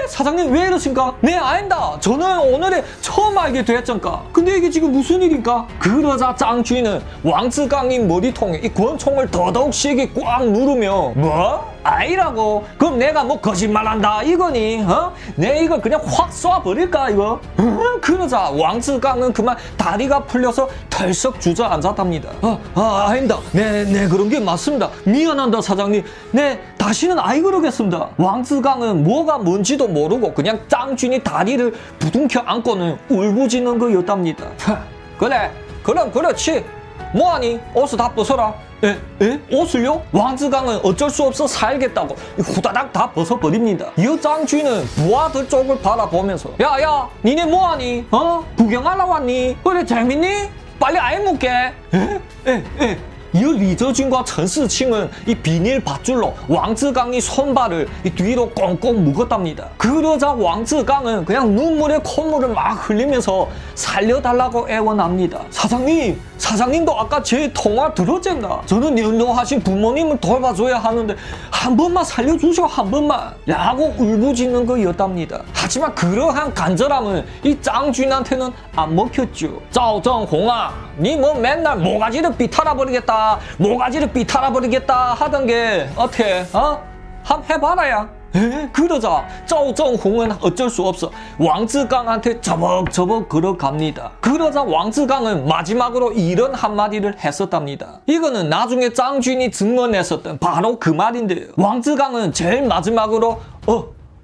사장님 왜 이러십니까? 네, 아닙니다. 저는 오늘에 처음 알게 됐잖까. 근데 이게 지금 무슨 일인가? 그러자 짱쥐는 왕즈강이 머리통에 이 권총을 더더욱 세게 꽉 누르며 뭐? 아니라고? 그럼 내가 뭐 거짓말한다 이거니? 내 이걸 그냥 확 쏴버릴까 이거? 그러자 왕즈강은 그만 다리가 풀려서 털썩 주저앉았답니다. 아닙니다. 네 그런 게 맞습니다. 미안합니다 사장님. 네 다시는 아이 그러겠습니다. 왕즈강은 뭐가 뭔지도 모르고 그냥 짱쥐니 다리를 부둥켜 안고는 울부짖는 거였답니다. 그래 그럼 그렇지. 뭐하니? 옷을 다 벗어라. 옷을요? 왕즈강은 어쩔 수 없어 살겠다고 후다닥 다 벗어버립니다. 이 짱쥐는 부하들 쪽을 바라보면서 야야 니네 뭐하니? 구경하러 왔니? 그래 재밌니? 빨리 아이 묻게. 이 리저진과陈世칭은 이 비닐 밧줄로 왕즈강이 손발을 이 뒤로 꽁꽁 묶었답니다. 그러자 왕즈강은 그냥 눈물에 콧물을 막 흘리면서 살려달라고 애원합니다. 사장님도 아까 제 통화 들었잖아. 저는 연로하신 부모님을 돌봐줘야 하는데 한 번만 살려주셔 한 번만 라고 울부짖는 거였답니다. 하지만 그러한 간절함은 이 짱쥐한테는 안 먹혔죠. 짜오정홍아 니 뭐 맨날 모가지를 삐탈아버리겠다 하던 게 어때? 한번 해봐라야. 그러자 짜오정홍은 어쩔 수 없어 왕즈강한테 저벅저벅 걸어갑니다. 그러자 왕즈강은 마지막으로 이런 한마디를 했었답니다. 이거는 나중에 짱쥐니 증언했었던 바로 그 말인데요. 왕즈강은 제일 마지막으로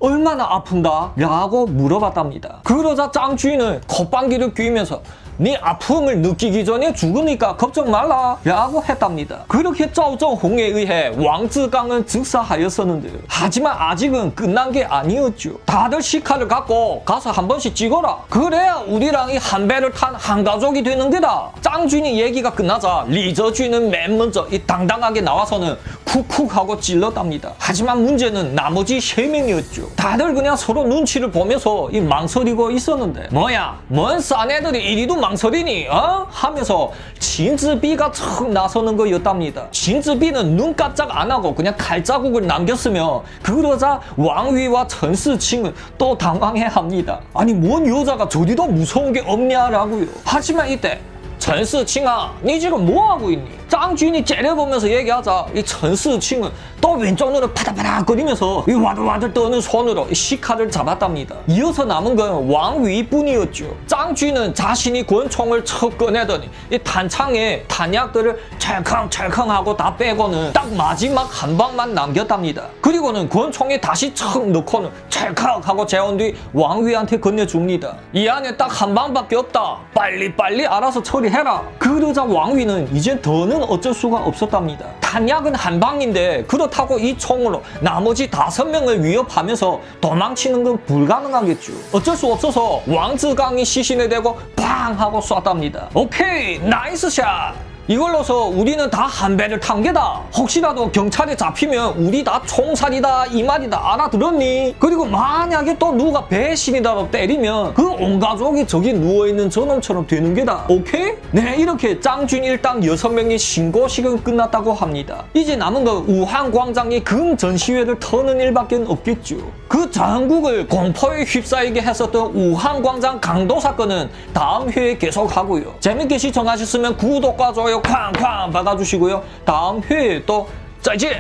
얼마나 아픈가? 라고 물어봤답니다. 그러자 짱쥐는 콧방귀를 뀌면서 네 아픔을 느끼기 전에 죽으니까 걱정 말라 라고 했답니다. 그렇게 짜오정홍에 의해 왕즈강은 즉사하였었는데요. 하지만 아직은 끝난 게 아니었죠. 다들 시카를 갖고 가서 한 번씩 찍어라. 그래야 우리랑 이 한 배를 탄 한 가족이 되는 게다. 짱쥐니 얘기가 끝나자 리저쥐는 맨 먼저 이 당당하게 나와서는 쿡쿡 하고 찔렀답니다. 하지만 문제는 나머지 3명이었죠. 다들 그냥 서로 눈치를 보면서 이 망설이고 있었는데 뭐야 뭔 싼 애들이 이리도 망설이니 하면서 진즈비가 척 나서는 거였답니다. 진즈비는 눈 깜짝 안 하고 그냥 칼자국을 남겼으며 그러자 왕위와陈世칭은 또 당황해합니다. 아니 뭔 여자가 저리도 무서운 게 없냐라고요. 하지만 이때陈世칭아 니 지금 뭐하고 있니? 짱쥐니 째려보면서 얘기하자 이陈世칭은 또 왼쪽 눈을 파닥파닥 거리면서 이 와들와들 떠는 손으로 이 시카를 잡았답니다. 이어서 남은 건 왕위뿐이었죠. 짱쥐는 자신이 권총을 척 꺼내더니 이 탄창에 탄약들을 찰컹찰컹하고 다 빼고는 딱 마지막 한 방만 남겼답니다. 그리고는 권총에 다시 척 넣고는 찰컥 하고 재운 뒤 왕위한테 건네줍니다. 이 안에 딱 한 방밖에 없다. 빨리빨리 알아서 처리해라. 그러자 왕위는 이제 더는 어쩔 수가 없었답니다. 탄약은 한 방인데 그렇다고 이 총으로 나머지 5명을 위협하면서 도망치는 건 불가능하겠죠. 어쩔 수 없어서 왕즈강이 시신에 대고 팡 하고 쐈답니다. 오케이 나이스 샷. 이걸로서 우리는 다 한 배를 탄 게다. 혹시라도 경찰에 잡히면 우리 다 총살이다 이 말이다. 알아들었니? 그리고 만약에 또 누가 배신이다로 때리면 그 온 가족이 저기 누워있는 저놈처럼 되는 게다. 오케이? 네 이렇게 짱쥐 일당 6명이 신고식은 끝났다고 합니다. 이제 남은 건 우한광장이 금 전시회를 터는 일밖에 없겠죠. 그 전국을 공포에 휩싸이게 했었던 우한광장 강도 사건은 다음 회에 계속하고요. 재밌게 시청하셨으면 구독과 좋아요 쾅쾅 박아주시고요. 다음 회에 또 짜이지!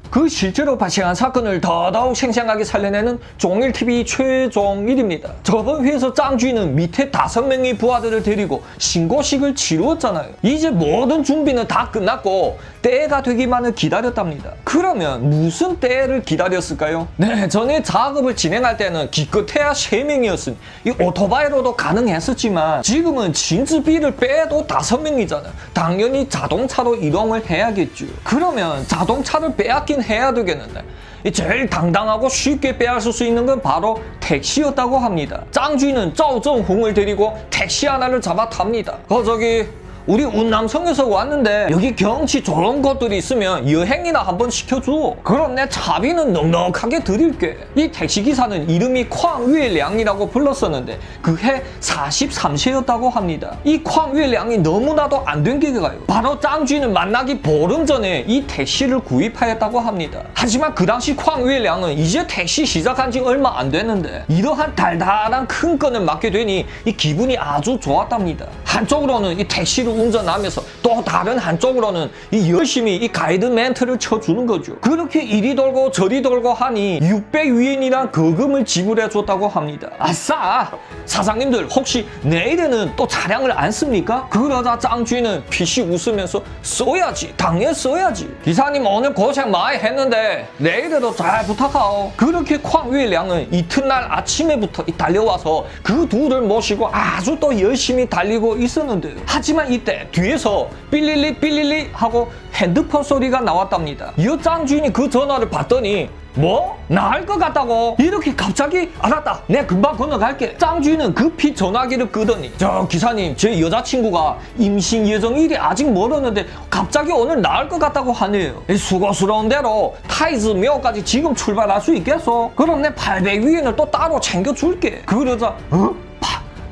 그 실제로 발생한 사건을 더더욱 생생하게 살려내는 종일TV 최종일입니다. 저번 회에서 짱쥐는 밑에 5명의 부하들을 데리고 신고식을 치루었잖아요. 이제 모든 준비는 다 끝났고 때가 되기만을 기다렸답니다. 그러면 무슨 때를 기다렸을까요? 네, 전에 작업을 진행할 때는 기껏해야 3명이었으니 이 오토바이로도 가능했었지만 지금은 진즈비를 빼도 5명이잖아요. 당연히 자동차로 이동을 해야겠죠. 그러면 자동차를 빼앗긴 해야 되겠는데 제일 당당하고 쉽게 빼앗을 수 있는 건 바로 택시였다고 합니다. 짱쥐는 짜오정홍을 데리고 택시 하나를 잡아 탑니다. 저기 우리 운남성에서 왔는데 여기 경치 좋은 곳들이 있으면 여행이나 한번 시켜줘. 그럼 내 차비는 넉넉하게 드릴게. 이 택시기사는 이름이 쾅위량이라고 불렀었는데 그해 43세였다고 합니다. 이 쾅위량이 너무나도 안 된 게가요. 바로 짱쥐는 만나기 보름 전에 이 택시를 구입하였다고 합니다. 하지만 그 당시 쾅위량은 이제 택시 시작한 지 얼마 안 됐는데 이러한 달달한 큰 건을 맡게 되니 이 기분이 아주 좋았답니다. 한쪽으로는 이 택시를 운전하면서 또 다른 한쪽으로는 이 열심히 이 가이드 멘트를 쳐주는 거죠. 그렇게 이리 돌고 저리 돌고 하니 600위엔이란 거금을 지불해 줬다고 합니다. 아싸! 사장님들 혹시 내일에는 또 차량을 안 씁니까? 그러자 짱쥐는 피식 웃으면서 써야지, 당연히 써야지. 기사님 오늘 고생 많이 했는데 내일에도 잘 부탁하오. 그렇게 쾅위량은 이튿날 아침에부터 달려와서 그 둘을 모시고 아주 또 열심히 달리고 있었는데요. 하지만 이때 뒤에서 삐릴리 삐릴리 하고 핸드폰 소리가 나왔답니다. 이 짱쥐인이 그 전화를 받더니 뭐? 나 할 것 같다고? 이렇게 갑자기? 알았다, 내 금방 건너갈게. 짱쥐는 급히 전화기를 끄더니 저 기사님, 제 여자친구가 임신 예정일이 아직 멀었는데 갑자기 오늘 나을 것 같다고 하네요. 수고스러운 대로 타이즈묘까지 지금 출발할 수 있겠어? 그럼 내 800위엔을 또 따로 챙겨줄게. 그러자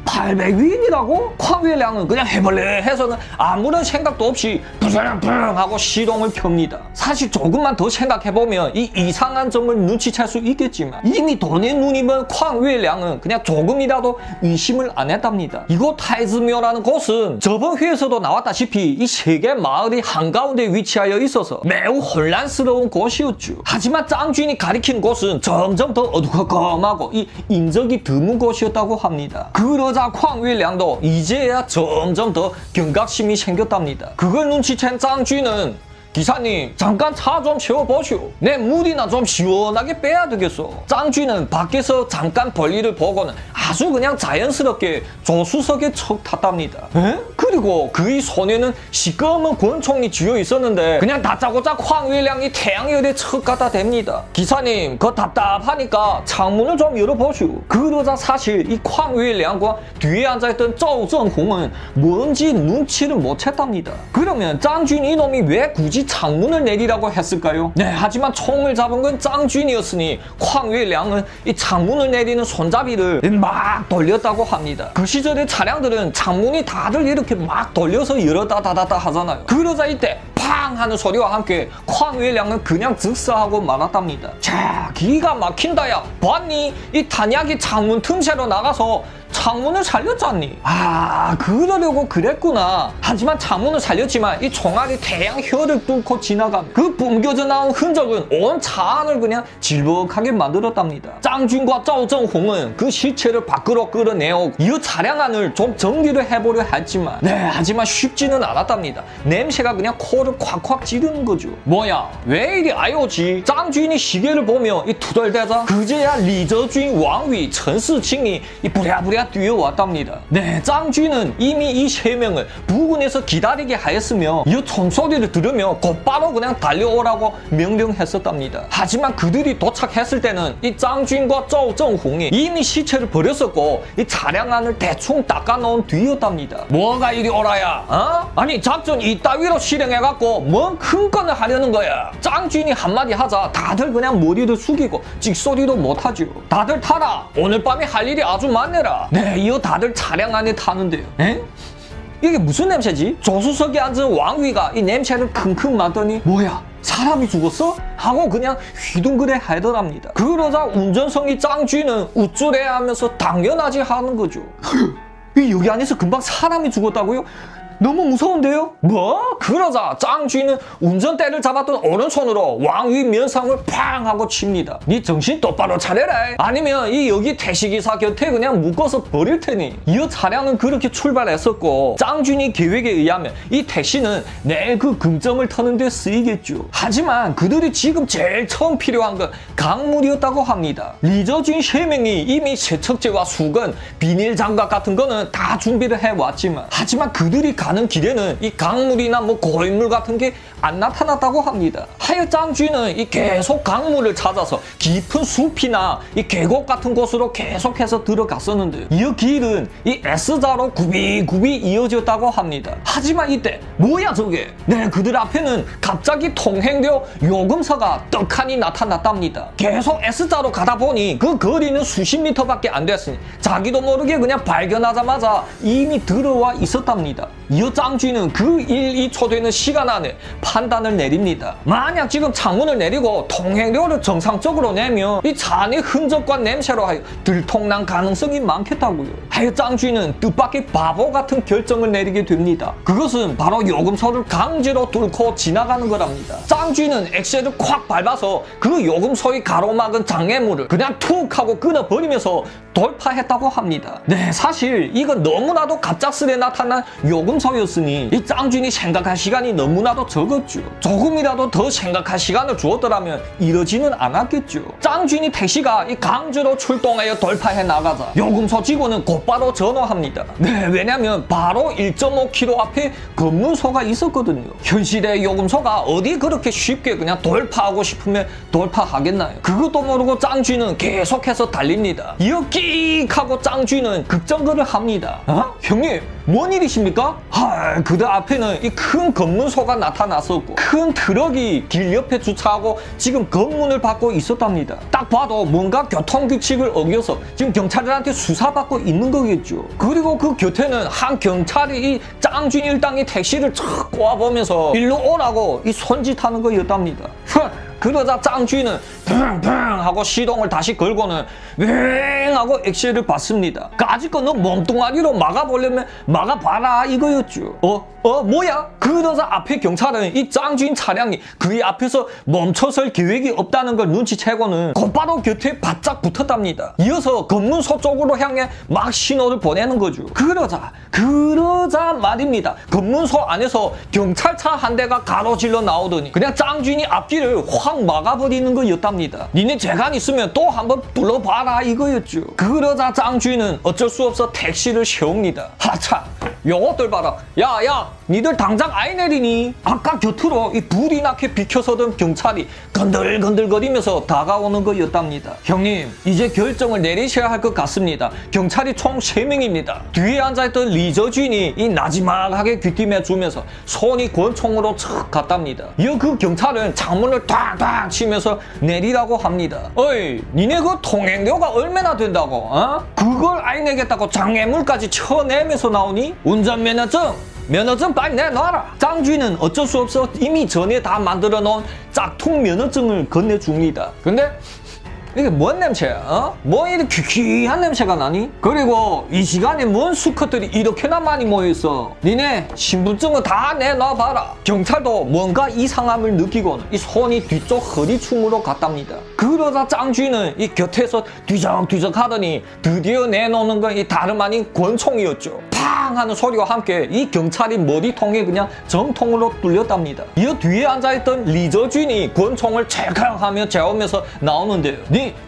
800위엔이라고? 쾅위량은 그냥 해볼래 해서는 아무런 생각도 없이 부릉부릉 하고 시동을 켭니다. 사실 조금만 더 생각해보면 이 이상한 점을 눈치챌 수 있겠지만 이미 돈에 눈이 먼 쾅위량은 그냥 조금이라도 의심을 안 했답니다. 이곳 타이즈묘라는 곳은 저번 회에서도 나왔다시피 이 세계 마을이 한가운데 위치하여 있어서 매우 혼란스러운 곳이었죠. 하지만 짱쥐인이 가리킨 곳은 점점 더 어두컴컴하고 이 인적이 드문 곳이었다고 합니다. 그러자 쾅위량도 이제야 점점 더 경각심이 생겼답니다. 그걸 눈치챈 짱쥐는 기사님, 잠깐 차 좀 채워보시오. 내 물이나 좀 시원하게 빼야 되겠어. 짱쥐는 밖에서 잠깐 볼일을 보고는 아주 그냥 자연스럽게 조수석에 척 탔답니다. 에? 그리고 그의 손에는 시꺼먼 권총이 쥐어 있었는데 그냥 다짜고짜 쾅위량이 태양열에 척 갖다 댑니다. 기사님, 그 답답하니까 창문을 좀 열어보시오. 그러자 사실 이 쾅위량과 뒤에 앉아있던 쪼정홍은 뭔지 눈치를 못 챘답니다. 그러면 짱쥐는 이놈이 왜 굳이 창문을 내리라고 했을까요? 네, 하지만 총을 잡은 건 짱쥐인이었으니 쾅위량은 이 창문을 내리는 손잡이를 막 돌렸다고 합니다. 그 시절의 차량들은 창문이 다들 이렇게 막 돌려서 열었다 닫았다 하잖아요. 그러자 이때 팡 하는 소리와 함께 쾅위량은 그냥 즉사하고 말았답니다. 자, 기가 막힌다야. 봤니? 이 탄약이 창문 틈새로 나가서 창문을 살렸잖니. 아, 그러려고 그랬구나. 하지만 창문을 살렸지만 이 총알이 태양혈을 뚫고 지나간 그 뿜겨져 나온 흔적은 온 차 안을 그냥 질퍽하게 만들었답니다. 짱쥐인과 쪼정홍은 그 시체를 밖으로 끌어내어 이 차량 안을 좀 정리를 해보려 했지만 하지만 쉽지는 않았답니다. 냄새가 그냥 코를 콱콱 찌르는 거죠. 뭐야, 왜 이리 아요지? 짱쥐인이 시계를 보며 이 투덜대자 그제야 리저주인 왕위陈世칭이 이 부랴부랴 뛰어왔답니다. 네, 짱쥐는 이미 이 세 명을 부근에서 기다리게 하였으며 이 총소리를 들으며 곧바로 그냥 달려오라고 명령했었답니다. 하지만 그들이 도착했을 때는 이 짱쥐인과 쪼정홍이 이미 시체를 버렸었고 이 차량 안을 대충 닦아놓은 뒤였답니다. 뭐가 이리 오라야? 어? 아니 작전 이따위로 실행해갖고 뭔 큰 건을 하려는 거야? 짱쥐인이 한마디 하자 다들 그냥 머리를 숙이고 찍소리도 못하죠. 다들 타라. 오늘 밤에 할 일이 아주 많네라. 네, 이어 다들 차량 안에 타는데요. 에? 이게 무슨 냄새지? 조수석에 앉은 왕위가 이 냄새를 킁킁 맡더니 뭐야? 사람이 죽었어? 하고 그냥 휘둥그레 하더랍니다. 그러자 운전성이 짱쥐는 우쭐해 하면서 당연하지 하는 거죠. 여기 안에서 금방 사람이 죽었다고요? 너무 무서운데요? 뭐? 그러자 짱쥐는 운전대를 잡았던 오른손으로 왕위 면상을 팡 하고 칩니다. 니 정신 똑바로 차려라. 아니면 이 여기 택시기사 곁에 그냥 묶어서 버릴 테니. 이 차량은 그렇게 출발했었고 짱쥐니 계획에 의하면 이 택시는 내일 그 금점을 터는 데 쓰이겠죠. 하지만 그들이 지금 제일 처음 필요한 건 강물이었다고 합니다. 리저주인 3명이 이미 세척제와 수건, 비닐 장갑 같은 거는 다 준비를 해왔지만 하지만 그들이 가는 길에는 이 강물이나 뭐 고인물 같은 게 안 나타났다고 합니다. 하여 짱쥐는 이 계속 강물을 찾아서 깊은 숲이나 이 계곡 같은 곳으로 계속해서 들어갔었는데 이 길은 이 S자로 굽이굽이 이어졌다고 합니다. 하지만 이때 뭐야 저게? 네, 그들 앞에는 갑자기 통행료 요금서가 떡하니 나타났답니다. 계속 S자로 가다 보니 그 거리는 수십 미터밖에 안 됐으니 자기도 모르게 그냥 발견하자마자 이미 들어와 있었답니다. 이어 짱쥐는 그 1, 2초 되는 시간 안에 판단을 내립니다. 만약 지금 창문을 내리고 통행료를 정상적으로 내면 이 차 안의 흔적과 냄새로 하여 들통난 가능성이 많겠다고요. 하여 짱쥐는 뜻밖의 바보 같은 결정을 내리게 됩니다. 그것은 바로 요금소를 강제로 뚫고 지나가는 거랍니다. 짱쥐는 엑셀을 콱 밟아서 그 요금소의 가로막은 장애물을 그냥 툭 하고 끊어버리면서 돌파했다고 합니다. 네, 사실 이건 너무나도 갑작스레 나타난 요금소였으니 이 짱쥐니 생각할 시간이 너무나도 적었죠. 조금이라도 더 생각할 시간을 주었더라면 이러지는 않았겠죠. 짱쥐니 택시가 이 강제로 출동하여 돌파해 나가자 요금소 직원은 곧바로 전화합니다. 네, 왜냐면 바로 1.5km 앞에 검문소가 있었거든요. 현실의 요금소가 어디 그렇게 쉽게 그냥 돌파하고 싶으면 돌파하겠나요? 그것도 모르고 짱쥐는 계속해서 달립니다. 이어 끼익 하고 짱쥐는 급정거를 합니다. 형님, 뭔 일이십니까? 그들 앞에는 이 큰 검문소가 나타났었고 큰 트럭이 길 옆에 주차하고 지금 검문을 받고 있었답니다. 딱 봐도 뭔가 교통규칙을 어겨서 지금 경찰들한테 수사받고 있는 거겠죠. 그리고 그 곁에는 한 경찰이 이 짱쥐 일당이 택시를 촥 꼬아보면서 일로 오라고 이 손짓하는 거였답니다. 그러자 짱쥐는 붕붕 하고 시동을 다시 걸고는 윙 하고 엑셀을 밟습니다. 까짓거 너 몸뚱아리로 막아보려면 막아봐라 이거였죠. 뭐야? 그러자 앞에 경찰은 이 짱쥐인 차량이 그의 앞에서 멈춰설 계획이 없다는 걸 눈치채고는 곧바로 곁에 바짝 붙었답니다. 이어서 검문소 쪽으로 향해 막 신호를 보내는 거죠. 그러자 말입니다. 검문소 안에서 경찰차 한 대가 가로질러 나오더니 그냥 짱쥐인이 앞길을 확 막아버리는 거였답니다. 니네 재간 있으면 또 한번 불러봐라 이거였죠. 그러자 짱쥐는 어쩔 수 없어 택시를 세웁니다. 하차, 요것들 봐라. 야, 니들 당장 아이 내리니? 아까 곁으로 이 불이 나게 비켜서던 경찰이 건들건들거리면서 다가오는 거였답니다. 형님, 이제 결정을 내리셔야 할 것 같습니다. 경찰이 총 3명입니다. 뒤에 앉아있던 리저쥔이 이 나지막하게 귀띔해주면서 손이 권총으로 척 갔답니다. 이어 그 경찰은 창문을 탁탁 치면서 내리라고 합니다. 어이, 니네 그 통행료가 얼마나 된다고? 그걸 아이 내겠다고 장애물까지 쳐내면서 나오니? 운전면허증 빨리 내놔라. 짱쥐는 어쩔 수 없어 이미 전에 다 만들어 놓은 짝퉁 면허증을 건네줍니다. 근데 이게 뭔 냄새야? 뭐 이렇게 귀한 냄새가 나니? 그리고 이 시간에 뭔 수컷들이 이렇게나 많이 모여있어? 니네 신분증은 다 내놔봐라. 경찰도 뭔가 이상함을 느끼고는 이 손이 뒤쪽 허리춤으로 갔답니다. 그러자 짱쥐는 이 곁에서 뒤적뒤적 하더니 드디어 내놓는 건 이 다름 아닌 권총이었죠. 팡 하는 소리와 함께 이 경찰이 머리통에 그냥 정통으로 뚫렸답니다. 이어 뒤에 앉아있던 리저쥔이 권총을 찰칵하며 재우면서 나오는데요.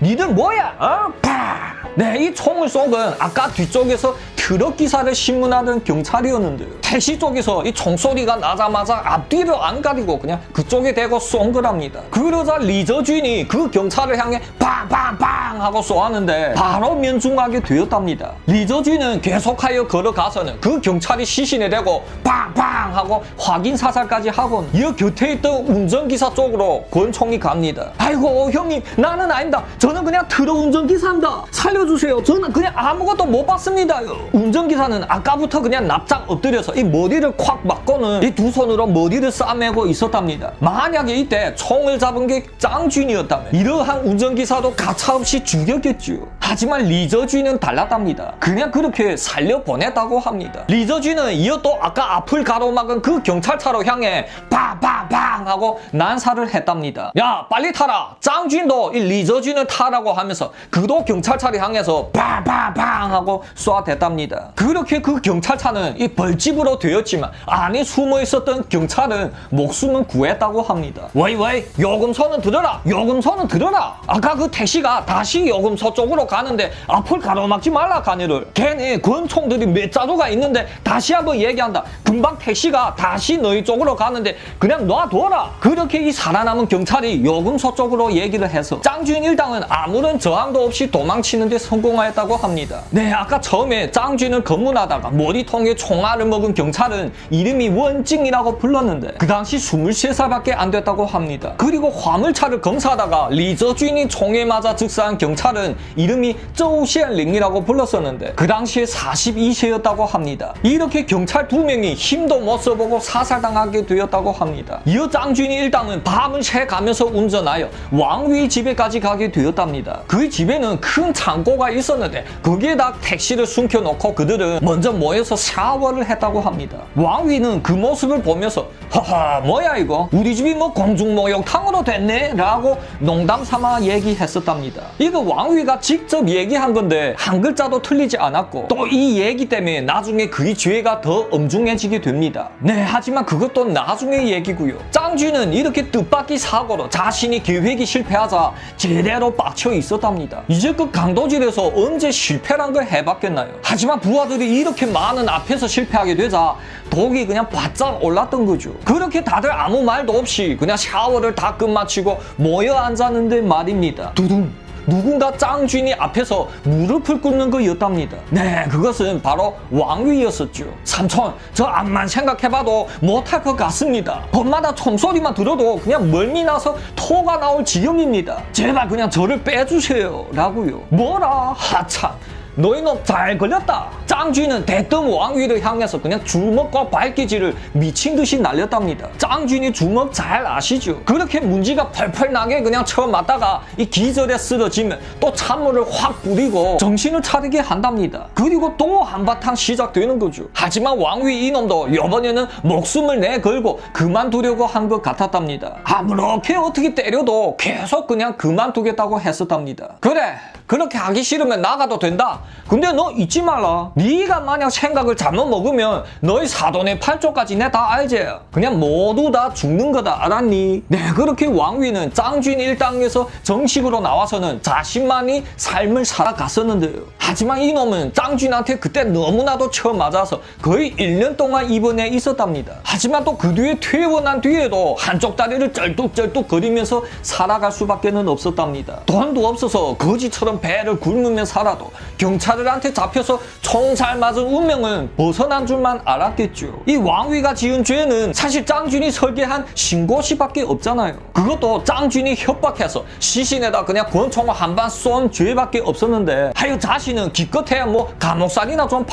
니들 뭐야? 팍! 네, 이 총을 쏜 건 아까 뒤쪽에서 트럭 기사를 신문하던 경찰이었는데요. 택시 쪽에서 이 총소리가 나자마자 앞뒤를 안 가리고 그냥 그쪽에 대고 쏜 거랍니다. 그러자 리저쥔이 그 경찰을 향해 팡팡팡 하고 쏘았는데 바로 면중하게 되었답니다. 리저쥔은 계속하여 걸어가서는 그 경찰이 시신에 대고 팡팡 하고 확인 사살까지 하고는 이어 곁에 있던 운전기사 쪽으로 권총이 갑니다. 아이고 형님, 나는 아닙니다. 저는 그냥 트럭 운전기사입니다. 살려주세요. 저는 그냥 아무것도 못 봤습니다요. 운전기사는 아까부터 그냥 납작 엎드려서 이 머리를 콱 맞고는 이 두 손으로 머리를 싸매고 있었답니다. 만약에 이때 총을 잡은 게 짱쥐니였다면 이러한 운전기사도 가차없이 죽였겠죠. 하지만 리저쥐는 달랐답니다. 그냥 그렇게 살려보냈다고 합니다. 리저쥐는 이어 또 아까 앞을 가로막은 그 경찰차로 향해 팡팡팡 하고 난사를 했답니다. 야, 빨리 타라. 짱쥐도 이 리저쥐는 타라고 하면서 그도 경찰차를 향해서 팡팡팡 하고 쏘아댔답니다. 합니다. 그렇게 그 경찰차는 이 벌집으로 되었지만 안에 숨어 있었던 경찰은 목숨은 구했다고 합니다. 왜 요금소는 들어라, 요금소는 들어라. 아까 그 택시가 다시 요금소 쪽으로 가는데 앞을 가로막지 말라 가니를. 걔네 권총들이 몇 자루가 있는데 다시 한번 얘기한다. 금방 택시가 다시 너희 쪽으로 가는데 그냥 놔둬라. 그렇게 이 살아남은 경찰이 요금소 쪽으로 얘기를 해서 짱주인 일당은 아무런 저항도 없이 도망치는데 성공하였다고 합니다. 네, 아까 처음에 짱주인을 검문하다가 머리통에 총알을 먹은 경찰은 이름이 원징이라고 불렀는데 그 당시 23살밖에 안 됐다고 합니다. 그리고 화물차를 검사하다가 리저주인이 총에 맞아 즉사한 경찰은 이름이 쪼우시엔링이라고 불렀었는데 그 당시에 42세였다고 합니다. 이렇게 경찰 2명이 힘도 못 써보고 사살당하게 되었다고 합니다. 이어 짱주인이 일당은 밤을 새 가면서 운전하여 왕위 집에까지 가게 되었답니다. 그 집에는 큰 창고가 있었는데 거기에다 택시를 숨겨놓고 그들은 먼저 모여서 샤워를 했다고 합니다. 왕위는 그 모습을 보면서 하하 뭐야 이거 우리 집이 뭐 공중목욕탕으로 됐네 라고 농담삼아 얘기했었답니다. 이거 왕위가 직접 얘기한 건데 한 글자도 틀리지 않았고 또 이 얘기 때문에 나중에 그 죄가 더 엄중해지게 됩니다. 네, 하지만 그것도 나중의 얘기고요. 짱쥐는 이렇게 뜻밖의 사고로 자신이 계획이 실패하자 제대로 빡쳐 있었답니다. 이제껏 강도질에서 언제 실패란 걸 해봤겠나요? 하지만 부하들이 이렇게 많은 앞에서 실패하게 되자 독이 그냥 바짝 올랐던 거죠. 그렇게 다들 아무 말도 없이 그냥 샤워를 다 끝마치고 모여 앉았는데 말입니다. 두둥! 누군가 짱쥐니 앞에서 무릎을 꿇는 거였답니다. 네, 그것은 바로 왕위였었죠. 삼촌, 저 앞만 생각해봐도 못할 것 같습니다. 밤마다 총소리만 들어도 그냥 멀미 나서 토가 나올 지경입니다. 제발 그냥 저를 빼주세요 라고요. 뭐라? 하참, 너희놈 잘 걸렸다. 짱쥐는 대뜸 왕위를 향해서 그냥 주먹과 발기질을 미친 듯이 날렸답니다. 짱쥐니 주먹 잘 아시죠? 그렇게 문지가 펄펄 나게 그냥 처음 맞다가 이 기절에 쓰러지면 또 찬물을 확 뿌리고 정신을 차리게 한답니다. 그리고 또 한바탕 시작되는 거죠. 하지만 왕위 이놈도 이번에는 목숨을 내걸고 그만두려고 한 것 같았답니다. 아무렇게 어떻게 때려도 계속 그냥 그만두겠다고 했었답니다. 그래, 그렇게 하기 싫으면 나가도 된다. 근데 너 잊지 말라. 네가 만약 생각을 잘못 먹으면 너희 사돈의 8조까지 내 다 알지? 그냥 모두 다 죽는 거다. 알았니? 네, 그렇게 왕위는 짱쥐인 일당에서 정식으로 나와서는 자신만이 삶을 살아갔었는데요. 하지만 이놈은 짱쥐인한테 그때 너무나도 처음 맞아서 거의 1년 동안 입원해 있었답니다. 하지만 또 그 뒤에 퇴원한 뒤에도 한쪽 다리를 쩔뚝쩔뚝 거리면서 살아갈 수밖에 없었답니다. 돈도 없어서 거지처럼 배를 굶으며 살아도 경찰들한테 잡혀서 총살 맞은 운명은 벗어난 줄만 알았겠죠. 이 왕위가 지은 죄는 사실 짱쥐인이 설계한 신고시밖에 없잖아요. 그것도 짱쥐인이 협박해서 시신에다 그냥 권총을 한 방 쏜 죄밖에 없었는데 하여 자신은 기껏해야 뭐 감옥살이나 좀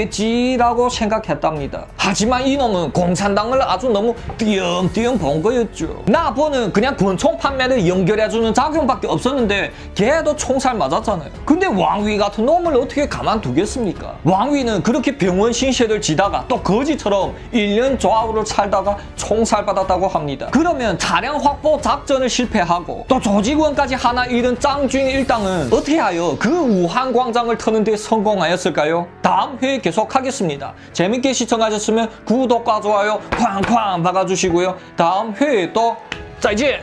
판결받겠지라고 생각했답니다. 하지만 이놈은 공산당을 아주 너무 띄엄띄엄 본 거였죠. 나보는 그냥 권총 판매를 연결해주는 작용밖에 없었는데 걔도 총살 맞았잖아요. 근데 왕위 같은 놈을 어떻게 가만두겠습니까? 왕위는 그렇게 병원 신세를 지다가 또 거지처럼 1년 좌우를 살다가 총살받았다고 합니다. 그러면 차량 확보 작전을 실패하고 또 조직원까지 하나 잃은 짱쥐인 일당은 어떻게 하여 그 우한 광장을 터는 데 성공하였을까요? 다음 회에 계속하겠습니다. 재밌게 시청하셨으면 구독과 좋아요 쾅쾅 박아주시고요. 다음 회에 또 짜이지!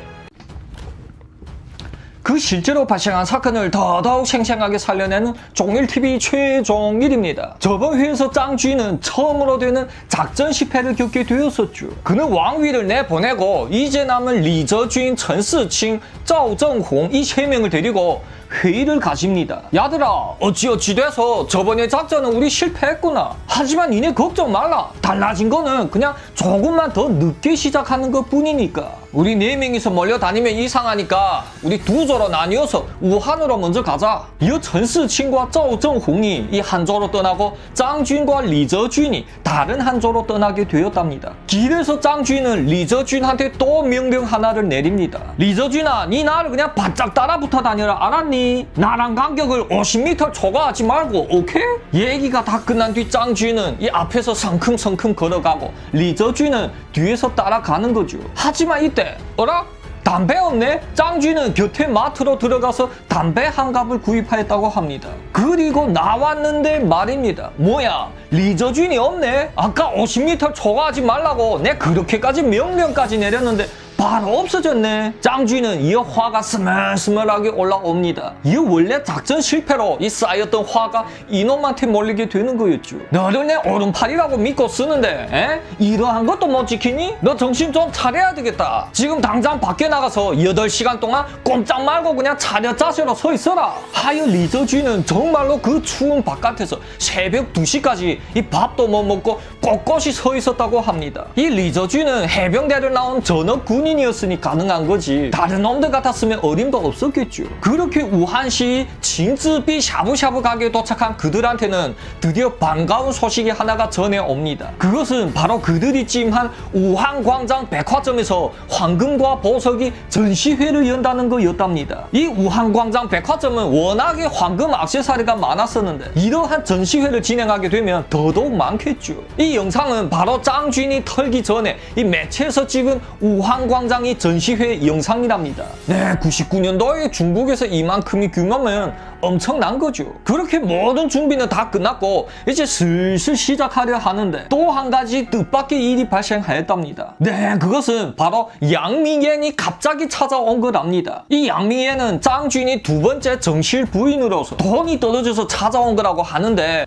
그 실제로 발생한 사건을 더더욱 생생하게 살려내는 종일TV 최종일입니다. 저번 회에서 짱쥐는 처음으로 되는 작전 실패를 겪게 되었었죠. 그는 왕위를 내보내고 이제 남은 리저주인陈世清,赵正홍 이 3명을 데리고 회의를 가집니다. 야들아, 어찌어찌 돼서 저번에 작전은 우리 실패했구나. 하지만 니네 걱정 말라. 달라진 거는 그냥 조금만 더 늦게 시작하는 것 뿐이니까. 우리 4명이서 몰려다니면 이상하니까 우리 2조로 나뉘어서 우한으로 먼저 가자. 이어陈世清과赵正홍이 이 한 조로 떠나고 짱쥐인과 리저주인이 다른 한 조로 떠나게 되었답니다. 길에서 짱쥐인은 리저주인한테 또 명령 하나를 내립니다. 리저주인아, 니 나를 그냥 바짝 따라붙어 다녀라. 알았니? 나랑 간격을 50m 초과하지 말고, 오케이? 얘기가 다 끝난 뒤 짱쥐인은 이 앞에서 성큼성큼 걸어가고 리저주인은 뒤에서 따라가는 거죠. 하지만 이때 어라? 담배 없네? 짱쥐는 곁에 마트로 들어가서 담배 한 갑을 구입하였다고 합니다. 그리고 나왔는데 말입니다. 뭐야? 리저쥔이 없네? 아까 50m 초과하지 말라고 내 그렇게까지 명령까지 내렸는데 바로 없어졌네. 짱쥐는 이 화가 스멀스멀하게 올라옵니다. 이 원래 작전 실패로 이 쌓였던 화가 이놈한테 몰리게 되는 거였죠. 너를 내 오른팔이라고 믿고 쓰는데 이러한 것도 못 지키니? 너 정신 좀 차려야 되겠다. 지금 당장 밖에 나가서 8시간 동안 꼼짝 말고 그냥 차렷 자세로 서 있어라. 하여 리저쥐는 정말로 그 추운 바깥에서 새벽 2시까지 이 밥도 못 먹고 꼿꼿이 서 있었다고 합니다. 이 리저쥐는 해병대를 나온 전업 군인이었으니 가능한 거지. 다른 놈들 같았으면 어림도 없었겠죠. 그렇게 우한시 진쯔비 샤브샤브 가게에 도착한 그들한테는 드디어 반가운 소식이 하나가 전해옵니다. 그것은 바로 그들이 찜한 우한광장 백화점에서 황금과 보석이 전시회를 연다는 거였답니다. 이 우한광장 백화점은 워낙에 황금 액세서리가 많았었는데 이러한 전시회를 진행하게 되면 더더욱 많겠죠. 이 영상은 바로 짱쥐니 털기 전에 이 매체에서 찍은 우한광장이 전시회 영상이랍니다. 네, 99년도에 중국에서 이만큼의 규모면 엄청난 거죠. 그렇게 모든 준비는 다 끝났고 이제 슬슬 시작하려 하는데 또 한 가지 뜻밖의 일이 발생하였답니다. 네, 그것은 바로 양미옌이 갑자기 찾아온 거랍니다. 이 양미옌은 짱쥐니 두 번째 정실 부인으로서 돈이 떨어져서 찾아온 거라고 하는데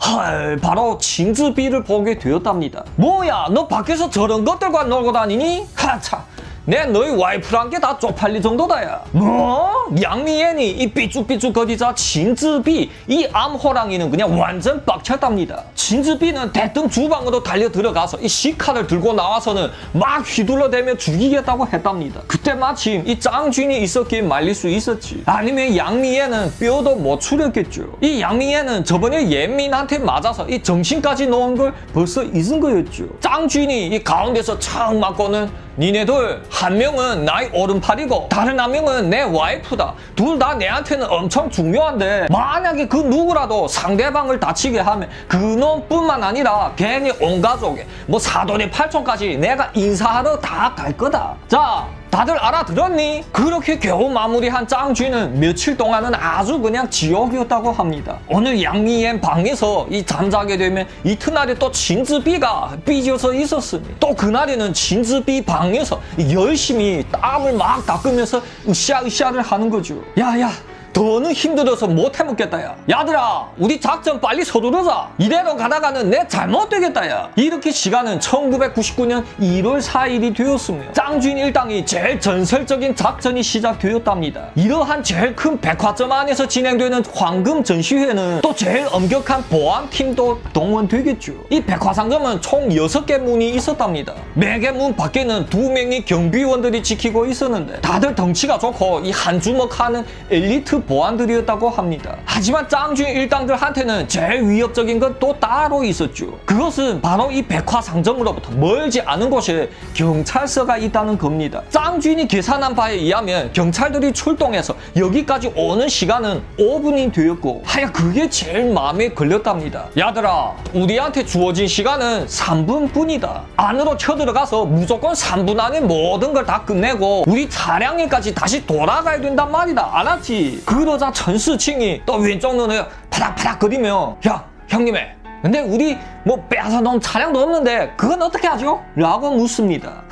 바로 진쯔비를 보게 되었답니다. 뭐야, 너 밖에서 저런 것들과 놀고 다니니? 하차, 내 너희 와이프란 게 다 쪽팔릴 정도다야. 뭐? 양미옌이 이 삐죽삐죽거리자 진쯔비 이 암호랑이는 그냥 완전 빡쳤답니다. 진쯔비는 대뜸 주방으로 달려 들어가서 이 시칼을 들고 나와서는 막 휘둘러대며 죽이겠다고 했답니다. 그때 마침 이 짱쥐니 있었기에 말릴 수 있었지. 아니면 양미옌은 뼈도 못 추렸겠죠. 이 양미옌은 저번에 옌민한테 맞아서 이 정신까지 놓은 걸 벌써 잊은 거였죠. 짱쥐니 이 가운데서 촥 맞고는 니네들 한 명은 나의 오른팔이고 다른 한 명은 내 와이프다. 둘 다 내한테는 엄청 중요한데 만약에 그 누구라도 상대방을 다치게 하면 그놈뿐만 아니라 괜히 온 가족에 뭐 사돈의 팔촌까지 내가 인사하러 다 갈 거다. 자, 다들 알아들었니? 그렇게 겨우 마무리한 짱쥐는 며칠 동안은 아주 그냥 지옥이었다고 합니다. 오늘 양미옌 방에서 이 잠자게 되면 이튿날에 또 진쯔비가 삐져서 있었으니 또 그날에는 진쯔비 방에서 열심히 땀을 막 닦으면서 으쌰으쌰를 하는 거죠. 야야, 더는 힘들어서 못 해먹겠다 야. 야들아, 우리 작전 빨리 서두르자. 이대로 가다가는 내 잘못되겠다 야. 이렇게 시간은 1999년 1월 4일이 되었으며 짱쥐니 일당이 제일 전설적인 작전이 시작되었답니다. 이러한 제일 큰 백화점 안에서 진행되는 황금 전시회는 또 제일 엄격한 보안팀도 동원되겠죠. 이 백화상점은 총 6개 문이 있었답니다. 매개 문 밖에는 2명의 경비원들이 지키고 있었는데 다들 덩치가 좋고 이 한 주먹 하는 엘리트 보안들이었다고 합니다. 하지만 짱쥐니 일당들한테는 제일 위협적인 건 또 따로 있었죠. 그것은 바로 이 백화상점으로부터 멀지 않은 곳에 경찰서가 있다는 겁니다. 짱쥐니 계산한 바에 의하면 경찰들이 출동해서 여기까지 오는 시간은 5분이 되었고 하여 그게 제일 마음에 걸렸답니다. 야들아, 우리한테 주어진 시간은 3분뿐이다. 안으로 쳐들어가서 무조건 3분 안에 모든 걸 다 끝내고 우리 차량에까지 다시 돌아가야 된단 말이다. 알았지? 그러자 천스칭이 또 왼쪽 눈을 파닥파닥 거리며 야, 형님의 근데 우리 뭐 빼앗아 놓은 차량도 없는데 그건 어떻게 하죠? 라고 묻습니다.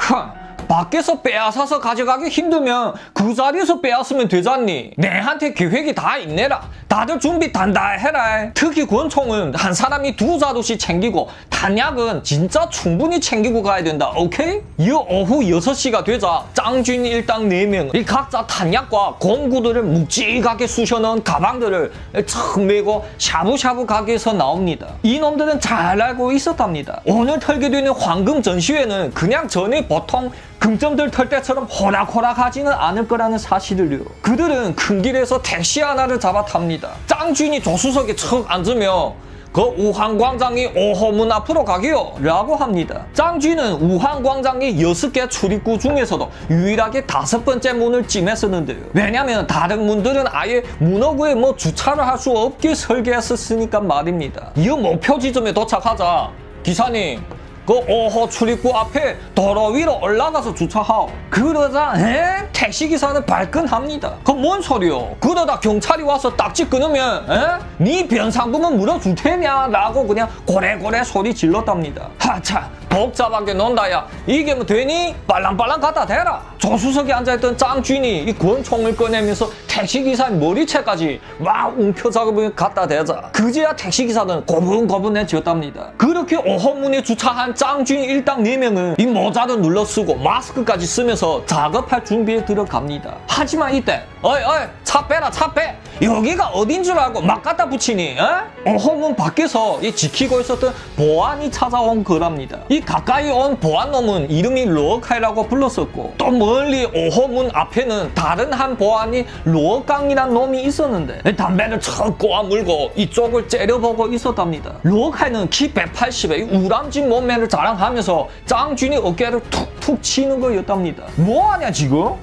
밖에서 빼앗아서 가져가기 힘들면 그 자리에서 빼앗으면 되잖니. 내한테 계획이 다 있네라. 다들 준비 단단해라. 특히 권총은 한 사람이 2자루씩 챙기고 탄약은 진짜 충분히 챙기고 가야 된다. 오케이? 이 오후 6시가 되자 짱쥐니 일당 4명은 각자 탄약과 공구들을 묵직하게 쑤셔넣은 가방들을 척 메고 샤브샤브 가게에서 나옵니다. 이놈들은 잘 알고 있었답니다. 오늘 털게 되는 황금 전시회는 그냥 전에 보통 금점들 털 때처럼 호락호락하지는 않을 거라는 사실을요. 그들은 큰 길에서 택시 하나를 잡아 탑니다. 짱쥐니 조수석에 척 앉으며 그 우한광장이 5호문 앞으로 가게요 라고 합니다. 짱쥐는 우한광장의 6개 출입구 중에서도 유일하게 5번째 문을 찜했었는데요. 왜냐면 다른 문들은 아예 문어구에 뭐 주차를 할 수 없게 설계했었으니까 말입니다. 이 목표 지점에 도착하자 기사님, 그 5호 출입구 앞에 도로 위로 올라가서 주차하오. 그러자 택시기사는 발끈합니다. 그 뭔 소리요? 그러다 경찰이 와서 딱지 끊으면 네 변상금은 물어줄 테냐? 라고 그냥 고래고래 소리 질렀답니다. 하차 복잡하게 논다야. 이게 뭐 되니? 빨랑빨랑 갖다 대라. 조수석에 앉아있던 짱쥐니 이 권총을 꺼내면서 택시기사 머리채까지 막 웅표작업을 갖다 대자 그제야 택시기사는 고분고분해졌답니다. 그렇게 5호문에 주차한 짱쥐니 일당 4명은 이 모자를 눌러쓰고 마스크까지 쓰면서 작업할 준비에 들어갑니다. 하지만 이때 어이 차 빼라 차 빼. 여기가 어딘 줄 알고 막 갖다 붙이니? 5호문 밖에서 이 지키고 있었던 보안이 찾아온 거랍니다. 이 가까이 온 보안놈은 이름이 루어카이라고 불렀었고 또 멀리 5호문 앞에는 다른 한 보안이 루어깡이란 놈이 있었는데 담배를 척 꼬아물고 이쪽을 째려보고 있었답니다. 루어카이는 키 180에 우람진 몸매를 자랑하면서 짱쥐니 어깨를 툭툭 치는 거였답니다. 뭐하냐 지금?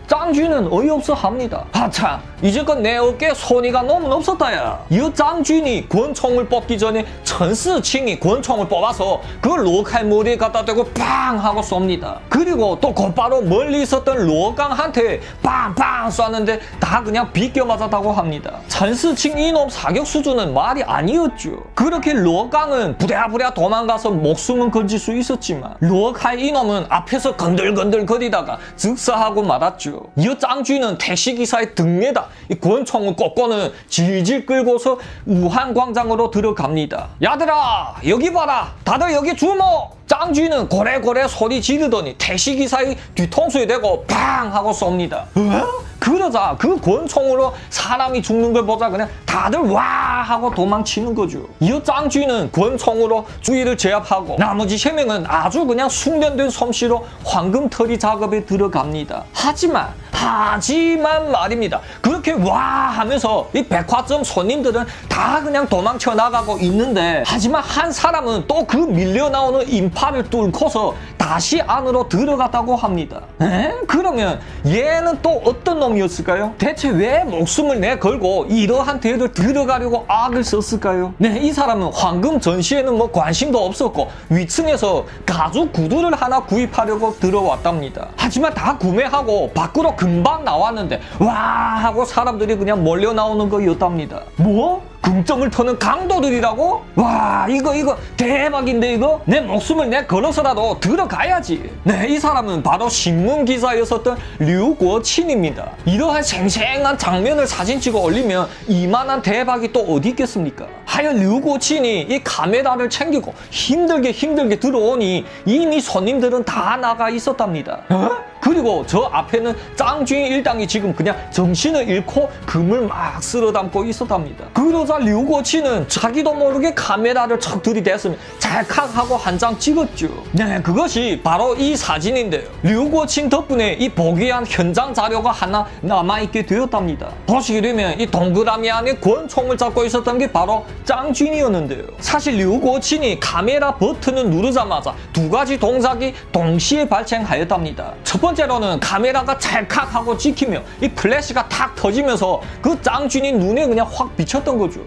짱쥐는 어이없어 합니다. 하참 이제껏 내 어깨에 손이가 너무 없었다야. 이 짱쥐니 권총을 뽑기 전에 천스칭이 권총을 뽑아서 그걸 루어카이 머리에 갖다 대고 빵 하고 쏩니다. 그리고 또 곧바로 멀리 있었던 루어깡한테 빵빵 쐈는데 다 그냥 비껴 맞았다고 합니다. 천스칭 이놈 사격 수준은 말이 아니었죠. 그렇게 루어깡은 부랴부랴 도망가서 목숨은 건질 수 있었지만 루어카이 이놈은 앞에서 건들건들 거리다가 즉사하고 말았죠. 이 짱쥐는 택시기사의 등에다 이 권총을 꽂고는 질질 끌고서 우한광장으로 들어갑니다. 야들아 여기 봐라 다들 여기 주목. 짱쥐는 고래고래 소리 지르더니 택시기사의 뒤통수에 대고 팡 하고 쏩니다. 그러자 그 권총으로 사람이 죽는 걸 보자 그냥 다들 와 하고 도망치는 거죠. 이 짱쥐는 권총으로 주위를 제압하고 나머지 3명은 아주 그냥 숙련된 솜씨로 황금털이 작업에 들어갑니다. 하지만 말입니다. 그렇게 와 하면서 이 백화점 손님들은 다 그냥 도망쳐 나가고 있는데 하지만 한 사람은 또 그 밀려 나오는 인파를 뚫고서 다시 안으로 들어갔다고 합니다. 그러면 얘는 또 어떤 놈이었을까요? 대체 왜 목숨을 내걸고 이러한 데를 들어가려고 악을 썼을까요? 네, 이 사람은 황금 전시에는 뭐 관심도 없었고 위층에서 가죽 구두를 하나 구입하려고 들어왔답니다. 하지만 다 구매하고 밖으로 금방 나왔는데 와 하고 사람들이 그냥 몰려 나오는 거였답니다. 뭐? 금점을 터는 강도들이라고? 와 이거 대박인데 이거? 내 목숨을 내 걸어서라도 들어가야지. 네, 이 사람은 바로 신문기사였었던 류구어친입니다. 이러한 생생한 장면을 사진 찍어 올리면 이만한 대박이 또 어디 있겠습니까? 하여 류구어친이 이 카메라를 챙기고 힘들게 들어오니 이미 손님들은 다 나가 있었답니다. 그리고 저 앞에는 짱쥐인 일당이 지금 그냥 정신을 잃고 금을 막 쓸어 담고 있었답니다. 그러자 류구어친은 자기도 모르게 카메라를 척 들이댔으면 찰칵하고 한 장 찍었죠. 네, 그것이 바로 이 사진인데요. 류구어친 덕분에 이 보기한 현장 자료가 하나 남아있게 되었답니다. 보시게 되면 이 동그라미 안에 권총을 잡고 있었던 게 바로 짱쥐인이었는데요. 사실 류구어친이 카메라 버튼을 누르자마자 2가지 동작이 동시에 발생하였답니다. 첫 번째로는 카메라가 찰칵하고 찍히며 이 플래시가 탁 터지면서 그 짱쥐인 눈에 그냥 확 비쳤던 거죠.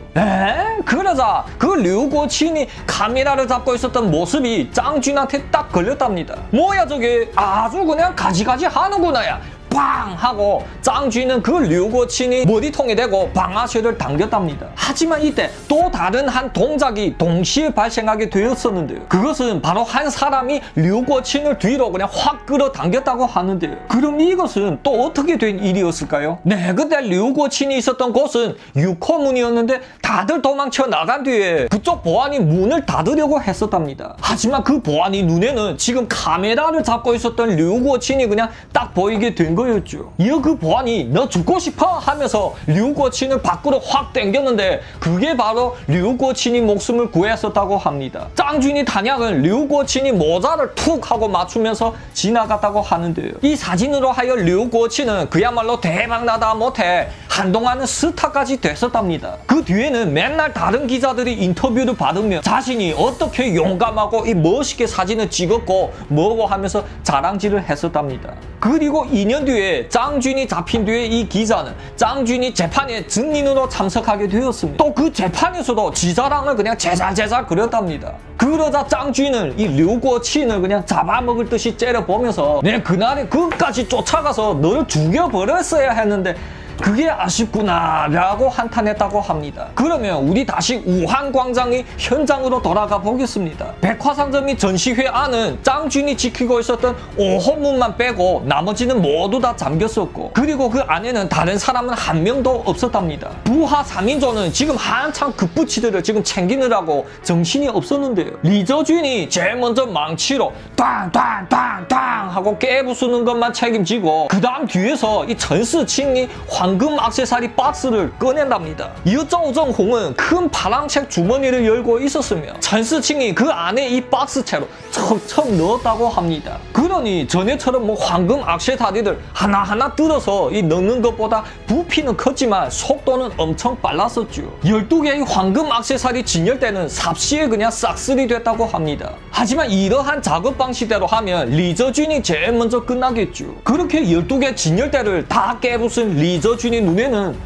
그러자 그 류구어친이 카메라를 잡고 있었던 모습이 짱쥐인한테 딱 걸렸답니다. 뭐야 저게 아주 그냥 가지가지 하는구나 야. 빵 하고 짱쥐는 그 류구어친이 머리통에 대고 방아쇠를 당겼답니다. 하지만 이때 또 다른 한 동작이 동시에 발생하게 되었었는데요. 그것은 바로 한 사람이 류구어친을 뒤로 그냥 확 끌어당겼다고 하는데요. 그럼 이것은 또 어떻게 된 일이었을까요? 네, 그때 류구어친이 있었던 곳은 6호문이었는데 다들 도망쳐 나간 뒤에 그쪽 보안이 문을 닫으려고 했었답니다. 하지만 그 보안이 눈에는 지금 카메라를 잡고 있었던 류구어친이 그냥 딱 보이게 된 거였죠. 이어 그 보안이 너 죽고 싶어? 하면서 류구어친을 밖으로 확 당겼는데 그게 바로 류구어친이 목숨을 구했었다고 합니다. 짱쥐니 단약은 류구어친이 모자를 툭 하고 맞추면서 지나갔다고 하는데요. 이 사진으로 하여 류구어친은 그야말로 대박나다 못해 한동안은 스타까지 됐었답니다. 그 뒤에는 맨날 다른 기자들이 인터뷰를 받으며 자신이 어떻게 용감하고 이 멋있게 사진을 찍었고 뭐고 하면서 자랑질을 했었답니다. 그리고 2년 뒤에 짱준이 잡힌 뒤에 이 기자는 짱준이 재판에 증인으로 참석하게 되었습니다. 또 그 재판에서도 지 자랑을 그냥 제잘제잘 그렸답니다. 그러자 짱준은 이 류고친을 그냥 잡아먹을 듯이 째려보면서 내 그날에 끝까지 쫓아가서 너를 죽여버렸어야 했는데 그게 아쉽구나 라고 한탄했다고 합니다. 그러면 우리 다시 우한광장의 현장으로 돌아가 보겠습니다. 백화상점이 전시회 안은 짱준이 지키고 있었던 5호문만 빼고 나머지는 모두 다 잠겼었고 그리고 그 안에는 다른 사람은 한 명도 없었답니다. 부하 3인조는 지금 한창 급부치들을 지금 챙기느라고 정신이 없었는데요. 리저준이 제일 먼저 망치로 땅땅땅땅 하고 깨부수는 것만 책임지고 그 다음 뒤에서 이 전스칭이 황금 액세서리 박스를 꺼낸답니다. 여정정홍은 큰 파란색 주머니를 열고 있었으며 전스칭이 그 안에 이 박스채로 척척 넣었다고 합니다. 그러니 전에처럼 뭐 황금 액세서리를 하나하나 뜯어서 이 넣는 것보다 부피는 컸지만 속도는 엄청 빨랐었죠. 12개의 황금 액세서리 진열대는 삽시에 그냥 싹쓸이 됐다고 합니다. 하지만 이러한 작업 방식대로 하면 리저준이 제일 먼저 끝나겠죠. 그렇게 12개 진열대를 다 깨부순 리저준의 눈에는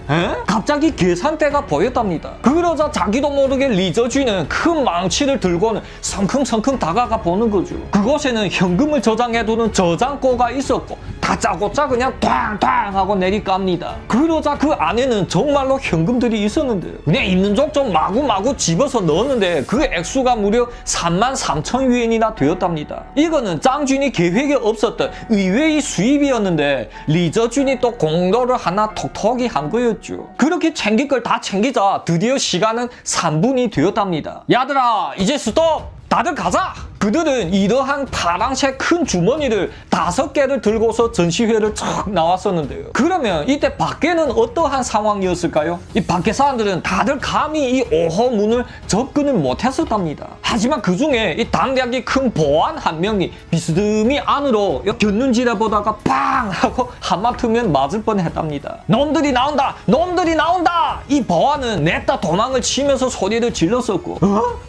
갑자기 계산대가 보였답니다. 그러자 자기도 모르게 리저준은 큰 망치를 들고는 성큼성큼 다가가 보는 거죠. 그곳에는 현금을 저장해두는 저장고가 있었고 다짜고짜 그냥 탕탕 하고 내리깝니다. 그러자 그 안에는 정말로 현금들이 있었는데요. 그냥 있는 족 좀 마구마구 집어서 넣었는데 그 액수가 무려 33,000위엔이나 되었답니다. 이거는 짱준이 계획에 없었던 의외의 수입이었는데 리저준이 또 공로를 하나 톡톡히 한 거였죠. 그렇게 챙길 걸 다 챙기자 드디어 시간은 3분이 되었답니다. 야들아 이제 스톱! 다들 가자! 그들은 이러한 파란색 큰 주머니를 5개를 들고서 전시회를 쫙 나왔었는데요. 그러면 이때 밖에는 어떠한 상황이었을까요? 이 밖에 사람들은 다들 감히 이 5호 문을 접근을 못했었답니다. 하지만 그 중에 이 담력이 큰 보안 한 명이 비스듬히 안으로 곁눈질해 보다가 빵! 하고 하마터면 맞을 뻔했답니다. 놈들이 나온다! 놈들이 나온다! 이 보안은 냈다 도망을 치면서 소리를 질렀었고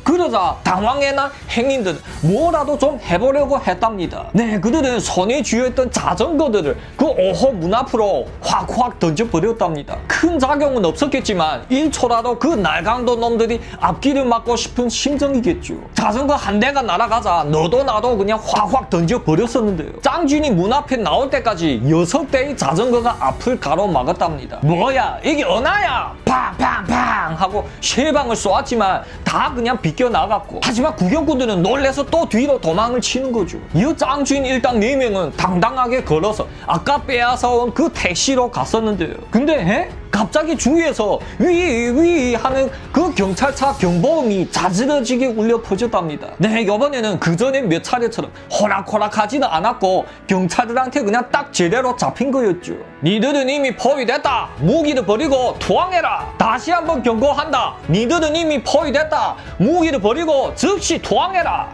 그러자 당황해 난 행인들은 뭐라도 좀 해보려고 했답니다. 네, 그들은 손에 쥐어있던 자전거들을 그 5호 문 앞으로 확확 던져버렸답니다. 큰 작용은 없었겠지만 1초라도 그 날강도 놈들이 앞길을 막고 싶은 심정이겠죠. 자전거 한 대가 날아가자 너도 나도 그냥 확확 던져버렸었는데요. 짱준이 문 앞에 나올 때까지 6대의 자전거가 앞을 가로막았답니다. 뭐야 이게 언하야 팡팡팡 하고 3방을 쏘았지만 다 그냥 비껴나갔고 하지만 구경꾼들은 놀래서 또 뒤로 도망을 치는 거죠. 이 짱준 일당 4명은 당당하게 걸어서 아까 빼앗아온 그 택시로 갔었는데요. 근데 갑자기 주위에서 위 하는 그 경찰차 경보음이 자지러지게 울려 퍼졌답니다. 네, 이번에는 그전에 몇 차례처럼 호락호락하지는 않았고 경찰들한테 그냥 딱 제대로 잡힌 거였죠. 니들은 이미 포위됐다. 무기를 버리고 투항해라. 다시 한번 경고한다. 니들은 이미 포위됐다. 무기를 버리고 즉시 투항해라.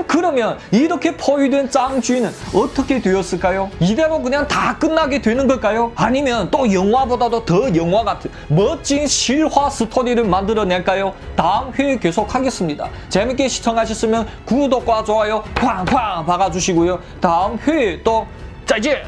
그러면 이렇게 포위된 짱쥐는 어떻게 되었을까요? 이대로 그냥 다 끝나게 되는 걸까요? 아니면 또 영화보다도 더 영화 같은 멋진 실화 스토리를 만들어낼까요? 다음 회에 계속하겠습니다. 재밌게 시청하셨으면 구독과 좋아요 쾅쾅 박아주시고요. 다음 회에 또 짜이제!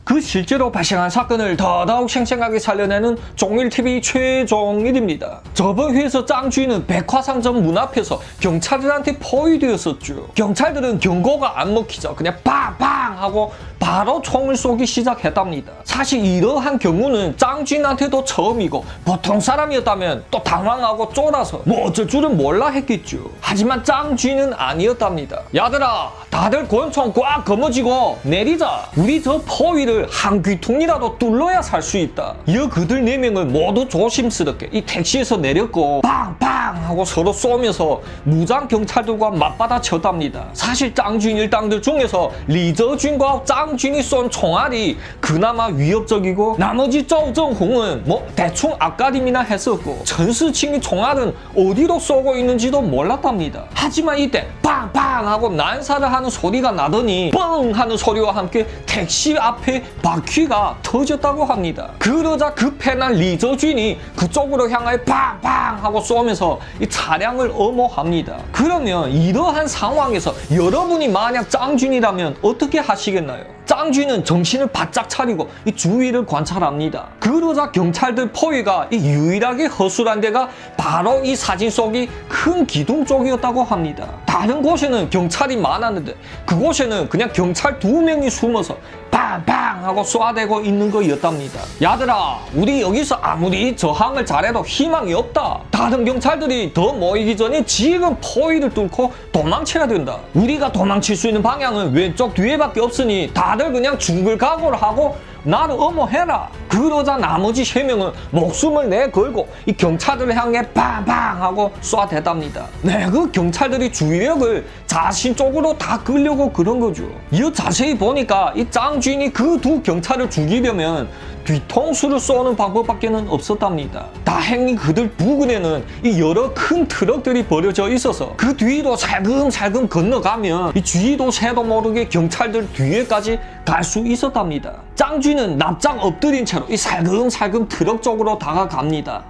그 실제로 발생한 사건을 더더욱 생생하게 살려내는 종일TV 최종일입니다. 저번 회에서 짱쥐는 백화상점 문 앞에서 경찰들한테 포위되었었죠. 경찰들은 경고가 안 먹히자 그냥 빵빵 하고 바로 총을 쏘기 시작했답니다. 사실 이러한 경우는 짱쥐한테도 처음이고 보통 사람이었다면 또 당황하고 쫄아서 뭐 어쩔 줄은 몰라 했겠죠. 하지만 짱쥐는 아니었답니다. 야들아 다들 권총 꽉 거머쥐고 내리자. 우리 저 포위를 한 귀퉁이라도 뚫어야 살 수 있다. 이어 그들 4명을 모두 조심스럽게 이 택시에서 내렸고 빵빵 하고 서로 쏘면서 무장 경찰들과 맞받아 쳤답니다. 사실 짱쥐 일당들 중에서 리저준과 짱 짱준이 쏜 총알이 그나마 위협적이고 나머지 조정홍은 뭐 대충 앞가림이나 했었고 전수칭이 총알은 어디로 쏘고 있는지도 몰랐답니다. 하지만 이때 빵빵 하고 난사를 하는 소리가 나더니 뻥 하는 소리와 함께 택시 앞에 바퀴가 터졌다고 합니다. 그러자 급해 난 리저준이 그쪽으로 향하여 빵빵 하고 쏘면서 이 차량을 엄호합니다. 그러면 이러한 상황에서 여러분이 만약 짱준이라면 어떻게 하시겠나요? 짱준은 정신을 바짝 차리고 이 주위를 관찰합니다. 그러자 경찰들 포위가 이 유일하게 허술한 데가 바로 이 사진 속이 큰 기둥 쪽이었다고 합니다. 다른 곳에는 경찰이 많았는데 그곳에는 그냥 경찰 2명이 숨어서 빵빵 하고 쏴대고 있는 거였답니다. 야들아, 우리 여기서 아무리 저항을 잘해도 희망이 없다. 다른 경찰들이 더 모이기 전에 지금 포위를 뚫고 도망쳐야 된다. 우리가 도망칠 수 있는 방향은 왼쪽 뒤에밖에 없으니 다들 그냥 죽을 각오를 하고 나를 엄호해라. 그러자 나머지 3명은 목숨을 내걸고 이 경찰들을 향해 빵빵 하고 쏴대답니다. 네, 그 경찰들이 주의력을 자신 쪽으로 다 끌려고 그런 거죠. 이 자세히 보니까 이 짱준이 그 2 경찰을 죽이려면 뒤통수를 쏘는 방법밖에는 없었답니다. 다행히 그들 부근에는 이 여러 큰 트럭들이 버려져 있어서 그 뒤로 살금살금 건너가면 이 쥐도 새도 모르게 경찰들 뒤에까지 갈 수 있었답니다. 짱쥐는 납작 엎드린 채로 이 살금살금 트럭 쪽으로 다가갑니다.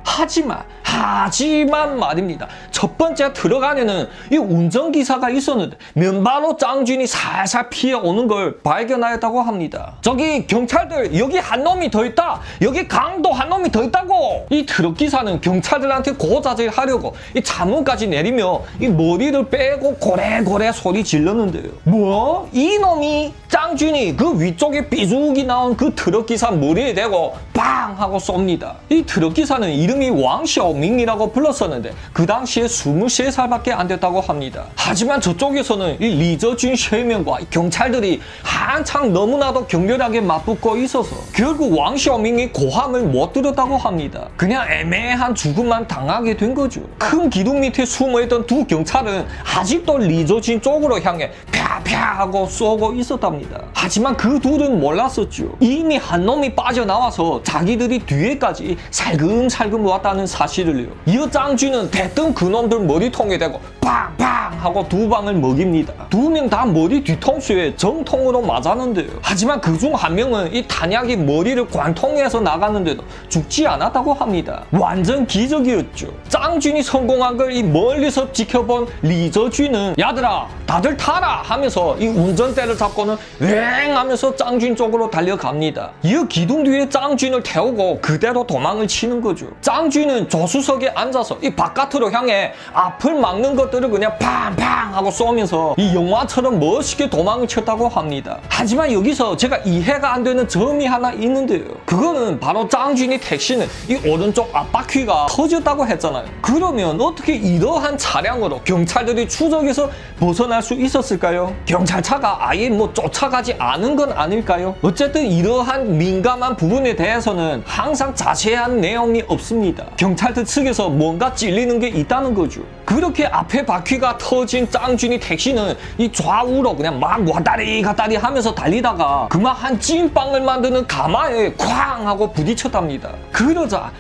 하지만 말입니다. 첫 번째 트럭 안에는 이 운전기사가 있었는데 맨바로 짱쥐이 살살 피해 오는 걸 발견하였다고 합니다. 저기 경찰들, 여기 한 놈이 더 있다. 여기 강도 한 놈이 더 있다고. 이 트럭 기사는 경찰들한테 고자질 하려고 이 차문까지 내리며 이 머리를 빼고 고래고래 소리 질렀는데요. 뭐? 이 놈이 짱쥐이 그 위쪽에 삐죽이 나온 그 트럭 기사 머리에 대고 빵 하고 쏩니다. 이 트럭 기사는 이름이 왕샤오밍이라고 불렀었는데 그 당시에 23살밖에 안 됐다고 합니다. 하지만 저쪽에서는 이 리저준 3명과 경찰들이 한창 너무나도 격렬하게 맞붙고 있어서 결국 왕샤오밍이 고함을 못 들었다고 합니다. 그냥 애매한 죽음만 당하게 된 거죠. 큰 기둥 밑에 숨어있던 2 경찰은 아직도 리저준 쪽으로 향해 펴펴 하고 쏘고 있었답니다. 하지만 그 둘은 몰랐었죠. 이미 한 놈이 빠져나와서 자기들이 뒤에까지 살금살금 왔다는 사실을요. 이어 짱쥐는 대뜸 그놈들 머리통에 대고 빵빵 하고 2방을 먹입니다. 2명 다 머리 뒤통수에 정통으로 맞았는데요. 하지만 그중 한 명은 이 탄약이 머리를 관통해서 나갔는데도 죽지 않았다고 합니다. 완전 기적이었죠. 짱쥐이 성공한 걸 이 멀리서 지켜본 리저쥐는 야들아 다들 타라 하면서 이 운전대를 잡고는 왱 하면서 짱쥐 쪽으로 달려갑니다. 이 기둥 뒤에 짱쥐를 태우고 그대로 도망을 치는 거죠. 짱쥐는 조수석에 앉아서 이 바깥으로 향해 앞을 막는 것들을 그냥 팡팡 하고 쏘면서 이 영화처럼 멋있게 도망을 쳤다고 합니다. 하지만 여기서 제가 이해가 안 되는 점이 하나 있는데요. 그거는 바로 짱쥐이 택시는 이 오른쪽 앞바퀴가 터졌다고 했잖아요. 그러면 어떻게 이러한 차량으로 경찰들이 추적해서 벗어날 수 있었을까요? 경찰차가 아예 뭐 쫓아가지 않은 건 아닐까요? 어쨌든 이러한 민감한 부분에 대해서는 항상 자세한 내용이 없습니다. 경찰들 측에서 뭔가 찔리는 게 있다는 거죠. 그렇게 앞에 바퀴가 터진 짱쥐이 택시는 이 좌우로 그냥 막 왔다리 갔다리 하면서 달리다가 그만 한 찐빵을 만드는 가마에 쾅 하고 부딪혔답니다. 그러자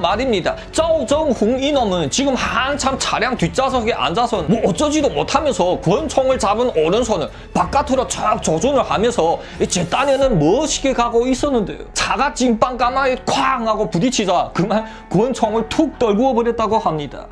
말입니다. 조정홍 이놈은 지금 한참 차량 뒷좌석에 앉아서 뭐 어쩌지도 못하면서 권총을 잡은 오른손을 바깥으로 척 조준을 하면서 제 딴에는 멋있게 가고 있었는데요. 차가 찐빵 가마에 쾅 하고 부딪히자 그만 권총을 툭 떨구어 버렸다고 합니다.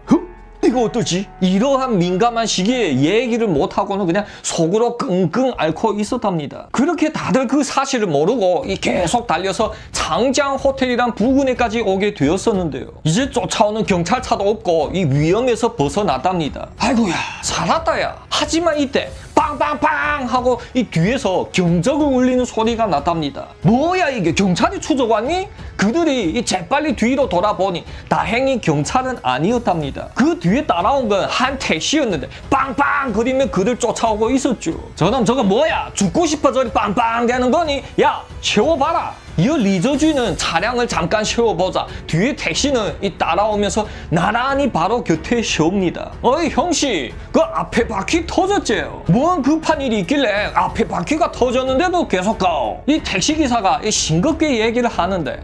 이거 어떠지? 이러한 민감한 시기에 얘기를 못하고는 그냥 속으로 끙끙 앓고 있었답니다. 그렇게 다들 그 사실을 모르고 계속 달려서 장장 호텔이란 부근에까지 오게 되었었는데요. 이제 쫓아오는 경찰차도 없고 이 위험에서 벗어났답니다. 아이고야 살았다야. 하지만 이때 빵빵빵 하고 이 뒤에서 경적을 울리는 소리가 났답니다. 뭐야 이게 경찰이 추적 왔니? 그들이 재빨리 뒤로 돌아보니 다행히 경찰은 아니었답니다. 그 뒤에 따라온 건 한 택시였는데 빵빵 거리며 그들 쫓아오고 있었죠. 저놈 저거 뭐야? 죽고 싶어 저리 빵빵 대는 거니? 야 채워봐라. 이 리저주인은 차량을 잠깐 세워보자 뒤에 택시는 따라오면서 나란히 바로 곁에 세웁니다. 어이 형씨, 그 앞에 바퀴 터졌지요? 뭔 급한 일이 있길래 앞에 바퀴가 터졌는데도 계속 가? 이 택시기사가 싱겁게 얘기를 하는데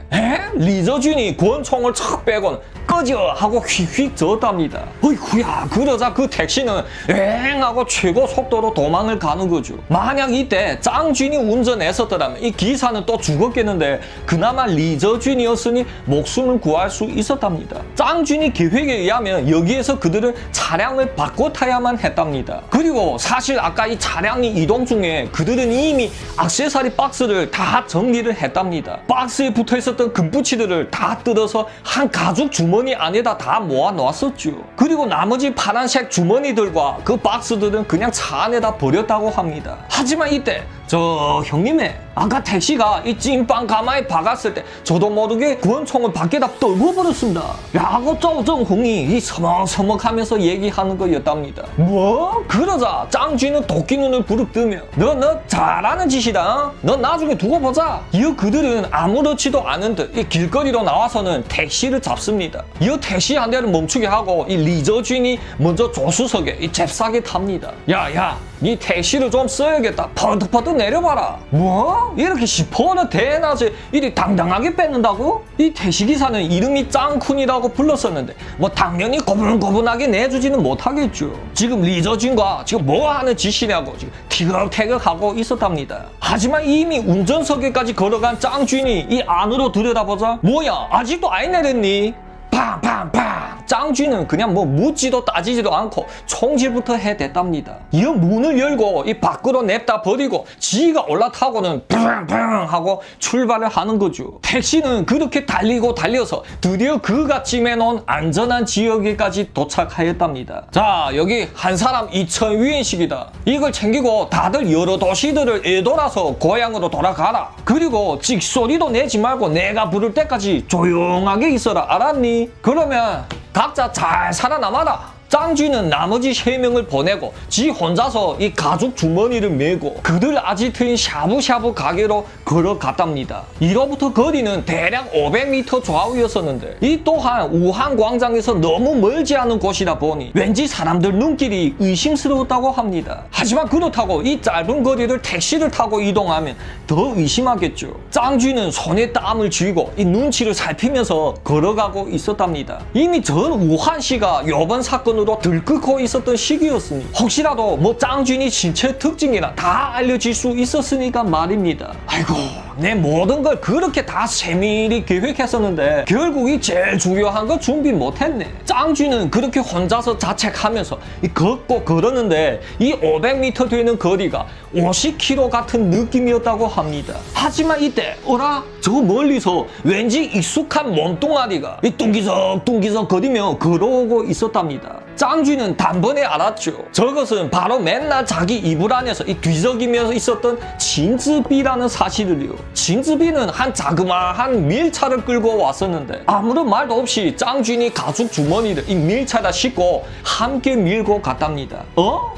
리저주인이 권총을 척 빼곤 꺼져 하고 휙휙 졌답니다. 어이구야, 그러자 그 택시는 엥 하고 최고 속도로 도망을 가는 거죠. 만약 이때 짱준이 운전했었더라면 이 기사는 또 죽었겠는데 그나마 리저준이었으니 목숨을 구할 수 있었답니다. 짱준이 계획에 의하면 여기에서 그들은 차량을 바꿔 타야만 했답니다. 그리고 사실 아까 이 차량이 이동 중에 그들은 이미 액세서리 박스를 다 정리를 했답니다. 박스에 붙어 있었던 금붙이들을 다 뜯어서 한 가죽 주머니 안에다 다 모아 놓았었죠. 그리고 나머지 파란색 주머니들과 그 박스들은 그냥 차 안에다 버렸다고 합니다. 하지만 이때 저 형님의 아까 택시가 이 찐빵 가마에 박았을 때 저도 모르게 권총을 밖에다 떨궈버렸습니다 라고 쪼정홍이 이 서먹서먹하면서 얘기하는 거였답니다. 뭐? 그러자 짱쥐는 도끼 눈을 부릅뜨며 너 잘하는 짓이다. 너 나중에 두고 보자. 이어 그들은 아무렇지도 않은 듯 이 길거리로 나와서는 택시를 잡습니다. 이어 택시 한 대를 멈추게 하고 이 리저주인이 먼저 조수석에 이 잽싸게 탑니다. 야야, 니 택시를 좀 써야겠다. 퍼득퍼득 내려봐라. 뭐? 이렇게 시퍼런 대낮에 이리 당당하게 뺏는다고? 이 택시기사는 이름이 짱쿤이라고 불렀었는데 뭐 당연히 고분고분하게 내주지는 못하겠죠. 지금 리저진과 지금 뭐 하는 짓이냐고 지금 티격태격하고 있었답니다. 하지만 이미 운전석에까지 걸어간 짱쥐인이 이 안으로 들여다보자 뭐야, 아직도 안 내렸니? 팡팡팡! 짱쥐는 그냥 뭐 묻지도 따지지도 않고 총질부터 해댔답니다. 이어 문을 열고 이 밖으로 냅다 버리고 지가 올라타고는 팡팡 하고 출발을 하는 거죠. 택시는 그렇게 달리고 달려서 드디어 그가 찜해놓은 안전한 지역에까지 도착하였답니다. 자, 여기 한 사람 2,000위엔씩이다. 이걸 챙기고 다들 여러 도시들을 애돌아서 고향으로 돌아가라. 그리고 찍소리도 내지 말고 내가 부를 때까지 조용하게 있어라. 알았니? 그러면 각자 잘 살아남아라. 짱쥐는 나머지 3명을 보내고 지 혼자서 이 가죽 주머니를 메고 그들 아지트인 샤브샤브 가게로 걸어갔답니다. 이로부터 거리는 대략 500m 좌우였었는데 이 또한 우한 광장에서 너무 멀지 않은 곳이다 보니 왠지 사람들 눈길이 의심스러웠다고 합니다. 하지만 그렇다고 이 짧은 거리를 택시를 타고 이동하면 더 의심하겠죠. 짱쥐는 손에 땀을 쥐고 이 눈치를 살피면서 걸어가고 있었답니다. 이미 전 우한시가 이번 사건으로 들끓고 있었던 시기였으니 혹시라도 뭐 짱쥐니 신체 특징이나 다 알려질 수 있었으니까 말입니다. 아이고, 내 모든 걸 그렇게 다 세밀히 계획했었는데 결국 이 제일 중요한 거 준비 못했네. 짱쥐는 그렇게 혼자서 자책하면서 걷고 걸었는데 이 500m 되는 거리가 50km 같은 느낌이었다고 합니다. 하지만 이때 어라? 저 멀리서 왠지 익숙한 몸뚱아리가 이 뚱기적 거리며 걸어오고 있었답니다. 짱쥐는 단번에 알았죠. 저것은 바로 맨날 자기 이불 안에서 이 뒤적이면서 있었던 진즈비라는 사실을요. 진즈비는 한 자그마한 밀차를 끌고 왔었는데 아무런 말도 없이 짱쥐니 가죽 주머니를 이 밀차에다 싣고 함께 밀고 갔답니다.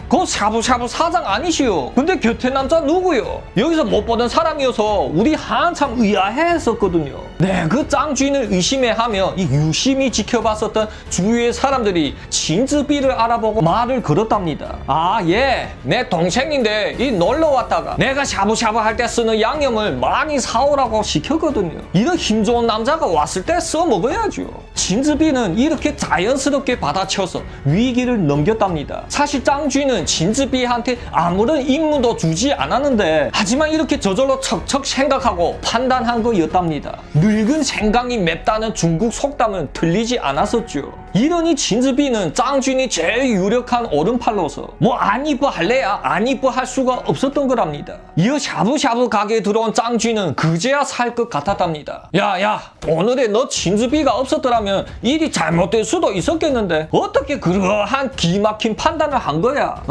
그 샤브샤브 사장 아니시요? 근데 곁에 남자 누구요? 여기서 못 보던 사람이어서 우리 한참 의아해했었거든요. 네, 그 짱쥐인을 의심해하며 이 유심히 지켜봤었던 주위의 사람들이 진즈비를 알아보고 말을 걸었답니다. 아, 예, 내 동생인데 이 놀러 왔다가 내가 샤브샤브 할 때 쓰는 양념을 많이 사오라고 시켰거든요. 이런 힘 좋은 남자가 왔을 때 써먹어야죠. 진즈비는 이렇게 자연스럽게 받아쳐서 위기를 넘겼답니다. 사실 짱쥐는 진즈비한테 아무런 임무도 주지 않았는데 하지만 이렇게 저절로 척척 생각하고 판단한 거였답니다. 늙은 생강이 맵다는 중국 속담은 틀리지 않았었죠. 이러니 진즈비는 짱쥐니 제일 유력한 오른팔로서 뭐 안 이뻐 할래야 안 이뻐 할 수가 없었던 거랍니다. 이어 샤브샤브 가게에 들어온 짱쥐는 그제야 살 것 같았답니다. 야야, 오늘에 너 진즈비가 없었더라면 일이 잘못될 수도 있었겠는데 어떻게 그러한 기막힌 판단을 한 거야?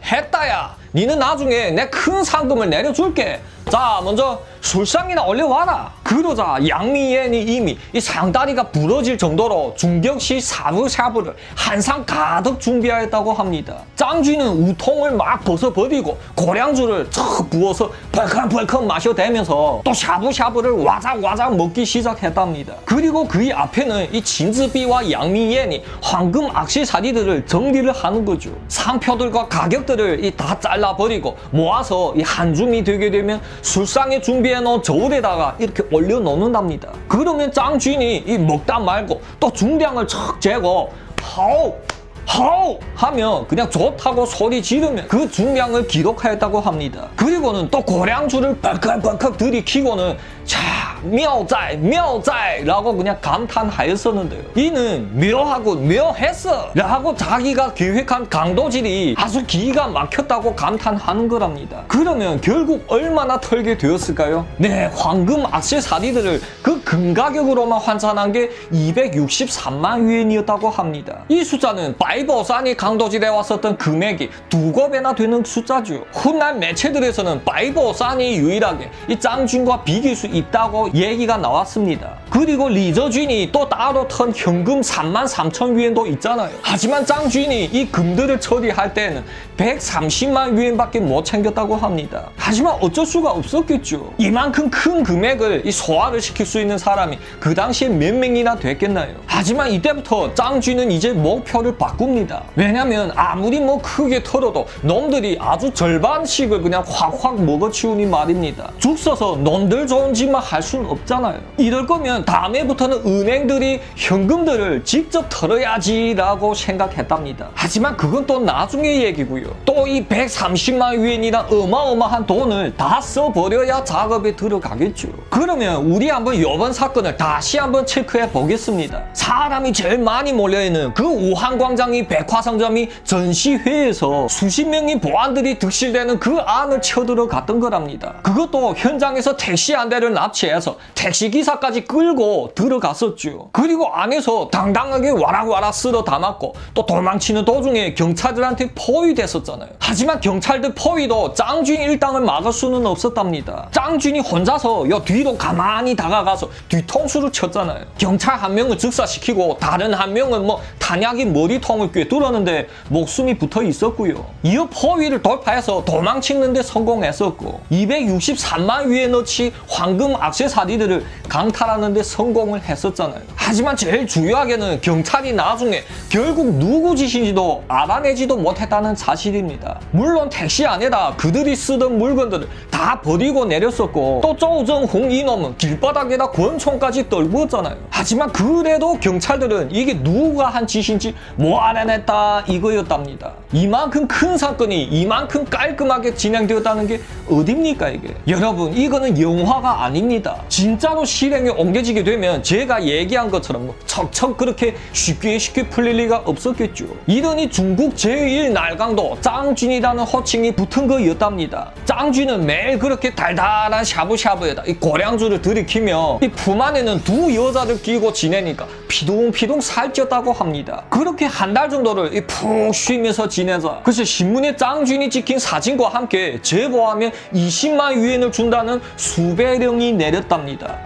했다야. 니는 나중에 내 큰 상금을 내려줄게. 자, 먼저 술상이나 올려와라. 그 그러자 양미엔이 이미 이 상다리가 부러질 정도로 중격시 샤브샤브를 한 상 가득 준비하였다고 합니다. 짱쥐는 우통을 막 벗어버리고 고량주를 척 부어서 벌컥벌컥 마셔대면서 또 샤브샤브를 와작와작 먹기 시작했답니다. 그리고 그의 앞에는 이 진즈비와 양미엔이 황금 액세서리들을 정리를 하는 거죠. 상표들과 가격들을 다 잘라버리고 모아서 이 한 줌이 되게 되면 술상에 준비해놓은 저울에다가 이렇게 올려놓는답니다. 그러면 짱쥐니 이 먹다 말고 또 중량을 척 재고 하우 하면 그냥 좋다고 소리 지르면 그 중량을 기록하였다고 합니다. 그리고는 또 고량주를 벌컥벌컥 들이키고는 자 묘자이 라고 그냥 감탄하였었는데요. 이는 묘하고 묘했어 라고 자기가 계획한 강도질이 아주 기가 막혔다고 감탄하는 거랍니다. 그러면 결국 얼마나 털게 되었을까요? 네, 황금 액세서리들을 그 금가격으로만 환산한 게 263만 위엔이었다고 합니다. 이 숫자는 바이버산이 강도질에 왔었던 금액이 2배나 되는 숫자죠. 훗날 매체들에서는 바이버산이 유일하게 이 짱준과 비길 수 있다고 얘기가 나왔습니다. 그리고 리저준이 또 따로 턴 현금 33,000 위엔도 있잖아요. 하지만 짱준이 이 금들을 처리할 때는 130만 위엔밖에 못 챙겼다고 합니다. 하지만 어쩔 수가 없었겠죠. 이만큼 큰 금액을 이 소화를 시킬 수 있는 사람이 그 당시에 몇 명이나 됐겠나요? 하지만 이때부터 짱쥐는 이제 목표를 바꿉니다. 왜냐면 아무리 뭐 크게 털어도 놈들이 아주 절반씩을 그냥 확확 먹어치우니 말입니다. 죽 써서 놈들 좋은 짓만 할 수는 없잖아요. 이럴 거면 다음에부터는 은행들이 현금들을 직접 털어야지 라고 생각했답니다. 하지만 그건 또 나중의 얘기고요. 또 이 130만 위엔이나 어마어마한 돈을 다 써버려야 작업에 들어가겠죠. 그러면 우리 한번 이번 사건을 다시 한번 체크해 보겠습니다. 사람이 제일 많이 몰려있는 그 우한광장이 백화상점이 전시회에서 수십 명의 보안들이 득실되는 그 안을 쳐들어갔던 거랍니다. 그것도 현장에서 택시 한 대를 납치해서 택시기사까지 끌고 들어갔었죠. 그리고 안에서 당당하게 와락와락 쓸어 담았고 또 도망치는 도중에 경찰들한테 포위됐었잖아요. 하지만 경찰들 포위도 짱준 일당을 막을 수는 없었답니다. 짱준이 혼자서 요 뒤로 가만히 다가가서 뒤통수를 쳤잖아요. 경찰 한 명을 즉사시키고 다른 한 명은 뭐 탄약이 머리통을 꿰뚫었는데 목숨이 붙어 있었고요. 이어 포위를 돌파해서 도망치는데 성공했었고 263만 위엔어치 황금 액세서리들을 강탈하는데 성공을 했었잖아요. 하지만 제일 중요하게는 경찰이 나중에 결국 누구 짓인지도 알아내지도 못했다는 사실입니다. 물론 택시 안에다 그들이 쓰던 물건들을 다 버리고 내렸었고 또 조정홍 이놈은 길바닥에다 권총까지 떨구었잖아요. 하지만 그래도 경찰들은 이게 누가 한 짓인지 뭐 알아냈다 이거였답니다. 이만큼 큰 사건이 이만큼 깔끔하게 진행되었다는 게 어딥니까 이게? 여러분 이거는 영화가 아닙니다. 진짜로 실행에 옮겨지게 되면 제가 얘기한 것처럼 뭐 척척 그렇게 쉽게 풀릴 리가 없었겠죠. 이러니 중국 제1 날강도 짱준이라는 호칭이 붙은 거였답니다. 짱준은 매일 그렇게 달달한 샤브샤브에다 이 고량주를 들이키며 이 품 안에는 두 여자를 끼고 지내니까 피둥피둥 살쪘다고 합니다. 그렇게 한 달 정도를 푹 쉬면서 지내자 그래서 신문에 짱준이 찍힌 사진과 함께 제보하면 20만 위엔을 준다는 수배령이 내렸답니다.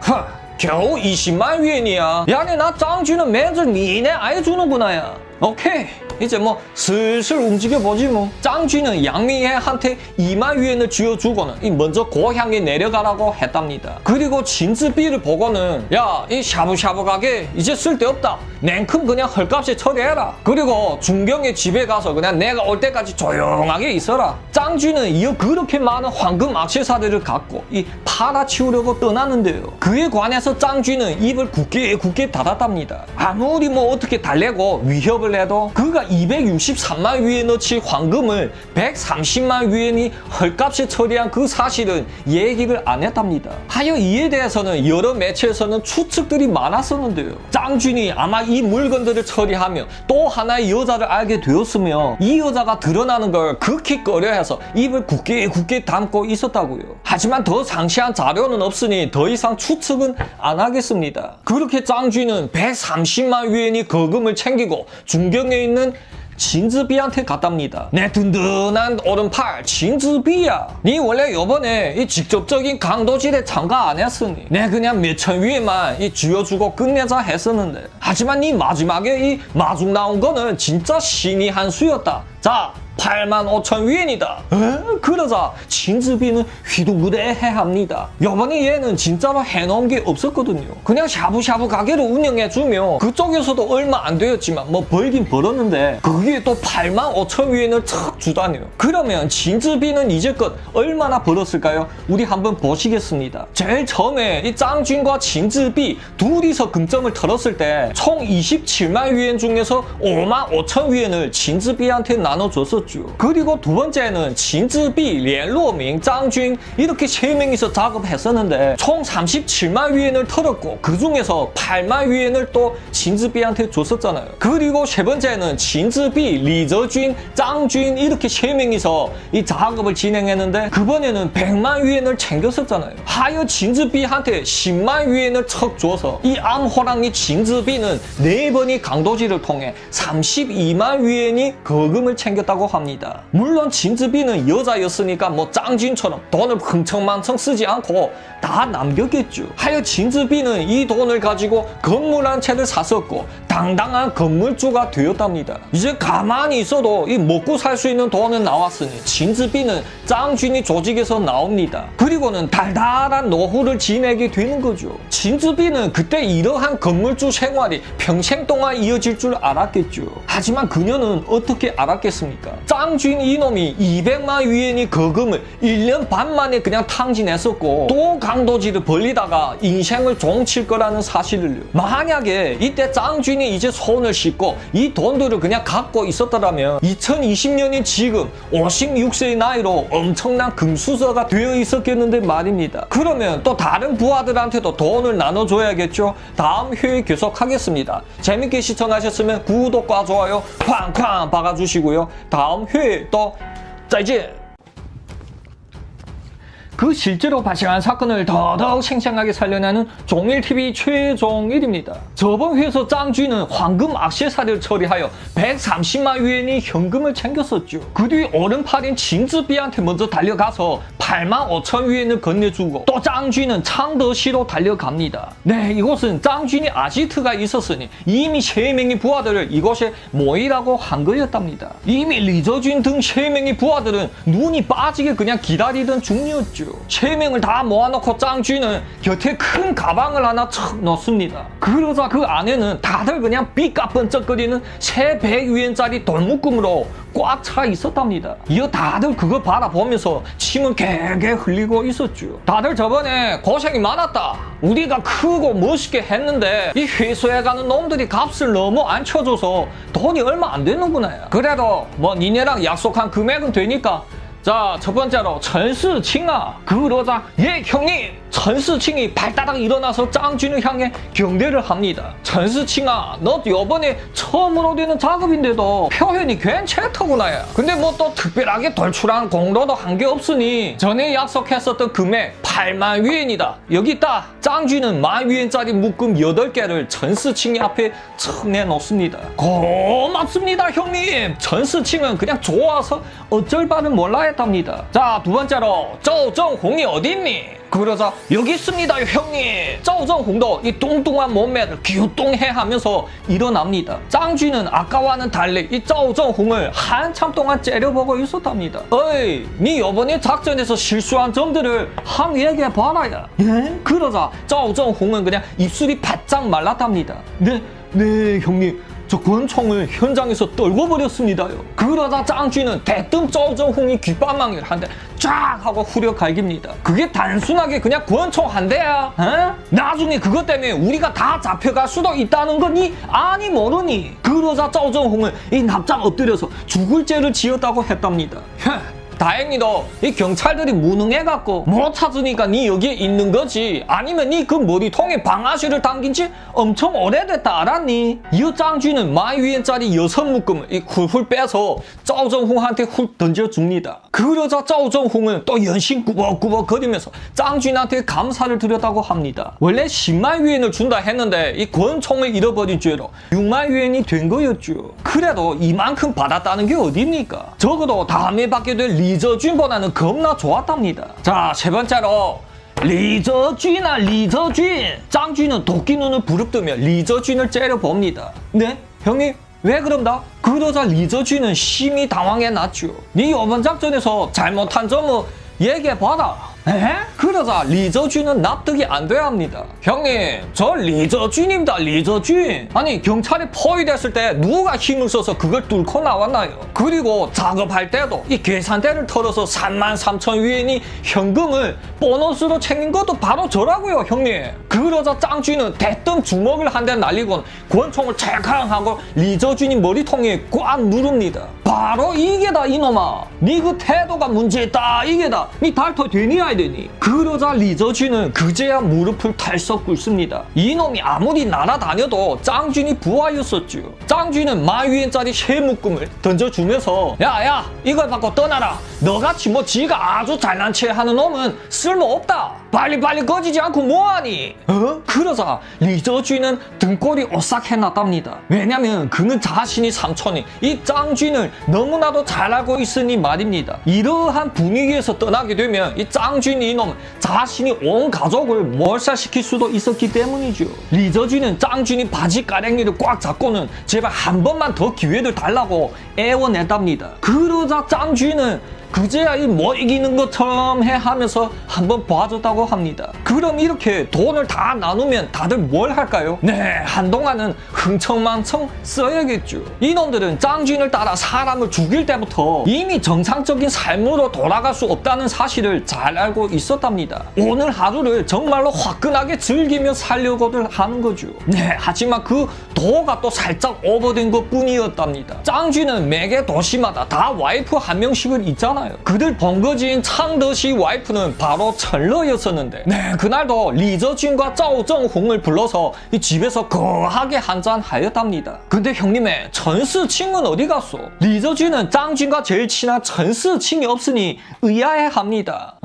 겨우 20만 위엔이야. 야네 나 짱준은 매주 니네 아예 주는구나 야. 오케이 이제 뭐 슬슬 움직여보지 뭐. 짱쥐는 양미애한테 2만 위엔을 쥐어주고는 먼저 고향에 내려가라고 했답니다. 그리고 진즈비를 보고는 야 이 샤브샤브 가게 이제 쓸데없다. 냉큼 그냥 헐값에 처리해라. 그리고 중경의 집에 가서 그냥 내가 올 때까지 조용하게 있어라. 짱쥐는 이어 그렇게 많은 황금 액세서리를 갖고 팔아치우려고 떠나는데요. 그에 관해서 짱쥐는 입을 굳게 닫았답니다. 아무리 뭐 어떻게 달래고 위협을 해도 그가 263만 위엔어치 황금을 130만 위엔이 헐값에 처리한 그 사실은 얘기를 안 했답니다. 하여 이에 대해서는 여러 매체에서는 추측들이 많았었는데요. 짱준이 아마 이 물건들을 처리하며 또 하나의 여자를 알게 되었으며 이 여자가 드러나는 걸 극히 꺼려해서 입을 굳게 담고 있었다고요. 하지만 더 상세한 자료는 없으니 더 이상 추측은 안 하겠습니다. 그렇게 짱쥐는 130만 위엔이 거금을 챙기고 중경에 있는 진즈비한테 갔답니다. 내 든든한 오른팔 진즈비야. 니 원래 요번에 이 직접적인 강도질에 참가 안 했으니 내 그냥 몇천 위에만 이 쥐어주고 끝내자 했었는데, 하지만 니 마지막에 이 마중 나온 거는 진짜 신이 한 수였다. 자, 85,000위엔이다. 그러자 진즈비는 휘둥그레해합니다. 요번에 얘는 진짜로 해놓은 게 없었거든요. 그냥 샤브샤브 가게를 운영해주며 그쪽에서도 얼마 안 되었지만 뭐 벌긴 벌었는데 그게 또 85,000위엔을 척 주다니요. 그러면 진즈비는 이제껏 얼마나 벌었을까요? 우리 한번 보시겠습니다. 제일 처음에 이 짱준과 진즈비 둘이서 금점을 털었을 때 총 27만 위엔 중에서 55,000위엔을 진즈비한테 나눠줬었죠. 그리고 두 번째는 진즈비, 련로밍, 짱준 이렇게 세 명이서 작업했었는데 총 37만 위엔을 털었고 그 중에서 8만 위엔을 또 진즈비한테 줬었잖아요. 그리고 세 번째는 진즈비, 리저준, 짱준 이렇게 세 명이서 이 작업을 진행했는데 그번에는 100만 위엔을 챙겼었잖아요. 하여 진즈비한테 10만 위엔을 척 줘서 이 암호랑이 진즈비는 4번의 강도질을 통해 32만 위엔이 거금을 챙겼다고 합니다. 물론 진즈비는 여자였으니까 뭐 짱준처럼 돈을 흥청망청 쓰지 않고 다 남겼겠죠. 하여 진즈비는 이 돈을 가지고 건물 한 채를 샀었고 당당한 건물주가 되었답니다. 이제 가만히 있어도 이 먹고 살 수 있는 돈은 나왔으니 진즈비는 짱준이 조직에서 나옵니다. 그리고는 달달한 노후를 지내게 되는 거죠. 진즈비는 그때 이러한 건물주 생활이 평생 동안 이어질 줄 알았겠죠. 하지만 그녀는 어떻게 알았겠습니까? 짱준 이놈이 200만 위엔이 거금을 1년 반 만에 그냥 탕진했었고 또 강도질을 벌리다가 인생을 종칠 거라는 사실을요. 만약에 이때 짱준이 이제 손을 씻고 이 돈들을 그냥 갖고 있었더라면 2020년인 지금 56세의 나이로 엄청난 금수저가 되어 있었겠는데 말입니다. 그러면 또 다른 부하들한테도 돈을 나눠줘야겠죠. 다음 회에 계속하겠습니다. 재밌게 시청하셨으면 구독과 좋아요 쾅쾅 박아주시고요. 다음 회에 또 짜이지. 그 실제로 발생한 사건을 더더욱 생생하게 살려내는 종일TV 최종일입니다. 저번 회에서 짱쥐는 황금 액세서리를 처리하여 130만 위엔이 현금을 챙겼었죠. 그 뒤 오른팔인 진즈비한테 먼저 달려가서 85,000 위엔을 건네주고 또 짱쥐는 창더시로 달려갑니다. 네, 이곳은 짱쥐니 아지트가 있었으니 이미 3명의 부하들을 이곳에 모이라고 한 거였답니다. 이미 리저준 등 3명의 부하들은 눈이 빠지게 그냥 기다리던 중이었죠. 3명을 다 모아놓고 짱쥐는 곁에 큰 가방을 하나 척 넣습니다. 그러자 그 안에는 다들 그냥 삐까번쩍거리는 새 100위엔짜리 돌묶음으로 꽉 차 있었답니다. 이어 다들 그거 바라보면서 침을 개개 흘리고 있었죠. 다들 저번에 고생이 많았다. 우리가 크고 멋있게 했는데 이 회수해 가는 놈들이 값을 너무 안 쳐줘서 돈이 얼마 안 되는구나. 그래도 뭐 니네랑 약속한 금액은 되니까 자, 첫 번째로 천스칭아. 그러자 예 형님, 천스칭이 발따닥 일어나서 짱쥐를 향해 경례를 합니다. 천스칭아, 너 요번에 처음으로 되는 작업인데도 표현이 괜찮더구나. 근데 뭐 또 특별하게 돌출한 공로도 한 게 없으니 전에 약속했었던 금액 8만 위엔이다. 여기 있다. 짱쥐는 10,000위엔짜리 묶음 8개를 천스칭이 앞에 척 내놓습니다. 고맙습니다 형님. 천스칭은 그냥 좋아서 어쩔 바를 몰라 했답니다. 자, 두 번째로 쪼정홍이 어딨니? 그러자 여기 있습니다 형님. 쪼정홍도 이 뚱뚱한 몸매를 기우뚱해 하면서 일어납니다. 짱쥐는 아까와는 달리 이 쪼정홍을 한참 동안 째려보고 있었답니다. 어이, 니 요번에 작전에서 실수한 점들을 한 얘기해 봐라야. 예? 그러자 쪼정홍은 그냥 입술이 바짝 말랐답니다. 네 형님, 저 권총을 현장에서 떨궈버렸습니다요. 그러다 짱쥐는 대뜸 쪼정홍이 귓바망이를 한 대 쫙 하고 후려 갈깁니다. 그게 단순하게 그냥 권총 한 대야. 에? 나중에 그것 때문에 우리가 다 잡혀갈 수도 있다는 거니 아니 모르니. 그러자 쪼정홍은 이 납작 엎드려서 죽을 죄를 지었다고 했답니다. 다행히도 이 경찰들이 무능해갖고 못 찾으니까 니 여기에 있는 거지. 아니면 니 그 머리통에 방아쇠를 당긴 지 엄청 오래됐다 알았니? 이 짱쥐는 10,000위엔짜리 6묶음을 이 훌훌 빼서 짜오정홍한테 훌 던져줍니다. 그러자 짜오정홍은 또 연신 꾸벅꾸벅 거리면서 짱쥐한테 감사를 드렸다고 합니다. 원래 100,000위엔을 준다 했는데 이 권총을 잃어버린 죄로 60,000위엔이 된 거였죠. 그래도 이만큼 받았다는 게 어딥니까? 적어도 다음에 받게 될 리저쥔보다는 겁나 좋았답니다. 자, 세 번째로 리저쥔아 리저쥔. 짱쥐는 도끼 눈을 부릅뜨며 리저쥔을 째려봅니다. 네? 형님? 왜 그런다? 그러자 리저쥔은 심히 당황해놨죠. 네 이번 작전에서 잘못한 점은 얘기해봐라. 에? 그러자 리저쥔은 납득이 안 돼야 합니다. 형님, 저 리저쥔입니다. 리저쥔. 아니, 경찰에 포위됐을 때 누가 힘을 써서 그걸 뚫고 나왔나요? 그리고 작업할 때도 이 계산대를 털어서 33,000위엔이 현금을 보너스로 챙긴 것도 바로 저라고요, 형님. 그러자 짱쥐는 대뜸 주먹을 한 대 날리고는 권총을 찰칵 하고 리저쥔이 머리통에 꽉 누릅니다. 바로 이게다 이놈아. 니 그 태도가 문제있다 이게다. 니 달토 되니 야 되니. 그러자 리저쥔은 그제야 무릎을 털썩 꿇습니다. 이놈이 아무리 날아다녀도 짱쥐니 부하였었죠. 짱쥐는 10,000위엔짜리 새 묶음을 던져주면서 야야 이걸 받고 떠나라. 너같이 뭐 지가 아주 잘난 체 하는 놈은 쓸모없다. 빨리빨리 거지지 않고 뭐하니? 그러자 리저쥔은 등골이 오싹해놨답니다. 왜냐면 그는 자신이 삼촌이 이 짱쥐를 너무나도 잘 알고 있으니 말입니다. 이러한 분위기에서 떠나게 되면 이 짱쥐 이놈 자신이 온 가족을 몰살시킬 수도 있었기 때문이죠. 리저쥔은 짱쥐니 바지 가랭이를 꽉 잡고는 제발 한 번만 더 기회를 달라고 애원했답니다. 그러자 짱쥐는 그제야 뭐 이기는 것처럼 해 하면서 한번 봐줬다고 합니다. 그럼 이렇게 돈을 다 나누면 다들 뭘 할까요? 네, 한동안은 흥청망청 써야겠죠. 이놈들은 짱쥐를 따라 사람을 죽일 때부터 이미 정상적인 삶으로 돌아갈 수 없다는 사실을 잘 알고 있었답니다. 오늘 하루를 정말로 화끈하게 즐기며 살려고들 하는 거죠. 네, 하지만 그 도가 또 살짝 오버된 것 뿐이었답니다. 짱쥐는 매개 도시마다 다 와이프 한 명씩은 있잖아요. 그들 번거지인 창더시 와이프는 바로 철러였었는데 네, 그날도 리저쥔과 짜오정홍을 불러서 이 집에서 거하게 한잔 하였답니다. 근데 형님의 전스칭은 어디 갔어? 리저쥔은 짱쥔과 제일 친한 전스칭이 없으니 의아해합니다.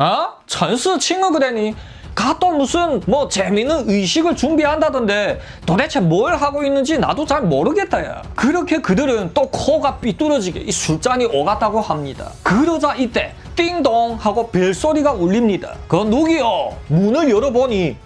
전스칭은 그래니? 가또 무슨 뭐 재미있는 의식을 준비한다던데 도대체 뭘 하고 있는지 나도 잘 모르겠다 야. 그렇게 그들은 또 코가 삐뚤어지게 이 술잔이 오갔다고 합니다. 그러자 이때 띵동 하고 벨소리가 울립니다. 그 누구요? 문을 열어보니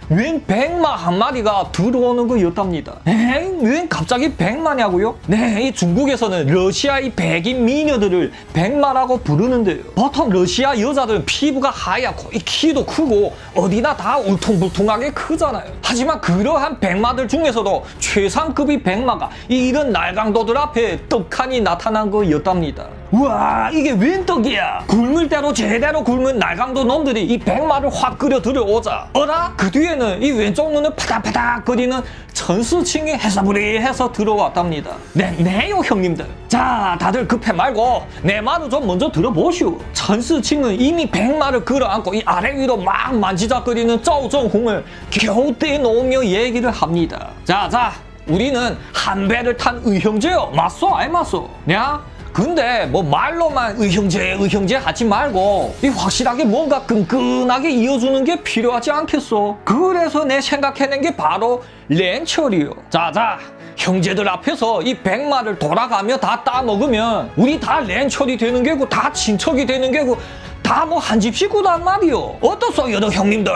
웬 백마 한 마리가 들어오는 거였답니다. 웬 갑자기 백마냐고요? 네, 이 중국에서는 러시아의 백인 미녀들을 백마라고 부르는데요. 보통 러시아 여자들은 피부가 하얗고 이 키도 크고 어디나 다 울퉁불퉁하게 크잖아요. 하지만 그러한 백마들 중에서도 최상급의 백마가 이런 날강도들 앞에 떡하니 나타난 거였답니다. 우와, 이게 웬 떡이야? 굶을 대로 제대로 굶은 날강도 놈들이 이 백마를 확 끌어 들여오자 어라? 그 뒤에는 이 왼쪽 눈을 파닥파닥 거리는 전스칭이 해서부리해서 들어왔답니다. 네요 형님들. 자, 다들 급해 말고 내 말을 좀 먼저 들어보시오. 전스칭은 이미 백마를 끌어안고 이 아래 위로 막 만지작거리는 짜오정홍을 겨우 떼놓으며 얘기를 합니다. 자, 우리는 한 배를 탄 의형제요. 맞소? 아이 맞소? 냐? 근데 뭐 말로만 의형제 하지 말고 이 확실하게 뭔가 끈끈하게 이어주는 게 필요하지 않겠어? 그래서 내 생각해낸 게 바로 렌철이요. 자, 형제들 앞에서 이 백마를 돌아가며 다 따먹으면 우리 다 렌철이 되는 게고 다 친척이 되는 게고 다 뭐 한 집 식구단 말이요. 어떻소 여러 형님들?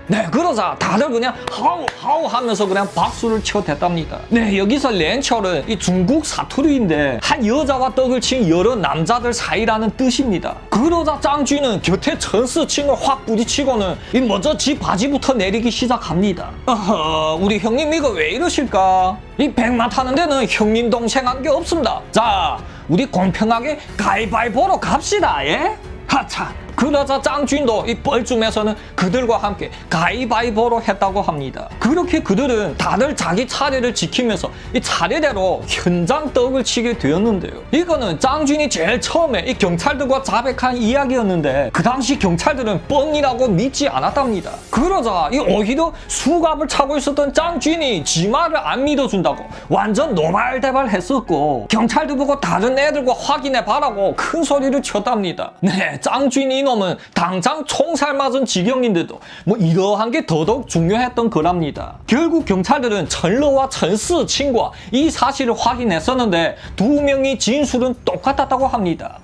네, 그러자 다들 그냥 하우 하면서 그냥 박수를 쳐댔답니다. 네, 여기서 렌철은 이 중국 사투리인데 한 여자와 떡을 친 여러 남자들 사이라는 뜻입니다. 그러자 짱쥐는 곁에 전스칭을 확 부딪히고는 이 먼저 지 바지부터 내리기 시작합니다. 우리 형님 이거 왜 이러실까? 이 백마 타는 데는 형님 동생 한 게 없습니다. 자, 우리 공평하게 가위바위보로 갑시다. 예? 하차 그러자 짱준도 이 뻘쭘해서는 그들과 함께 가위바위보로 했다고 합니다. 그렇게 그들은 다들 자기 차례를 지키면서 이 차례대로 현장 떡을 치게 되었는데요. 이거는 짱준이 제일 처음에 이 경찰들과 자백한 이야기였는데 그 당시 경찰들은 뻥이라고 믿지 않았답니다. 그러자 이 오히려 수갑을 차고 있었던 짱준이 지 말을 안 믿어준다고 완전 노발대발했었고 경찰들 보고 다른 애들과 확인해봐라고 큰 소리를 쳤답니다. 네, 짱준 이놈은 당장 총살 맞은 지경인데도 뭐 이러한 게 더더욱 중요했던 거랍니다. 결국 경찰들은 천러와 천스칭과 이 사실을 확인했었는데 두 명이 진술은 똑같았다고 합니다.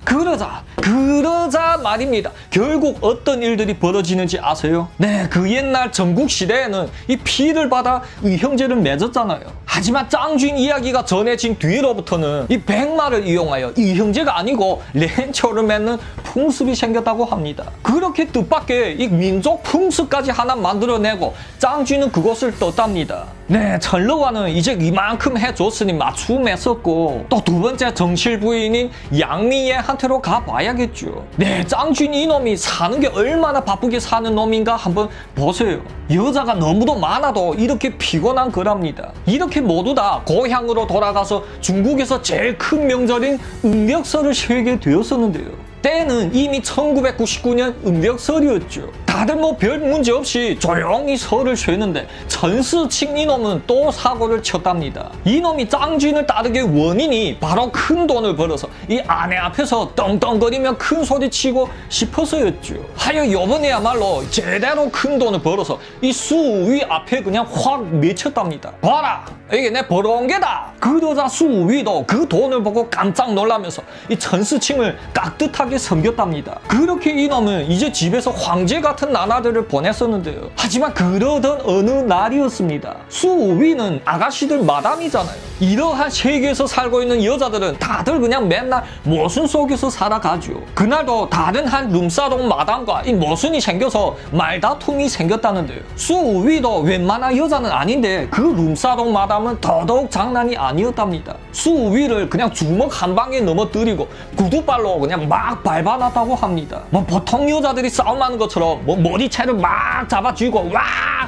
그러자 말입니다. 결국 어떤 일들이 벌어지는지 아세요? 네, 그 옛날 전국시대에는 이 피를 받아 의형제를 맺었잖아요. 하지만 짱준 이야기가 전해진 뒤로부터는 이 백마를 이용하여 의형제가 아니고 렌초를 맺는 풍습이 생겼다고 합니다. 그렇게 뜻밖의 이 민족 풍습까지 하나 만들어내고 짱준은 그것을 떴답니다. 네, 천러와는 이제 이만큼 해줬으니 맞춤했었고 또 두 번째 정실 부인인 양미애한테로 가봐야겠죠. 네, 짱준 이놈이 사는 게 얼마나 바쁘게 사는 놈인가 한번 보세요. 여자가 너무도 많아도 이렇게 피곤한 거랍니다. 이렇게 모두 다 고향으로 돌아가서 중국에서 제일 큰 명절인 음력설을 쉬게 되었었는데요. 때는 이미 1999년 음력설이었죠. 다들 뭐 별 문제 없이 조용히 설을 쉬는데 전스칭 이놈은 또 사고를 쳤답니다. 이놈이 짱준을 따르게 원인이 바로 큰 돈을 벌어서 이 아내 앞에서 떵떵거리며 큰 소리 치고 싶어서였죠. 하여 요번에야말로 제대로 큰 돈을 벌어서 이 수위 앞에 그냥 확 미쳤답니다. 봐라, 이게 내 벌어온 게다. 그러자 수위도 그 돈을 보고 깜짝 놀라면서 이 전스칭을 깍듯하게 섬겼답니다. 그렇게 이놈은 이제 집에서 황제 같은 나날들을 보냈었는데요. 하지만 그러던 어느 날이었습니다. 수위는 아가씨들 마담이잖아요. 이러한 세계에서 살고 있는 여자들은 다들 그냥 맨날 모순 속에서 살아가죠. 그날도 다른 한 룸사롱 마담과 이 모순이 생겨서 말다툼이 생겼다는데요. 수위도 웬만한 여자는 아닌데 그 룸사롱 마담은 더더욱 장난이 아니었답니다. 수위를 그냥 주먹 한 방에 넘어뜨리고 구두발로 그냥 막 밟아놨다고 합니다. 뭐 보통 여자들이 싸움하는 것처럼 뭐 머리채를 막 잡아쥐고 와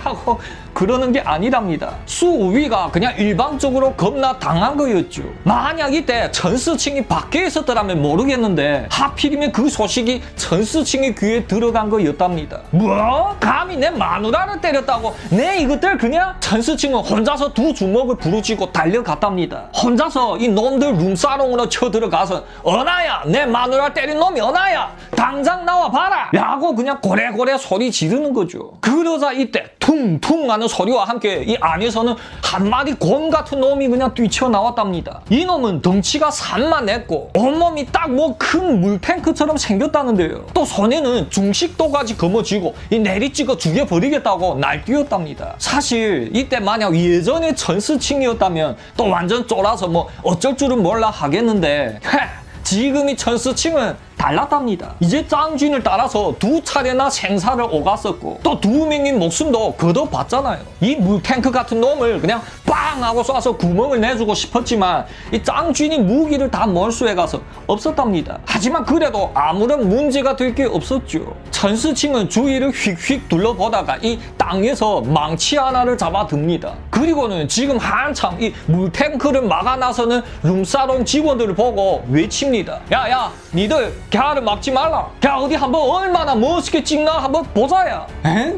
하고 그러는 게 아니랍니다. 수위가 그냥 일방적으로 겁나 당한 거였죠. 만약 이때 전스칭이 밖에 있었더라면 모르겠는데 하필이면 그 소식이 전스칭의 귀에 들어간 거였답니다. 뭐? 감히 내 마누라를 때렸다고 내 이것들 그냥? 전스칭은 혼자서 두 주먹을 부르짖고 달려갔답니다. 혼자서 이 놈들 룸사롱으로 쳐들어가서 언아야, 내 마누라 때린 놈이 언아야, 당장 나와봐라 라고 그냥 고래고래 소리 지르는 거죠. 그러자 이때 퉁퉁 하는 소리와 함께 이 안에서는 한 마리 곰 같은 놈이 그냥 뛰쳐나왔답니다. 이 놈은 덩치가 산만했고 온몸이 딱 뭐 큰 물탱크처럼 생겼다는데요. 또 손에는 중식도까지 거머쥐고 이 내리찍어 죽여버리겠다고 날뛰었답니다. 사실 이때 만약 예전에 전스칭이었다면 또 완전 쫄아서 뭐 어쩔 줄은 몰라 하겠는데 지금이 전스칭은 달랐답니다. 이제 짱준을 따라서 두 차례나 생사를 오갔었고 또 두 명의 목숨도 걷어봤잖아요. 이 물탱크 같은 놈을 그냥 빵 하고 쏴서 구멍을 내주고 싶었지만 이 짱준이 무기를 다 몰수해 가서 없었답니다. 하지만 그래도 아무런 문제가 될 게 없었죠. 전스칭은 주위를 휙휙 둘러보다가 이 땅에서 망치 하나를 잡아듭니다. 그리고는 지금 한창 이 물탱크를 막아나서는 룸사롱 직원들을 보고 외칩니다. 야야, 니들 걔를 막지 말라. 걔 어디 한번 얼마나 멋있게 찍나 한번 보자야.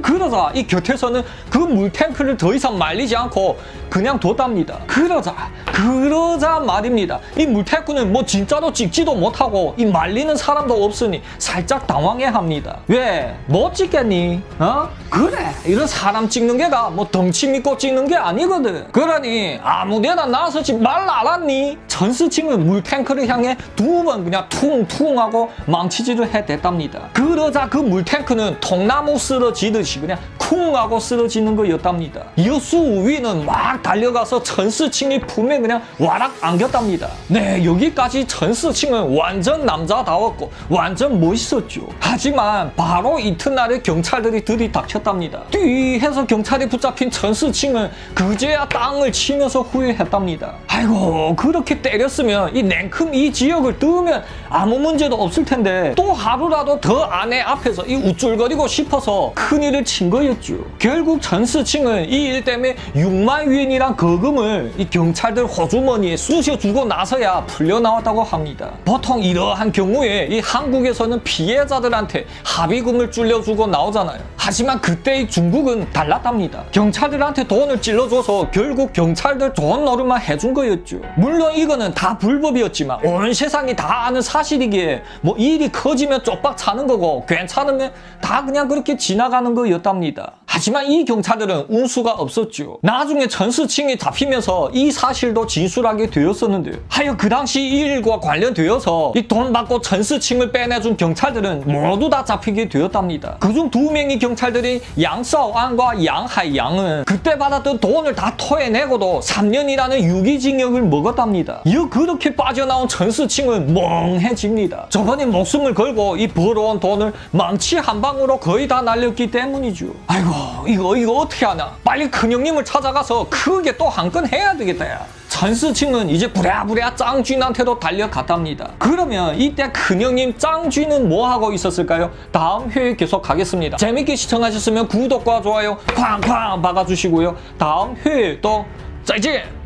그러자 이 곁에서는 그 물탱크를 더 이상 말리지 않고 그냥 뒀답니다. 그러자 말입니다. 이 물탱크는 뭐 진짜로 찍지도 못하고 이 말리는 사람도 없으니 살짝 당황해합니다. 왜? 못 찍겠니? 그래, 이런 사람 찍는 게가 뭐 덩치 믿고 찍는 게 아니거든. 그러니 아무데나 나서지 말라 알았니? 전스칭은 물탱크를 향해 두 번 그냥 퉁퉁 하고 망치질을 해댔답니다. 그러자 그 물탱크는 통나무 쓰러지듯이 그냥 쿵 하고 쓰러지는 거였답니다. 여수 위는 막 달려가서 전스칭이 품에 그냥 와락 안겼답니다. 네, 여기까지 전스칭은 완전 남자다웠고 완전 멋있었죠. 하지만 바로 이튿날에 경찰들이 들이닥쳤답니다. 뒤에서 경찰이 붙잡힌 전스칭은 그제야 땅을 치면서 후회했답니다. 아이고, 그렇게 때렸으면 이 냉큼 이 지역을 뜨면 아무 아무 문제도 없을 텐데 또 하루라도 더 아내 앞에서 이 우쭐거리고 싶어서 큰일을 친 거였죠. 결국 전스칭은 이 일 때문에 6만 위엔이란 거금을 이 경찰들 호주머니에 쑤셔주고 나서야 풀려나왔다고 합니다. 보통 이러한 경우에 이 한국에서는 피해자들한테 합의금을 줄여주고 나오잖아요. 하지만 그때의 중국은 달랐답니다. 경찰들한테 돈을 찔러줘서 결국 경찰들 돈 노릇만 해준 거였죠. 물론 이거는 다 불법이었지만 온 세상이 다 아는 사실이기에 뭐 일이 커지면 쪽박 차는 거고 괜찮으면 다 그냥 그렇게 지나가는 거였답니다. 하지만 이 경찰들은 운수가 없었죠. 나중에 전스칭이 잡히면서 이 사실도 진술하게 되었었는데요. 하여 그 당시 이 일과 관련되어서 이 돈 받고 전스칭을 빼내준 경찰들은 모두 다 잡히게 되었답니다. 그중 2명의 경찰들인 양싸오안과 양하이양은 그때 받았던 돈을 다 토해내고도 3년이라는 유기징역을 먹었답니다. 그렇게 빠져나온 전스칭은 멍해집니다. 저번에 목숨을 걸고 이 벌어온 돈을 망치 한 방으로 거의 다 날렸기 때문이죠. 아이고 이거 어떻게 하나, 빨리 큰형님을 찾아가서 크게 또 한 건 해야 되겠다. 야. 전스칭은 이제 부랴부랴 짱쥐한테도 달려갔답니다. 그러면 이때 큰형님 짱쥐는 뭐 하고 있었을까요? 다음 회에 계속 가겠습니다. 재밌게 시청하셨으면 구독과 좋아요 쾅쾅 박아주시고요. 다음 회에 또 再见